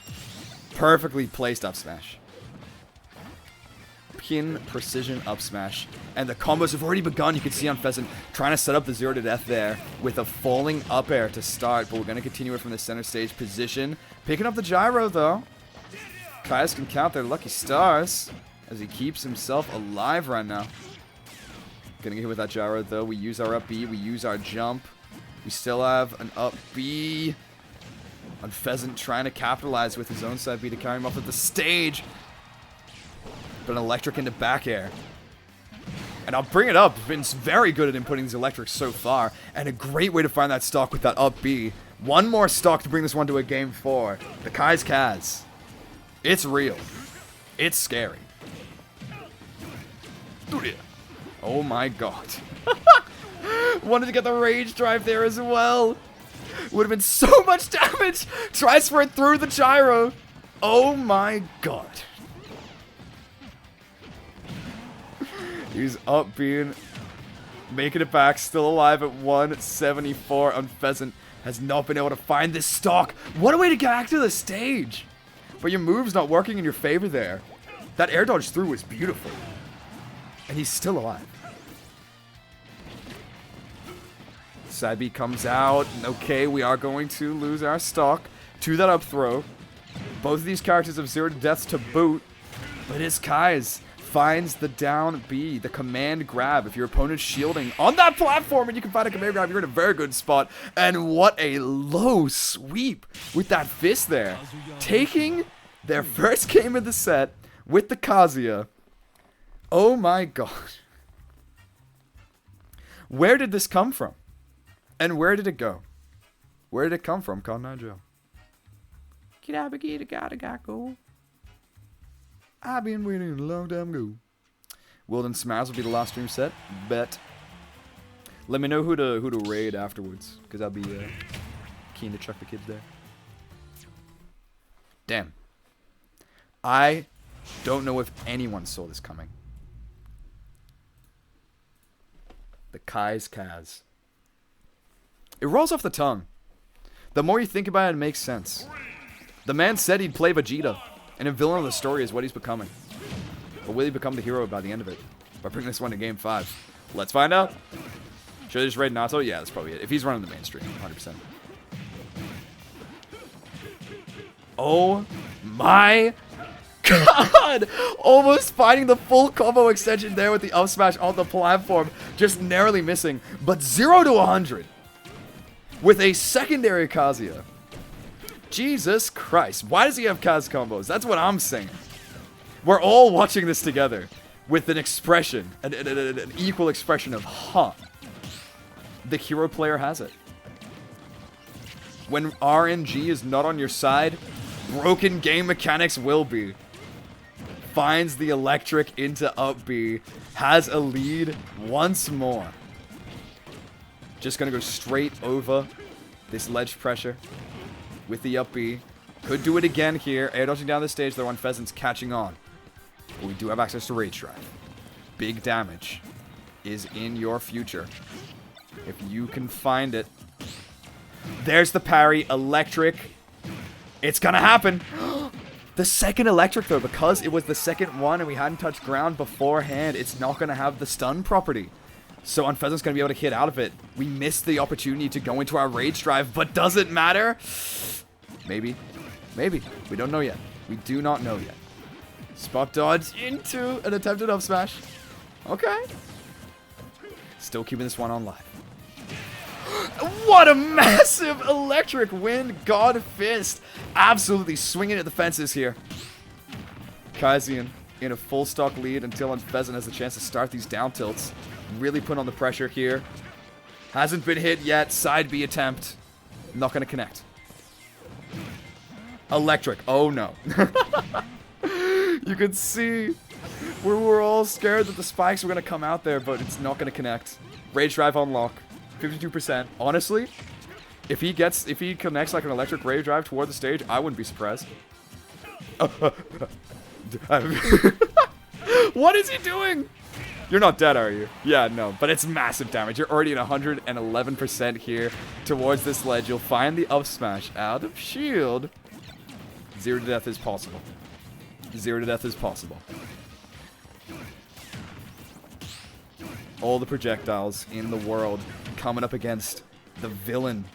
Perfectly placed up smash. Pin precision up smash. And the combos have already begun. You can see on Pheasant trying to set up the 0 to death there with a falling up air to start. But we're going to continue it from the center stage position. Picking up the gyro, though. Kaius can count their lucky stars as he keeps himself alive right now. Gonna get hit with that gyro, though. We use our up B. We use our jump. We still have an up B. On Pheasant trying to capitalize with his own side B to carry him off of the stage. But an electric into back air. And I'll bring it up. Vin's very good at inputting these electrics so far. And a great way to find that stock with that up B. One more stock to bring this one to a game 4. The Kai's Kaz. It's real. It's scary. Oh my god. Wanted to get the rage drive there as well. Would have been so much damage. Tries for it through the gyro. Oh my god. He's up being making it back, still alive at 174 on Pheasant. Has not been able to find this stock. What a way to get back to the stage. But your move's not working in your favor there. That air dodge through was beautiful. And he's still alive. Side B comes out. Okay, we are going to lose our stock to that up throw. Both of these characters have 0 to deaths to boot. But it's Kai's. Finds the down B, the command grab. If your opponent's shielding on that platform and you can find a command grab, you're in a very good spot. And what a low sweep with that fist there. Taking their first game of the set with the Kazuya. Oh my god. Where did this come from? And where did it go? Where did it come from, Con Joe? Go. I've been waiting a long time ago. Wilden Smash will be the last stream set. Bet. Let me know who to raid afterwards, because I'll be keen to chuck the kids there. Damn. I don't know if anyone saw this coming. The Kai's Kaz. It rolls off the tongue. The more you think about it, it makes sense. The man said he'd play Vegeta. And a villain of the story is what he's becoming. But will he become the hero by the end of it? By bringing this one to game 5? Let's find out. Should I just raid Nato? Yeah, that's probably it. If he's running the mainstream, 100%. Oh my god! Almost finding the full combo extension there with the up smash on the platform. Just narrowly missing. But 0 to 100. With a secondary Kazuya. Jesus Christ. Why does he have Kaz combos? That's what I'm saying. We're all watching this together with an expression, an equal expression of, huh. The hero player has it. When RNG is not on your side, broken game mechanics will be. Finds the electric into up B. Has a lead once more. Just gonna go straight over this ledge pressure. With the up B. Could do it again here. Air dodging down the stage though on Pheasant's catching on. But we do have access to Rage Drive. Big damage is in your future. If you can find it. There's the parry. Electric. It's gonna happen. The second electric though, because it was the second one and we hadn't touched ground beforehand, it's not gonna have the stun property. So on Pheasant's gonna be able to hit out of it. We missed the opportunity to go into our Rage Drive, but does it matter? Maybe. Maybe. We don't know yet. We do not know yet. Spot dodge into an attempted up smash. Okay. Still keeping this one on live. What a massive electric win. God Fist. Absolutely swinging at the fences here. Kaizen in a full stock lead until on Pheasant has the chance to start these down tilts. Really put on the pressure here. Hasn't been hit yet. Side B attempt. Not going to connect. Electric. Oh no. You can see we're all scared that the spikes were going to come out there, but it's not going to connect. Rage Drive on lock. 52%. Honestly, if he connects like an electric Rage Drive toward the stage, I wouldn't be surprised. What is he doing? You're not dead, are you? Yeah, no, but it's massive damage. You're already at 111% here towards this ledge. You'll find the up smash out of shield. 0 to death is possible. 0 to death is possible. All the projectiles in the world coming up against the villain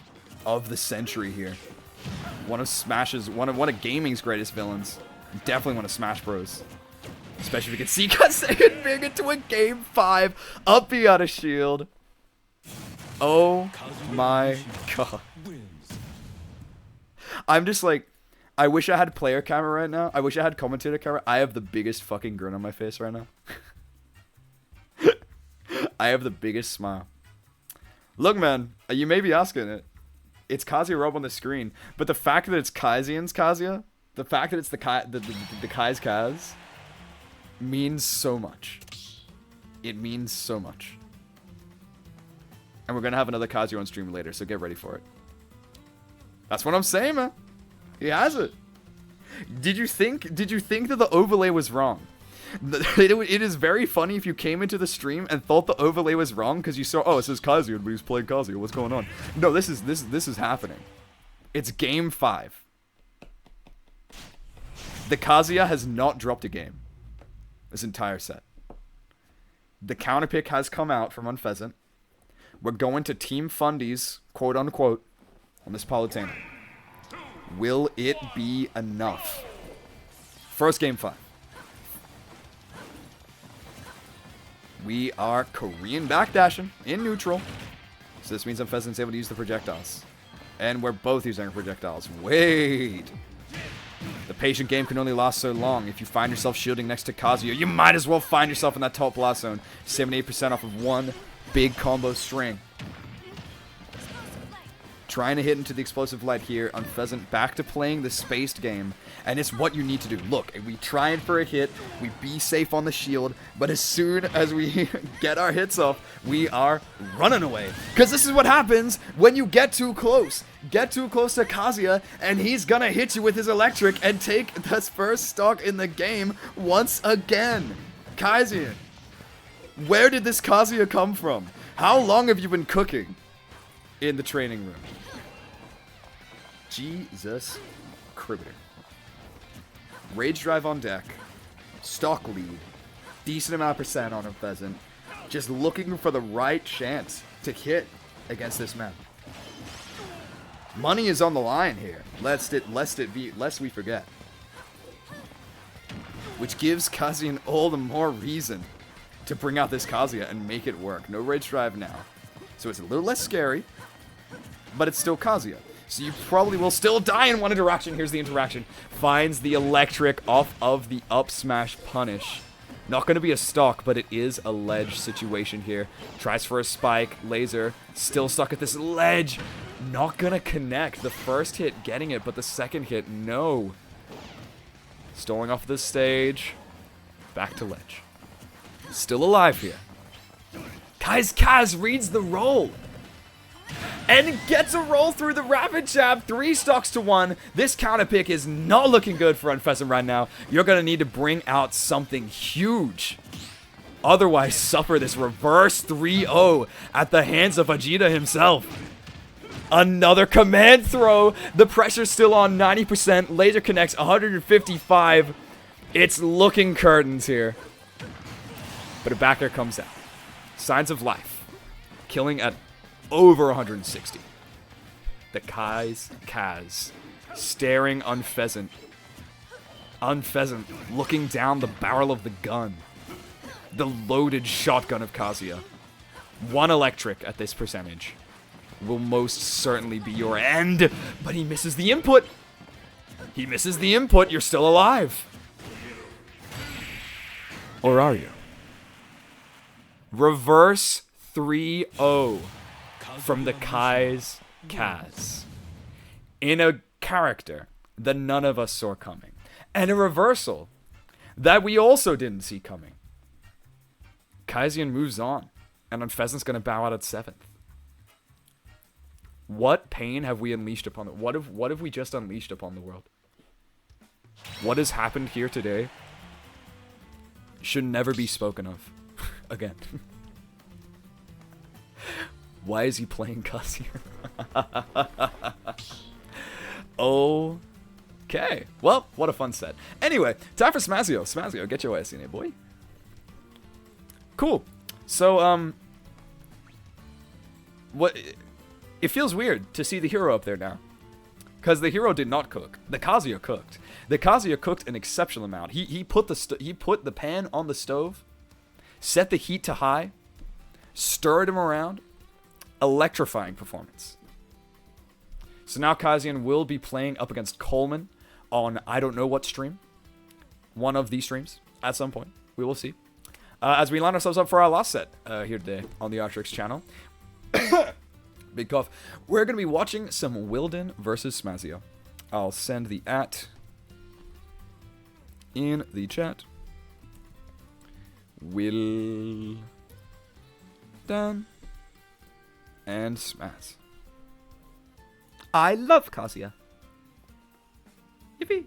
of the century here. One of gaming's greatest villains. Definitely one of Smash Bros. Especially if you can see Kasayan big into a game 5. Up B out of shield. Oh my god. I'm just like, I wish I had player camera right now. I wish I had commentator camera. I have the biggest fucking grin on my face right now. I have the biggest smile. Look, man, you may be asking it. It's Kazuya Rob on the screen, but the fact that it's Kazian's Kazuya, the fact that it's the Kai's Kaz, means so much. It means so much. And we're gonna have another Kazuya on stream later, so get ready for it. That's what I'm saying, man. He has it. Did you think that the overlay was wrong? It is very funny if you came into the stream and thought the overlay was wrong because you saw, oh, it says Kazuya, but he's playing Kazuya. What's going on? No, this is happening. It's game 5. The Kazuya has not dropped a game this entire set. The counter pick has come out from Unpheasant. We're going to Team Fundies, quote unquote, on this Palutena. Will it be enough? First game 5. We are Korean backdashing in neutral. So this means Unpheasant's able to use the projectiles. And we're both using our projectiles. Wait. The patient game can only last so long. If you find yourself shielding next to Kazuya, you might as well find yourself in that top blast zone. 78% off of one big combo string. Trying to hit into the explosive light here. Unpheasant back to playing the spaced game. And it's what you need to do. Look, we trying for a hit. We be safe on the shield. But as soon as we get our hits off, we are running away. Because this is what happens when you get too close. Get too close to Kazuya, and he's gonna hit you with his electric and take the first stock in the game once again. Kazuya, where did this Kazuya come from? How long have you been cooking in the training room? Jesus Cribbiter. Rage Drive on deck. Stock lead. Decent amount of percent on a Pheasant. Just looking for the right chance to hit against this man. Money is on the line here, lest we forget. Which gives Kazuya all the more reason to bring out this Kazuya and make it work. No Rage Drive now. So it's a little less scary, but it's still Kazuya. So you probably will still die in one interaction. Here's the interaction. Finds the electric off of the up smash punish. Not going to be a stock, but it is a ledge situation here. Tries for a spike. Laser. Still stuck at this ledge. Not going to connect. The first hit getting it, but the second hit, no. Stalling off the stage. Back to ledge. Still alive here. Kaz reads the roll. And gets a roll through the rapid jab. 3 stocks to 1. This counter pick is not looking good for Unpheasant right now. You're going to need to bring out something huge. Otherwise, suffer this reverse 3-0 at the hands of Vegeta himself. Another command throw. The pressure's still on 90%. Laser connects 155. It's looking curtains here. But a back air comes out. Signs of life. Killing at over 160. The Kaz staring Unpheasant. Unpheasant looking down the barrel of the gun. The loaded shotgun of Kazuya. 1 electric at this percentage will most certainly be your end. But he misses the input. He misses the input. You're still alive. Or are you? Reverse 3-0. From the Kaz. In a character that none of us saw coming. And a reversal that we also didn't see coming. Kazian moves on. And Unpheasant's going to bow out at 7th. What pain have we unleashed upon it? What have we just unleashed upon the world? What has happened here today should never be spoken of. again. Why is he playing Kazuya? Okay. Well, what a fun set. Anyway, time for Smazio. Smazio, get your ass in here, boy. Cool. So, what? It feels weird to see the hero up there now. Because the hero did not cook. The Kazuya cooked. The Kazuya cooked an exceptional amount. He put the pan on the stove, set the heat to high, stirred him around. Electrifying performance. So now Kazian will be playing up against Coleman on I don't know what stream. One of these streams at some point. We will see. As we line ourselves up for our last set here today on the Artrix channel. Big cough. We're going to be watching some Wilden versus Smazio. I'll send the @ in the chat. Wilden and Smaz. I love Kazuya. Yippee!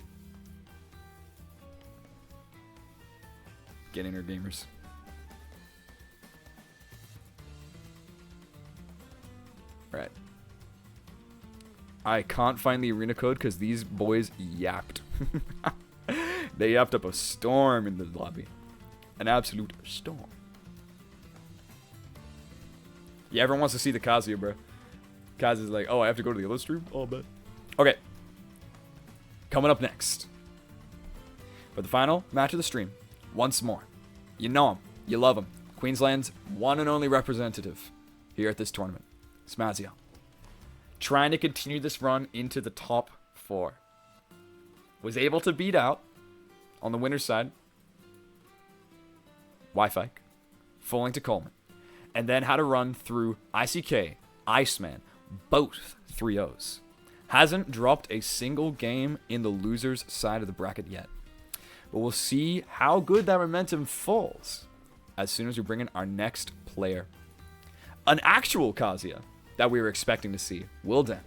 Get in here, gamers. Alright. I can't find the arena code because these boys yapped. They yapped up a storm in the lobby. An absolute storm. Yeah, everyone wants to see the Kazuya, bro. Kazuya's like, oh, I have to go to the other stream? Oh, bet. Okay. Coming up next. For the final match of the stream. Once more. You know him. You love him. Queensland's one and only representative here at this tournament. Smazio. Trying to continue this run into the top 4. Was able to beat out, on the winner's side, Wi-Fi, falling to Coleman. And then had to run through ICK, Iceman, both 3-0s. Hasn't dropped a single game in the loser's side of the bracket yet. But we'll see how good that momentum falls as soon as we bring in our next player. An actual Kazuya that we were expecting to see, Wilden,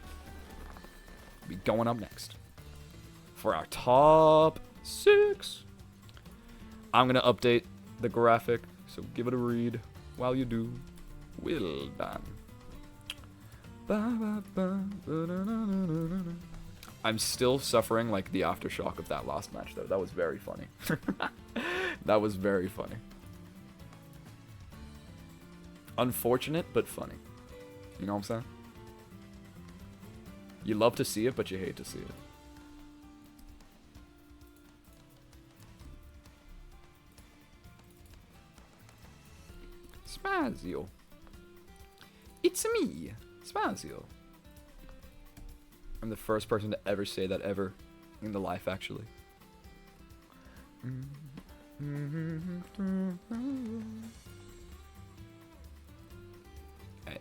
be going up next for our top 6. I'm going to update the graphic, so give it a read. While you do, Wilden. I'm still suffering like the aftershock of that last match, though. That was very funny. That was very funny. Unfortunate, but funny. You know what I'm saying? You love to see it, but you hate to see it. Smazio. It's me, Smazio. I'm the first person to ever say that ever in the life, actually. Okay.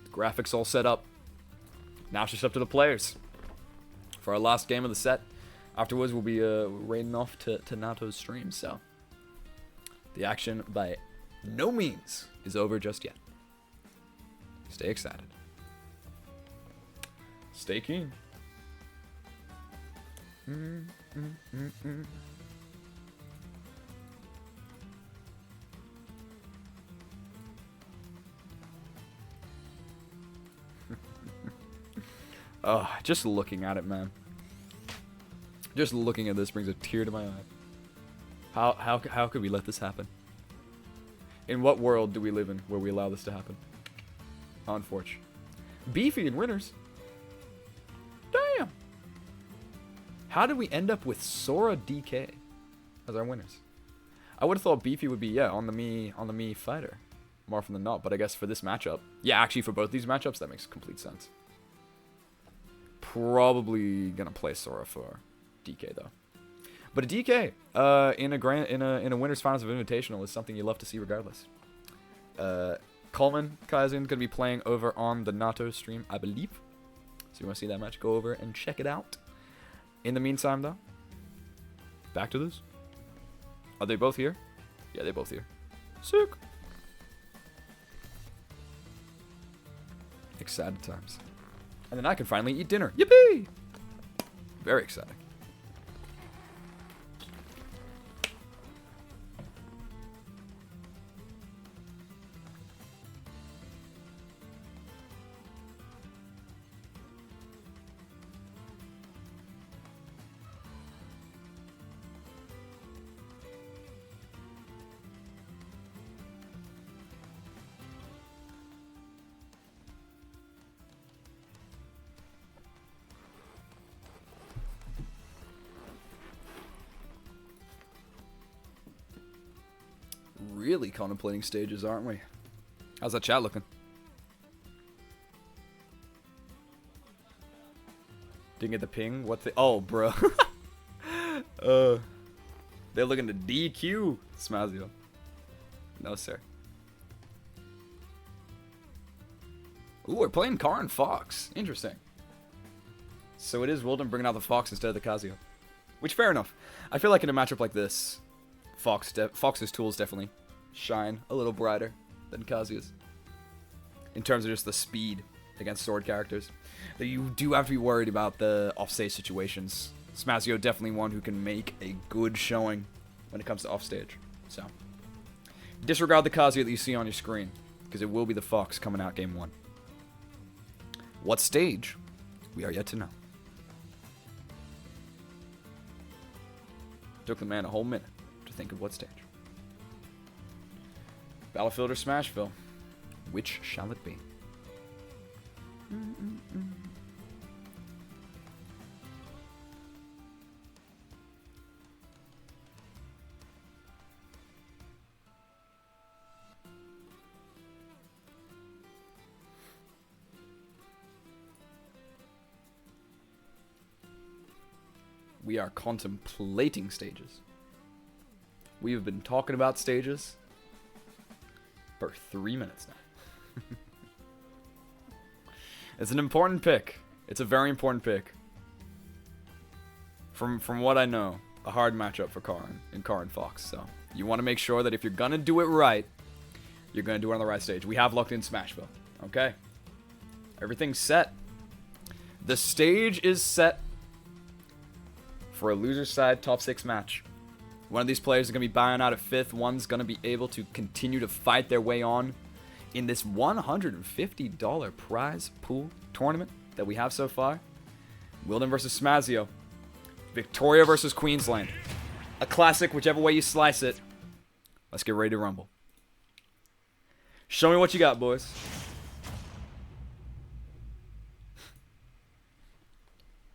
The graphics all set up. Now it's just up to the players for our last game of the set. Afterwards, we'll be raiding off to Nato's stream, so the action by no means is over just yet. Stay excited. Stay keen. Oh, just looking at it, man. Just looking at this brings a tear to my eye. How could we let this happen? In what world do we live in where we allow this to happen? Unfortunate. Beefy and winners. Damn. How did we end up with Sora DK as our winners? I would have thought Beefy would be on the me fighter, more often than not. But I guess for this matchup, yeah, actually for both these matchups, that makes complete sense. Probably gonna play Sora for DK though. But a DK in a winners finals of Invitational is something you love to see regardless. Coleman Kaizen gonna be playing over on the Nato stream, I believe. So you want to see that match? Go over and check it out. In the meantime, though, back to this. Are they both here? Yeah, they're both here. Sick. Excited times. And then I can finally eat dinner. Yippee! Very exciting. really contemplating stages, aren't we? How's that chat looking? Didn't get the ping? What the... Oh, bro. They're looking to DQ Smazio. No, sir. Ooh, we're playing Karin Fox. Interesting. So it is Wilden bringing out the Fox instead of the Kazuya. Which, fair enough. I feel like in a matchup like this, Fox's tools definitely shine a little brighter than Kazuya's. In terms of just the speed against sword characters. But you do have to be worried about the offstage situations. Smazio definitely one who can make a good showing when it comes to offstage. So, disregard the Kazuya that you see on your screen, because it will be the Fox coming out game 1. What stage? We are yet to know. Took the man a whole minute to think of what stage. Battlefield or Smashville? Which shall it be? We are contemplating stages. We have been talking about stages for 3 minutes now. It's an important pick. It's a very important pick. From what I know, a hard matchup for Karin and Karin Fox. So you want to make sure that if you're gonna do it right, you're gonna do it on the right stage. We have locked in Smashville. Okay. Everything's set. The stage is set for a loser side top 6 match. One of these players is going to be buying out at 5th. One's going to be able to continue to fight their way on in this $150 prize pool tournament that we have so far. Wilden versus Smazio. Victoria versus Queensland. A classic, whichever way you slice it. Let's get ready to rumble. Show me what you got, boys.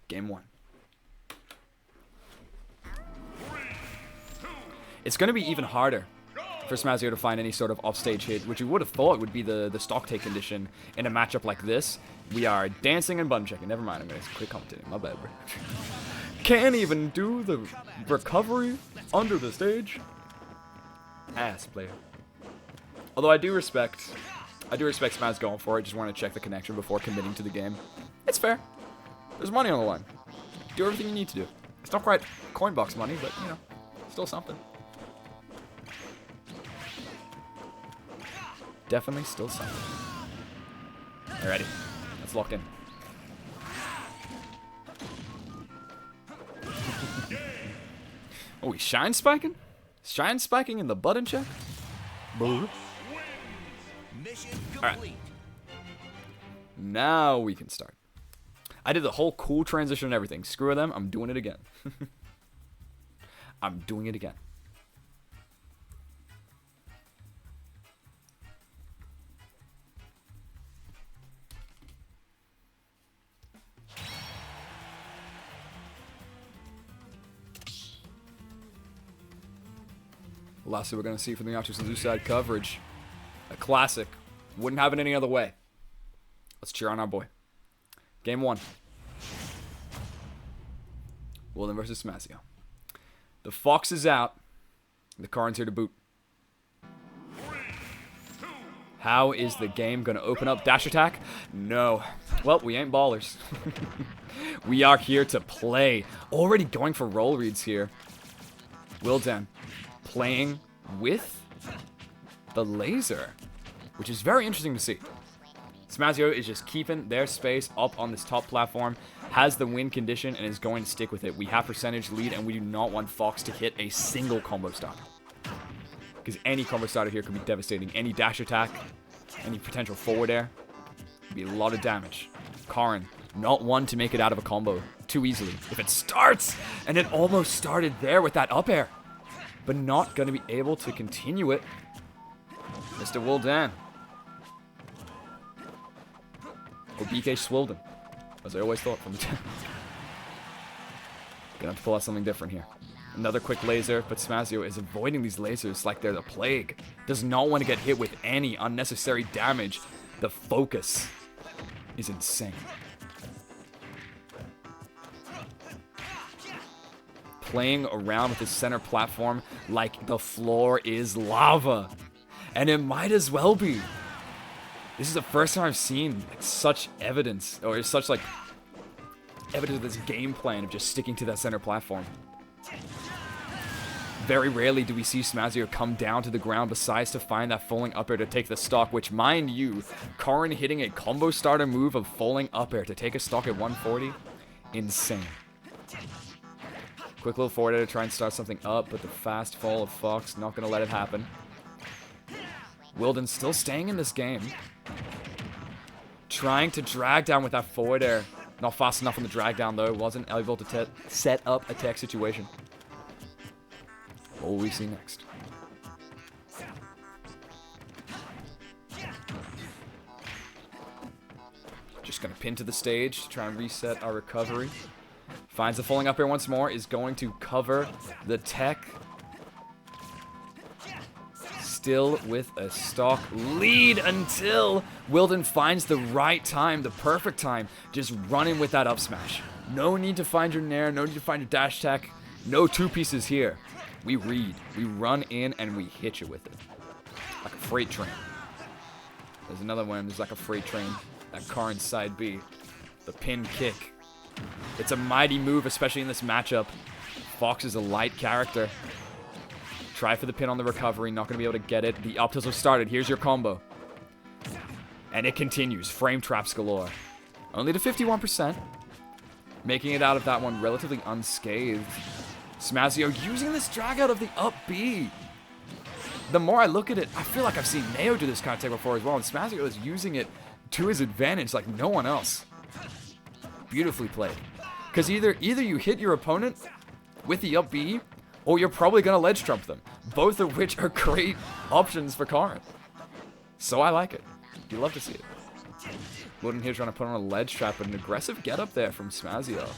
Game 1. It's going to be even harder for Smazio to find any sort of offstage hit, which you would have thought would be the stock take condition in a matchup like this. We are dancing and button checking. Never mind, I'm going to quit commentating. My bad, bro. Can't even do the recovery under the stage. Ass player. Although I do respect Smaz going for it. Just want to check the connection before committing to the game. It's fair. There's money on the line. Do everything you need to do. It's not quite coin box money, but, you know, still something. Definitely still something. Alrighty. Let's lock in. Oh, he's shine spiking? Shine spiking in the button check? Alright. Now we can start. I did the whole cool transition and everything. Screw them. I'm doing it again. I'm doing it again. Lastly, we're going to see from the Octus and side coverage. A classic. Wouldn't have it any other way. Let's cheer on our boy. Game 1. Wilden versus Smazio. The Fox is out. The Karin's here to boot. How is the game going to open up? Dash attack? No. Well, we ain't ballers. We are here to play. Already going for roll reads here. Wilden playing with the laser, which is very interesting to see. Smazio is just keeping their space up on this top platform, has the win condition, and is going to stick with it. We have percentage lead, and we do not want Fox to hit a single combo starter. Because any combo starter here could be devastating. Any dash attack, any potential forward air, would be a lot of damage. Karin, not one to make it out of a combo too easily. If it starts, and it almost started there with that up air, but not going to be able to continue it. Mr. Wilden. Or BK Swilden, as I always thought from the time. Gonna have to pull out something different here. Another quick laser, but Smazio is avoiding these lasers like they're the plague. Does not want to get hit with any unnecessary damage. The focus is insane. Playing around with the center platform like the floor is lava. And it might as well be. This is the first time I've seen like, such evidence, or such like evidence of this game plan of just sticking to that center platform. Very rarely do we see Smazio come down to the ground besides to find that falling up air to take the stock, which, mind you, Karin hitting a combo starter move of falling up air to take a stock at 140, insane. Quick little forward air to try and start something up, but the fast fall of Fox, not going to let it happen. Wilden still staying in this game. Trying to drag down with that forward air. Not fast enough on the drag down though. Wasn't able to set up a tech situation. What will we see next? Just going to pin to the stage to try and reset our recovery. Finds the falling up air once more. Is going to cover the tech. Still with a stock lead until Wilden finds the right time, the perfect time. Just running with that up smash. No need to find your nair, no need to find your dash tech. No two pieces here. We read, we run in, and we hit you with it. Like a freight train. There's another one, there's like a freight train. That Karin side B. The pin kick. It's a mighty move, especially in this matchup. Fox is a light character. Try for the pin on the recovery, not going to be able to get it. The up tilts have started, here's your combo. And it continues, frame traps galore. Only to 51%. Making it out of that one relatively unscathed. Smazio using this drag out of the up B. The more I look at it, I feel like I've seen Neo do this kind of tech before as well, and Smazio is using it to his advantage like no one else. Beautifully played. Because either you hit your opponent with the up B, or you're probably going to ledge trump them. Both of which are great options for Karin. So I like it. You love to see it. Wilden here trying to put on a ledge trap, but an aggressive get up there from Smazio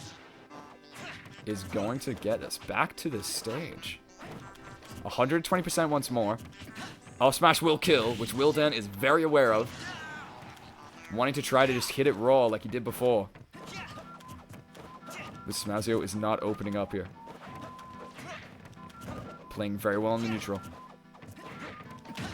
is going to get us back to this stage. 120% once more. Up smash will kill, which Wilden is very aware of. Wanting to try to just hit it raw like he did before. But Smazio is not opening up here. Playing very well in the neutral.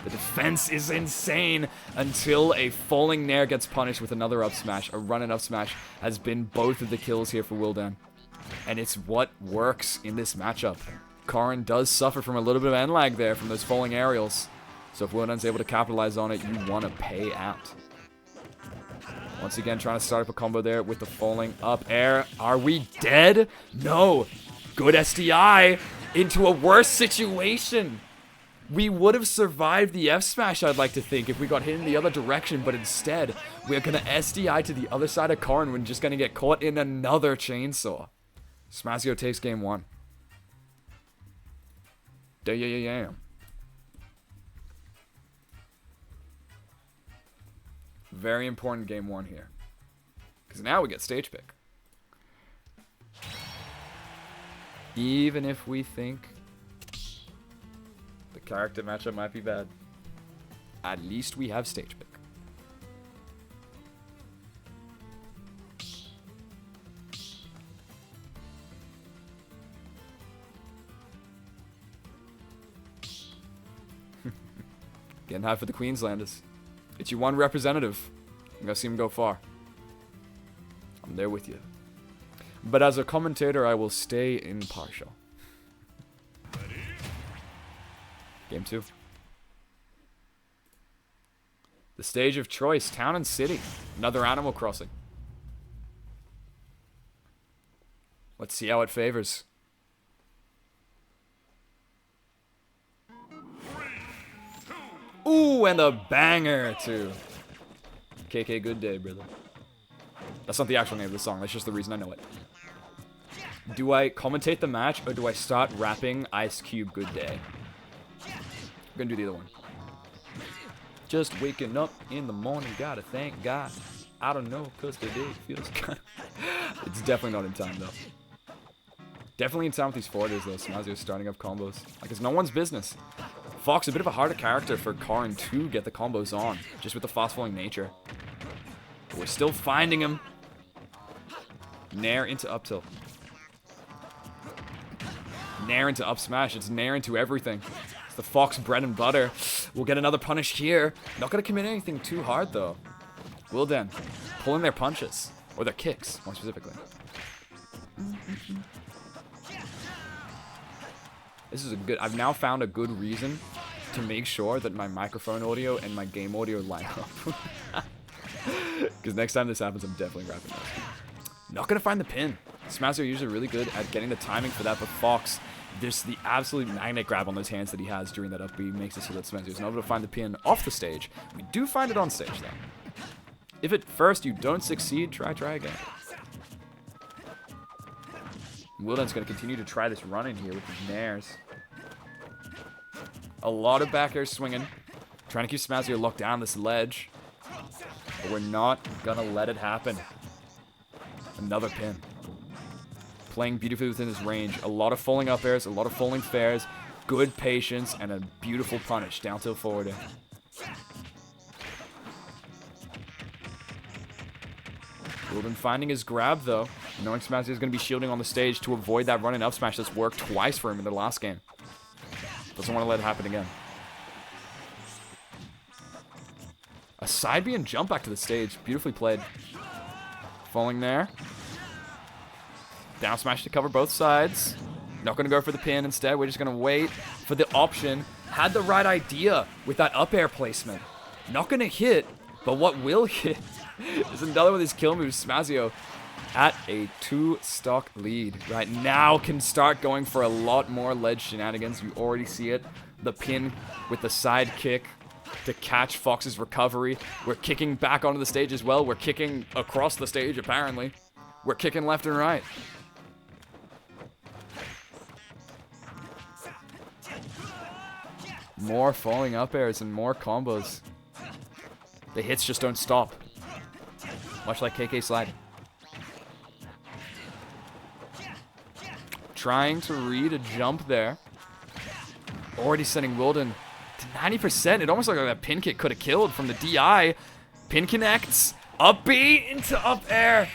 The defense is insane until a falling nair gets punished with another up smash. A run and up smash has been both of the kills here for Wilden. And it's what works in this matchup. Karin does suffer from a little bit of end lag there from those falling aerials. So if Wilden's able to capitalize on it, you want to pay out. Once again, trying to start up a combo there with the falling up air. Are we dead? No. Good SDI into a worse situation. We would have survived the F smash, I'd like to think, if we got hit in the other direction, but instead, we're going to SDI to the other side of Karin. We're just going to get caught in another chainsaw. Smazio takes game one. Damn. Very important game one here. Because now we get stage pick. Even if we think the character matchup might be bad, at least we have stage pick. Getting high for the Queenslanders. It's your one representative. I'm gonna see him go far. I'm there with you. But as a commentator, I will stay impartial. Game 2. The stage of choice, Town and City. Another Animal Crossing. Let's see how it favors. Ooh, and a banger too. KK Good Day, brother. That's not the actual name of the song, that's just the reason I know it. Do I commentate the match, or do I start rapping Ice Cube Good Day? I'm gonna do the other one. Just waking up in the morning, gotta thank God. I don't know, cause today feels kind of... It's definitely not in time, though. Definitely in time with these forwarders, though. Smazio's starting up combos. Like, it's no one's business. Fox, a bit of a harder character for Karn to get the combos on, just with the fast-falling nature. But we're still finding him. Nair into up tilt. Nair into up smash. It's Nair into everything. It's the Fox bread and butter. We'll get another punish here. Not going to commit anything too hard, though. Wilden pulling their punches. Or their kicks, more specifically. This is a good... I've now found a good reason to make sure that my microphone audio and my game audio line up. Because next time this happens, I'm definitely wrapping this. Not going to find the pin. Smazio are usually really good at getting the timing for that, but Fox, just the absolute magnet grab on those hands that he has during that up B makes it so that Smazio is not able to find the pin off the stage. We do find it on stage, though. If at first you don't succeed, try again. Wilden's going to continue to try this run in here with his nairs. A lot of back air swinging. Trying to keep Smazio locked down this ledge. But we're not going to let it happen. Another pin. Playing beautifully within his range. A lot of falling up airs, a lot of falling fairs. Good patience, and a beautiful punish. Down tilt forward air. Wilden finding his grab, though. Knowing Smazio is going to be shielding on the stage to avoid that run and up smash that's worked twice for him in the last game. Doesn't want to let it happen again. A side B and jump back to the stage. Beautifully played. Falling there. Down smash to cover both sides. Not going to go for the pin. Instead, we're just going to wait for the option. Had the right idea with that up air placement. Not going to hit, but what will hit is another one of these kill moves. Smazio at a 2-stock lead right now can start going for a lot more ledge shenanigans. You already see it. The pin with the side kick to catch Fox's recovery. We're kicking back onto the stage as well. We're kicking across the stage, apparently. We're kicking left and right. More falling up airs and more combos. The hits just don't stop. Much like KK slide. Trying to read a jump there. Already sending Wilden to 90%. It almost looked like that pin kick could have killed from the DI. Pin connects. Up B into up air.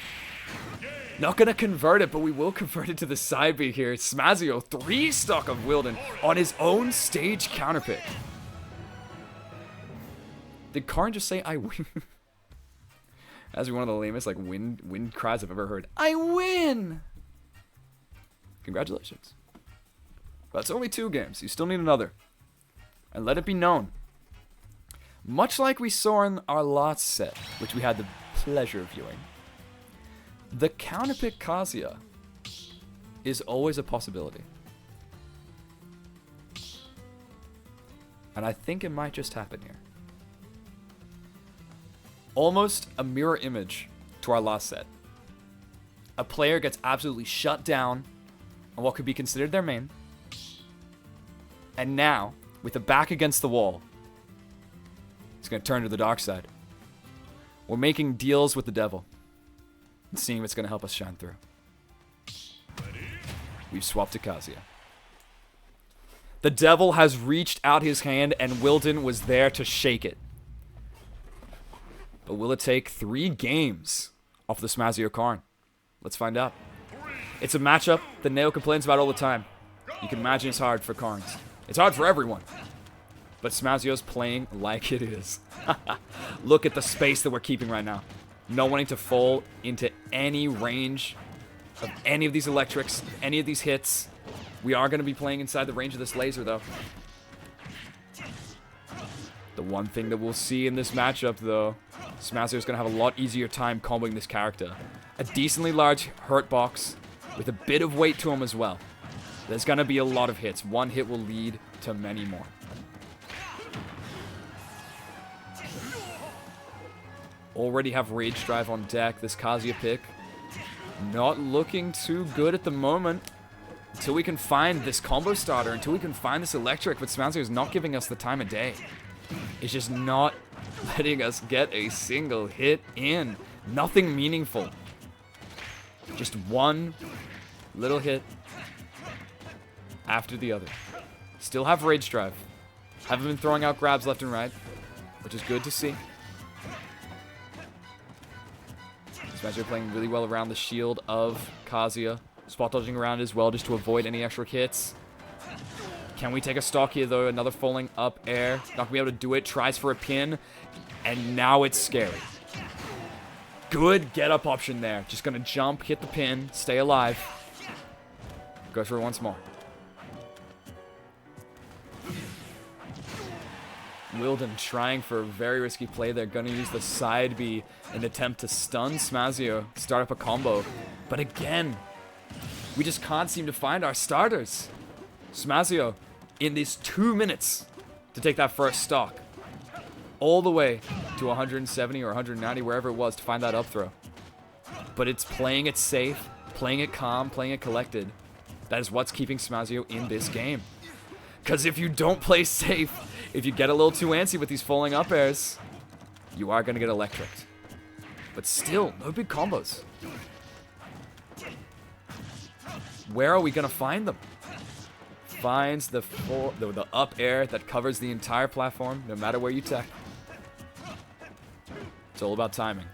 Not going to convert it, but we will convert it to the side B here. Smazio, 3-stock of Wilden on his own stage counterpick. Did Karn just say, I win? That's one of the lamest like win cries I've ever heard. I win! Congratulations. But it's only 2 games. You still need another. And let it be known. Much like we saw in our last set, which we had the pleasure of viewing, the counterpick Kazuya is always a possibility. And I think it might just happen here. Almost a mirror image to our last set. A player gets absolutely shut down on what could be considered their main. And now, with the back against the wall, he's going to turn to the dark side. We're making deals with the devil and seeing what's going to help us shine through. We've swapped to Kazuya. The devil has reached out his hand and Wilden was there to shake it. But will it take 3 games off the Smazio Karn? Let's find out. It's a matchup that Nao complains about all the time. You can imagine it's hard for Karns. It's hard for everyone. But Smazio's playing like it is. Look at the space that we're keeping right now. Not wanting to fall into any range of any of these electrics, any of these hits. We are going to be playing inside the range of this laser, though. The one thing that we'll see in this matchup, though, Smazio's going to have a lot easier time comboing this character. A decently large hurt box with a bit of weight to him as well. There's going to be a lot of hits. One hit will lead to many more. Already have Rage Drive on deck. This Kazuya pick not looking too good at the moment. Until we can find this combo starter, until we can find this electric, but Smazio is not giving us the time of day. It's just not letting us get a single hit in. Nothing meaningful. Just one little hit after the other. Still have Rage Drive. Haven't been throwing out grabs left and right, which is good to see. Smasher playing really well around the shield of Kazuya. Spot dodging around as well just to avoid any extra hits. Can we take a stock here, though? Another falling up air. Not going to be able to do it. Tries for a pin. And now it's scary. Good get-up option there. Just going to jump, hit the pin, stay alive. Go for it once more. Wilden trying for a very risky play. They're going to use the side B in an attempt to stun Smazio, start up a combo. But again, we just can't seem to find our starters. Smazio, in these 2 minutes to take that first stock, all the way to 170 or 190, wherever it was, to find that up throw. But it's playing it safe, playing it calm, playing it collected. That is what's keeping Smazio in this game. Because if you don't play safe, if you get a little too antsy with these falling up airs, you are going to get electricked. But still, no big combos. Where are we going to find them? Finds the up air that covers the entire platform, no matter where you tech. It's all about timing.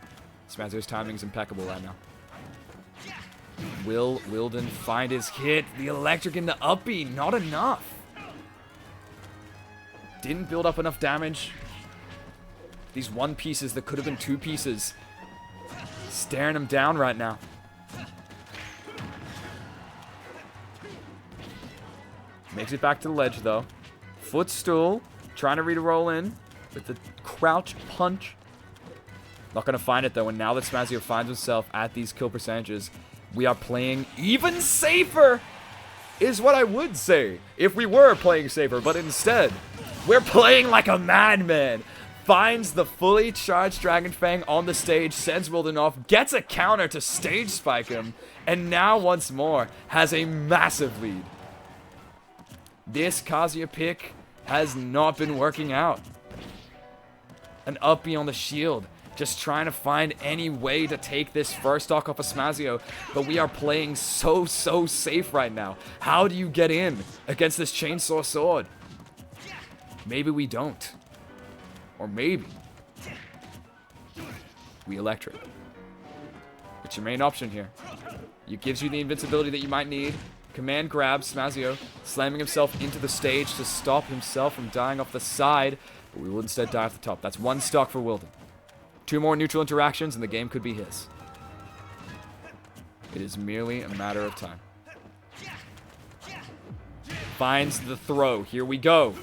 Smazio's timing is impeccable right now. Will Wilden find his hit? The electric in the up B, not enough. Didn't build up enough damage. These one pieces that could have been two pieces. Staring him down right now. Makes it back to the ledge, though. Footstool. Trying to re-roll in with the crouch punch. Not going to find it, though. And now that Smazio finds himself at these kill percentages, we are playing even safer, is what I would say if we were playing safer. But instead, we're playing like a madman. Finds the fully charged Dragon Fang on the stage, sends Wilden off, gets a counter to stage spike him, and now once more has a massive lead. This Kazuya pick has not been working out. An up B on the shield. Just trying to find any way to take this first stock off of Smazio. But we are playing so safe right now. How do you get in against this chainsaw sword? Maybe we don't. Or maybe we electric. It's your main option here. It gives you the invincibility that you might need. Command grab, Smazio slamming himself into the stage to stop himself from dying off the side. But we will instead die off the top. That's one stock for Wilden. 2 more neutral interactions and the game could be his. It is merely a matter of time. Finds the throw. Here we go.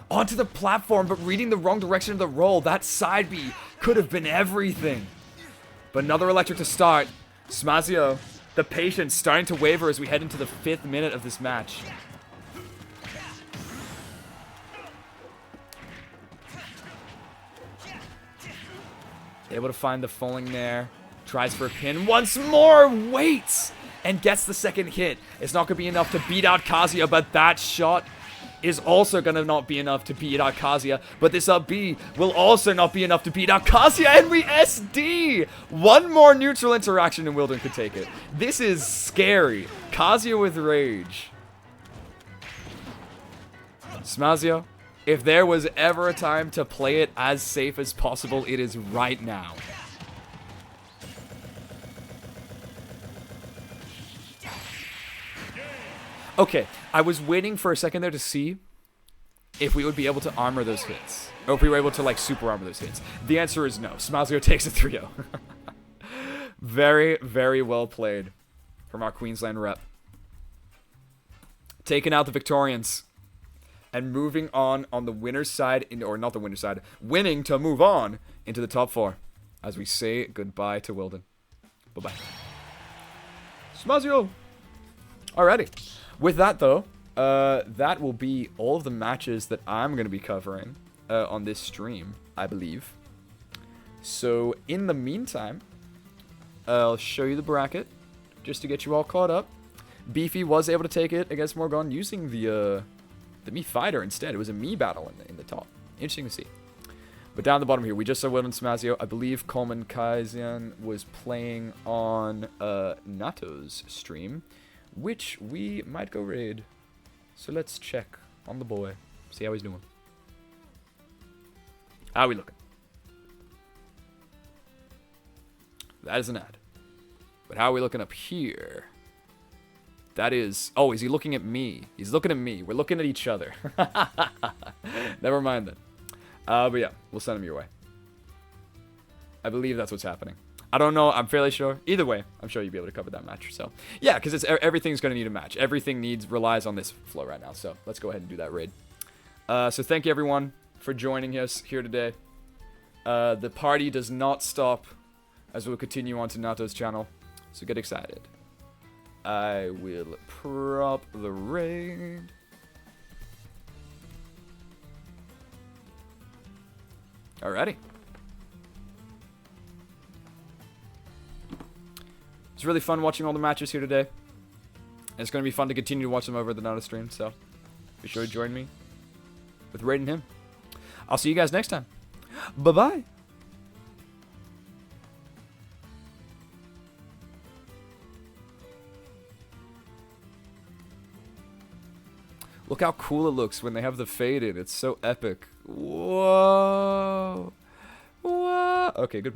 Onto the platform, but reading the wrong direction of the roll. That side B could have been everything. But another electric to start. Smazio, the patience starting to waver as we head into the 5th minute of this match. Able to find the falling there. Tries for a pin. Once more, waits! And gets the second hit. It's not going to be enough to beat out Kazuya, but that shot is also going to not be enough to beat out Kazuya. But this up B will also not be enough to beat out Kazuya, and we SD! One more neutral interaction and Wilden could take it. This is scary. Kazuya with rage. Smazio, if there was ever a time to play it as safe as possible, it is right now. Okay, I was waiting for a second there to see if we would be able to armor those hits. Or if we were able to, like, super armor those hits. The answer is no. Smazio takes a 3-0. Very, very well played from our Queensland rep. Taking out the Victorians. And moving on the winner's side, or not the winner's side, winning to move on into the top 4. As we say goodbye to Wilden. Bye-bye. Smazio! Alrighty. With that, though, that will be all of the matches that I'm going to be covering on this stream, I believe. So, in the meantime, I'll show you the bracket, just to get you all caught up. Beefy was able to take it against Morgan using the Mii fighter instead. It was a Mii battle in the top. Interesting to see. But down the bottom here, we just saw Wilden Smazio. I believe Coleman Kaizen was playing on Nato's stream, which we might go raid So let's check on the boy. See how he's doing. How we looking? That is an ad. But how are we looking up here? That is... Oh, is he looking at me? He's looking at me. We're looking at each other. Never mind then. But yeah, we'll send him your way. I believe that's what's happening. I don't know. I'm fairly sure. Either way, I'm sure you'll be able to cover that match. So yeah, because it's everything's going to need a match. Everything relies on this flow right now. So let's go ahead and do that raid. So thank you everyone for joining us here today. The party does not stop as we'll continue on to Nato's channel. So get excited. I will prop the raid. Alrighty. It's really fun watching all the matches here today. And it's going to be fun to continue to watch them over the Nato stream, so be sure to join me with raiding him. I'll see you guys next time. Bye-bye. Look how cool it looks when they have the fade in. It's so epic. Whoa. Whoa. Okay, goodbye.